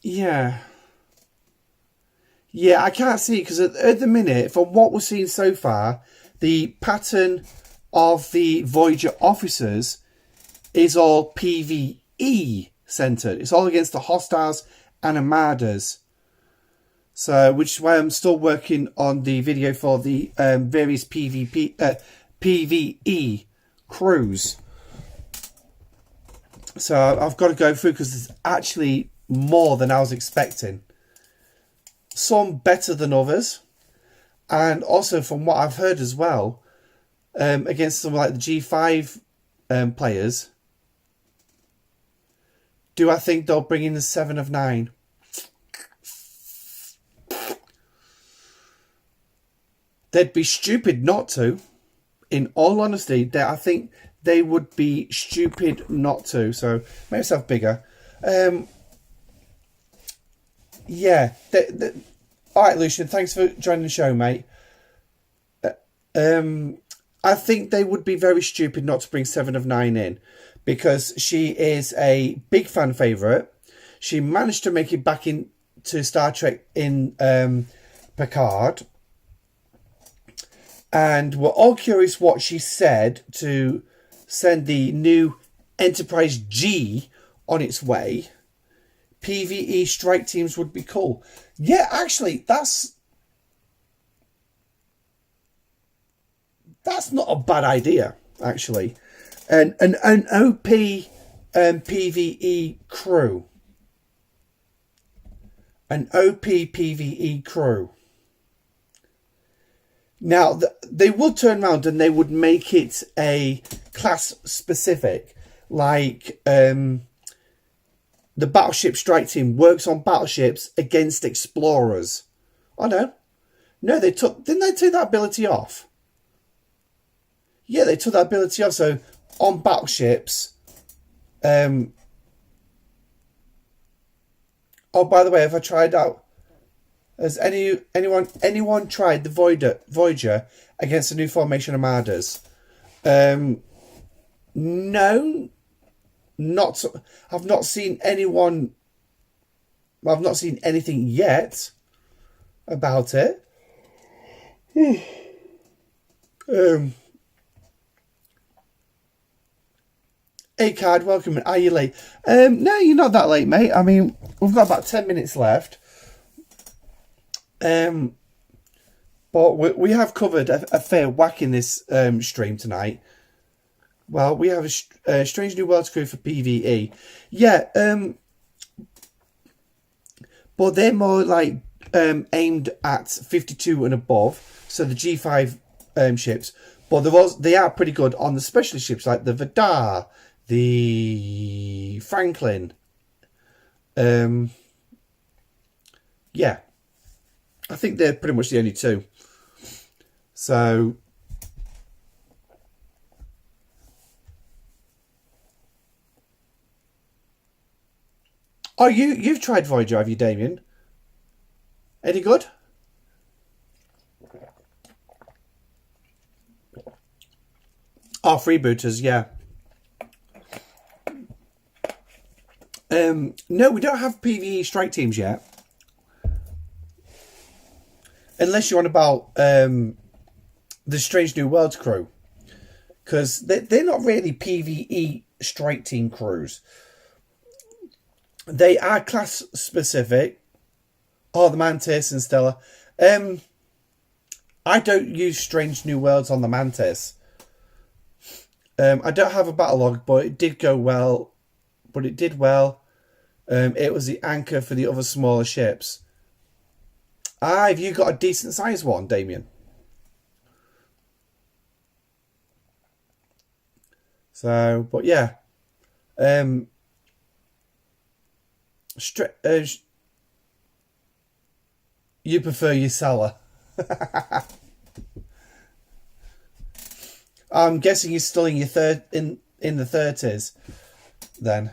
Yeah. Yeah, I can't see because at the minute, from what we're seeing so far, the pattern of the Voyager officers is all PvE centered. It's all against the hostiles and armadas. So, which is why I'm still working on the video for the various PvE crews. So I've got to go through because there's actually more than I was expecting. Some better than others. And also from what I've heard as well, against some like the G5 players, do I think they'll bring in the 7 of 9? They'd be stupid not to. In all honesty, I think they would be stupid not to. So make yourself bigger. Yeah. All right, Lucian. Thanks for joining the show, mate. I think they would be very stupid not to bring 7 of 9 in because she is a big fan favourite. She managed to make it back into Star Trek in Picard. And we're all curious what she said to send the new Enterprise G on its way. PvE strike teams would be cool. Yeah, actually, that's not a bad idea, actually. An OP PvE crew. An OP PvE crew. Now, they would turn around and they would make it a class specific. Like, the Battleship Strike Team works on battleships against explorers. Oh, no. No, didn't they take that ability off? Yeah, they took that ability off. So, on battleships... oh, by the way, have I tried out... Has anyone tried the Voyager against the new formation armadas? No, not. I've not seen anyone. I've not seen anything yet about it. Hey, Card, welcome. Are you late? No, you're not that late, mate. I mean, we've got about 10 minutes left. But we have covered a fair whack in this stream tonight. Well, we have a Strange New Worlds crew for PvE. Yeah, but they're more like aimed at 52 and above. So the G5 ships. But they are pretty good on the specialist ships like the Vidar, the Franklin. Yeah. I think they're pretty much the only two. So... Oh, you've tried Voyager, have you, Damien? Any good? Oh, freebooters, yeah. No, we don't have PvE strike teams yet. Unless you're on about the Strange New Worlds crew. Because they're not really PvE strike team crews. They are class specific. Oh, the Mantis and Stella. I don't use Strange New Worlds on the Mantis. I don't have a battle log, but it did go well. But it did well. It was the anchor for the other smaller ships. Have you got a decent sized one, Damien? So, but yeah. You prefer your Salah. I'm guessing you're still in your in the 30s then.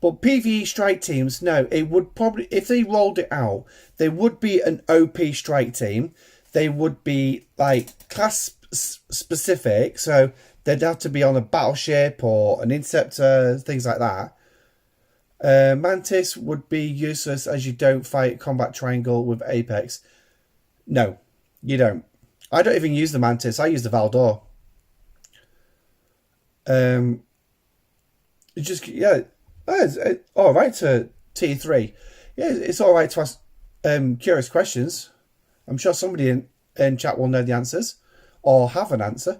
But PvE strike teams, no, it would probably, if they rolled it out, they would be an OP strike team. They would be like class specific, so they'd have to be on a battleship or an interceptor, things like that. Mantis would be useless as you don't fight combat triangle with Apex. No, you don't. I don't even use the Mantis. I use the Valdor. It's all right to T3. Yeah, it's all right to ask curious questions. I'm sure somebody in chat will know the answers or have an answer.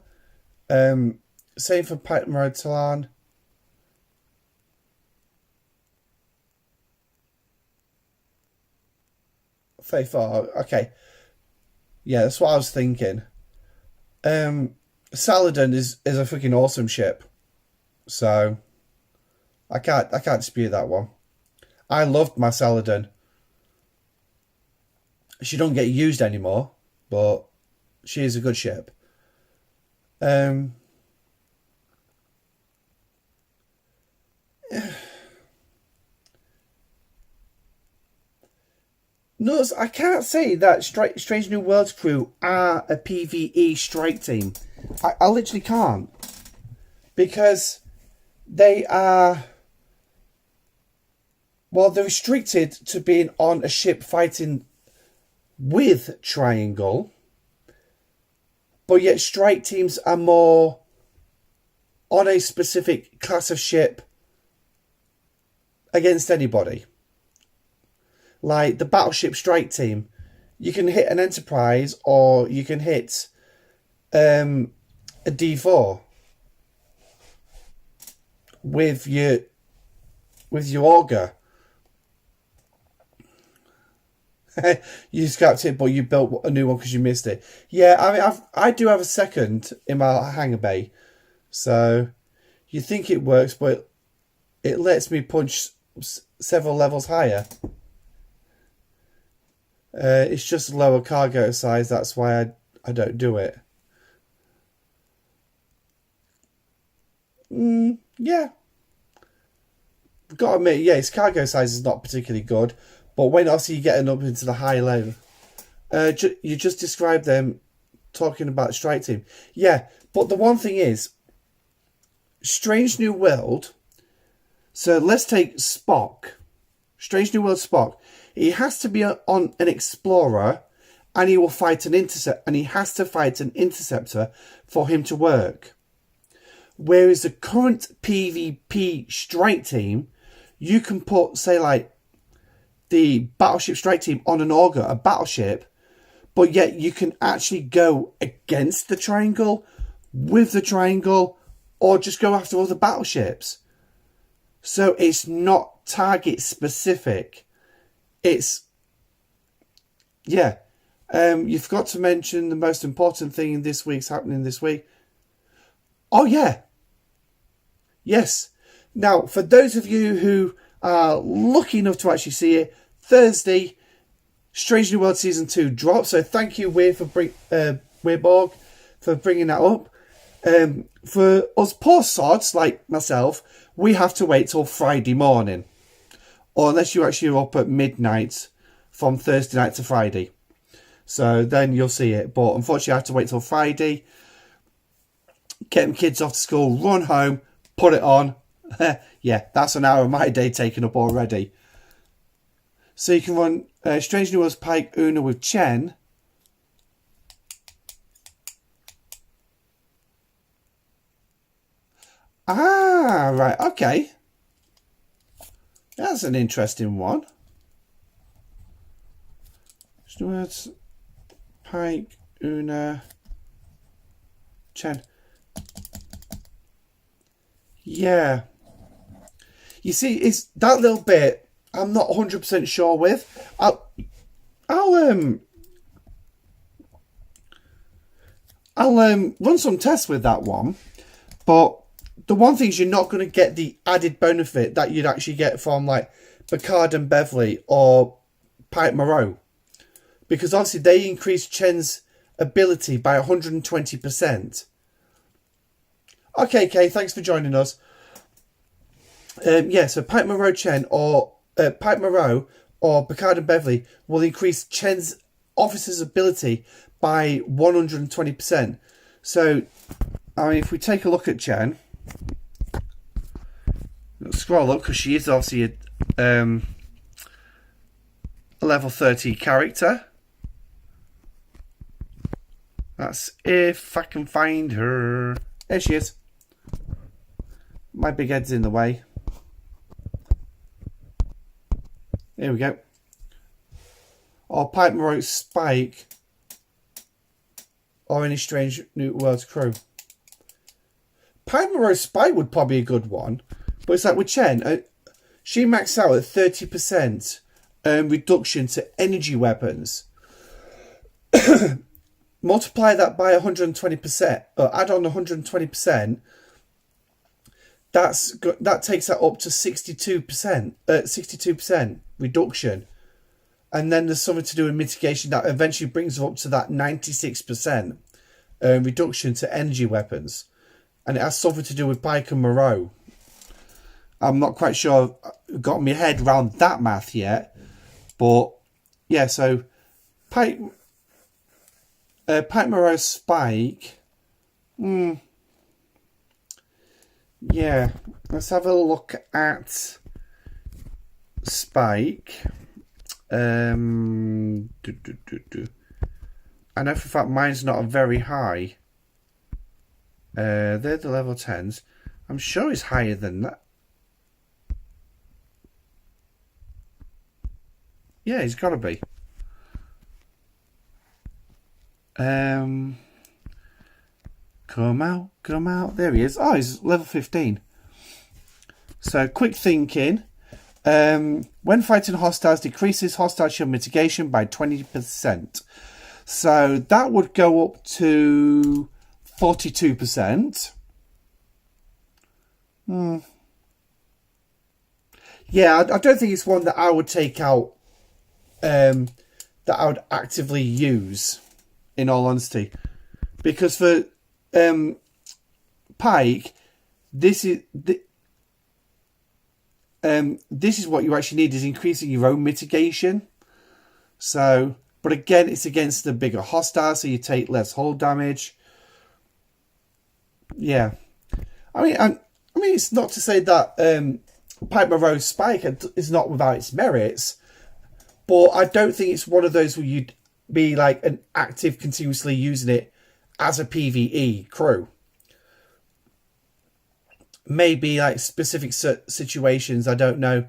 Same for Patmar Talan. Faithful. Okay. Yeah, that's what I was thinking. Saladin is a freaking awesome ship. So I can't dispute that one. I loved my Saladin. She don't get used anymore, but she is a good ship. No, I can't say that Strange New Worlds crew are a PvE strike team. I literally can't. Because they are... Well, they're restricted to being on a ship fighting with Triangle. But yet strike teams are more on a specific class of ship against anybody. Like the Battleship Strike Team, you can hit an Enterprise or you can hit a D4 with your Auger. You scrapped it, but you built a new one because you missed it. Yeah, I mean, I do have a second in my hangar bay, so you think it works, but it lets me punch several levels higher. It's just lower cargo size. That's why I don't do it. Yeah. I've got to admit, yeah, his cargo size is not particularly good. But when obviously you're getting up into the high level, you just described them talking about strike team. Yeah, but the one thing is, Strange New World. So let's take Spock. Strange New World Spock. He has to be on an explorer, and he will fight an intercept, and he has to fight an interceptor for him to work. Whereas the current PvP strike team, you can put, say, like the battleship strike team on an auger, a battleship, but yet you can actually go against the triangle, with the triangle, or just go after other battleships. So it's not target specific. It's, yeah. You forgot to mention the most important thing in this week's happening this week. Oh, yeah. Yes. Now, for those of you who are lucky enough to actually see it, Thursday, Strange New World Season 2 drops. So thank you, Weirborg, for bringing that up. For us poor sods like myself, we have to wait till Friday morning. Or unless you actually are up at midnight from Thursday night to Friday. So then you'll see it. But unfortunately I have to wait till Friday. Get them kids off to school, run home, put it on. Yeah, that's an hour of my day taken up already. So you can run Strange New Worlds Pike Una with Chen. Ah, right, okay. That's an interesting one. Strange New Worlds Pike Una Chen. Yeah. You see, it's that little bit I'm not 100% sure with. I'll run some tests with that one. But the one thing is you're not going to get the added benefit that you'd actually get from like Picard and Beverly or Pike Moreau. Because obviously they increase Chen's ability by 120%. Okay, Kay, thanks for joining us. Yeah, so Pike Moreau Chen or Pike Moreau or Picard and Beverly will increase Chen's officer's ability by 120%. So, I mean, if we take a look at Chen, let's scroll up because she is obviously a level 30 character. That's if I can find her. There she is. My big head's in the way. Here we go. Or Pike Moreau Spike. Or any Strange New Worlds crew. Pike Moreau Spike would probably be a good one. But it's like with Chen. She maxed out at 30% reduction to energy weapons. Multiply that by 120%. Or add on 120%. That takes that up to 62%. 62% reduction. And then there's something to do with mitigation that eventually brings her up to that 96% reduction to energy weapons. And it has something to do with Pike and Moreau. I'm not quite sure I've got my head around that math yet. But yeah, so Pike Moreau Spike. Yeah, let's have a look at Spike. I know for a fact mine's not very high. They're the level 10s. I'm sure it's higher than that. Yeah, he's got to be. Come out. There he is. Oh, he's level 15. So, quick thinking. When fighting hostiles, decreases hostile shield mitigation by 20%. So, that would go up to 42%. Yeah, I don't think it's one that I would take out, that I would actively use, in all honesty. Because for Pike, this is this is what you actually need, is increasing your own mitigation. So, but again, it's against the bigger hostile, so you take less hull damage. Yeah. I mean, it's not to say that Piper Rose Spike is not without its merits, but I don't think it's one of those where you'd be like an active, continuously using it as a PvE crew. Maybe like specific situations, I don't know.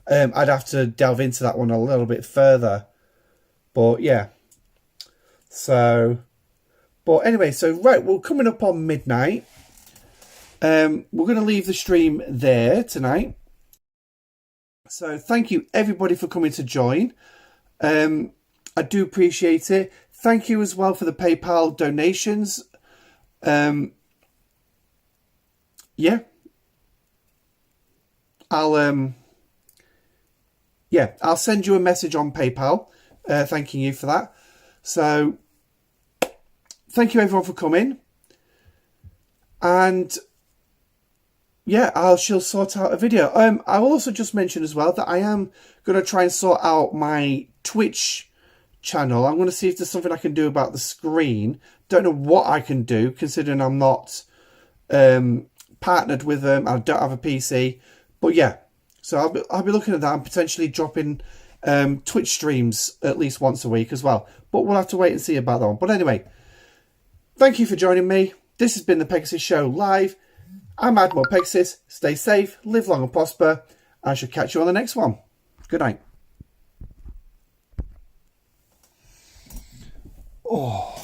I'd have to delve into that one a little bit further. But yeah. So, but anyway, so right, we're coming up on midnight. We're going to leave the stream there tonight. So thank you everybody for coming to join. I do appreciate it. Thank you as well for the PayPal donations. Yeah. I'll send you a message on PayPal, thanking you for that. So thank you everyone for coming. And yeah, she'll sort out a video. I will also just mention as well that I am going to try and sort out my Twitch channel. I'm going to see if there's something I can do about the screen. Don't know what I can do, considering I'm not partnered with them. I don't have a PC. But yeah, so I'll be looking at that and potentially dropping Twitch streams at least once a week as well. But we'll have to wait and see about that one. But anyway, thank you for joining me. This has been the Pegasus Show live. I'm Admiral Pegasus. Stay safe, live long and prosper. I shall catch you on the next one. Good night. Oh.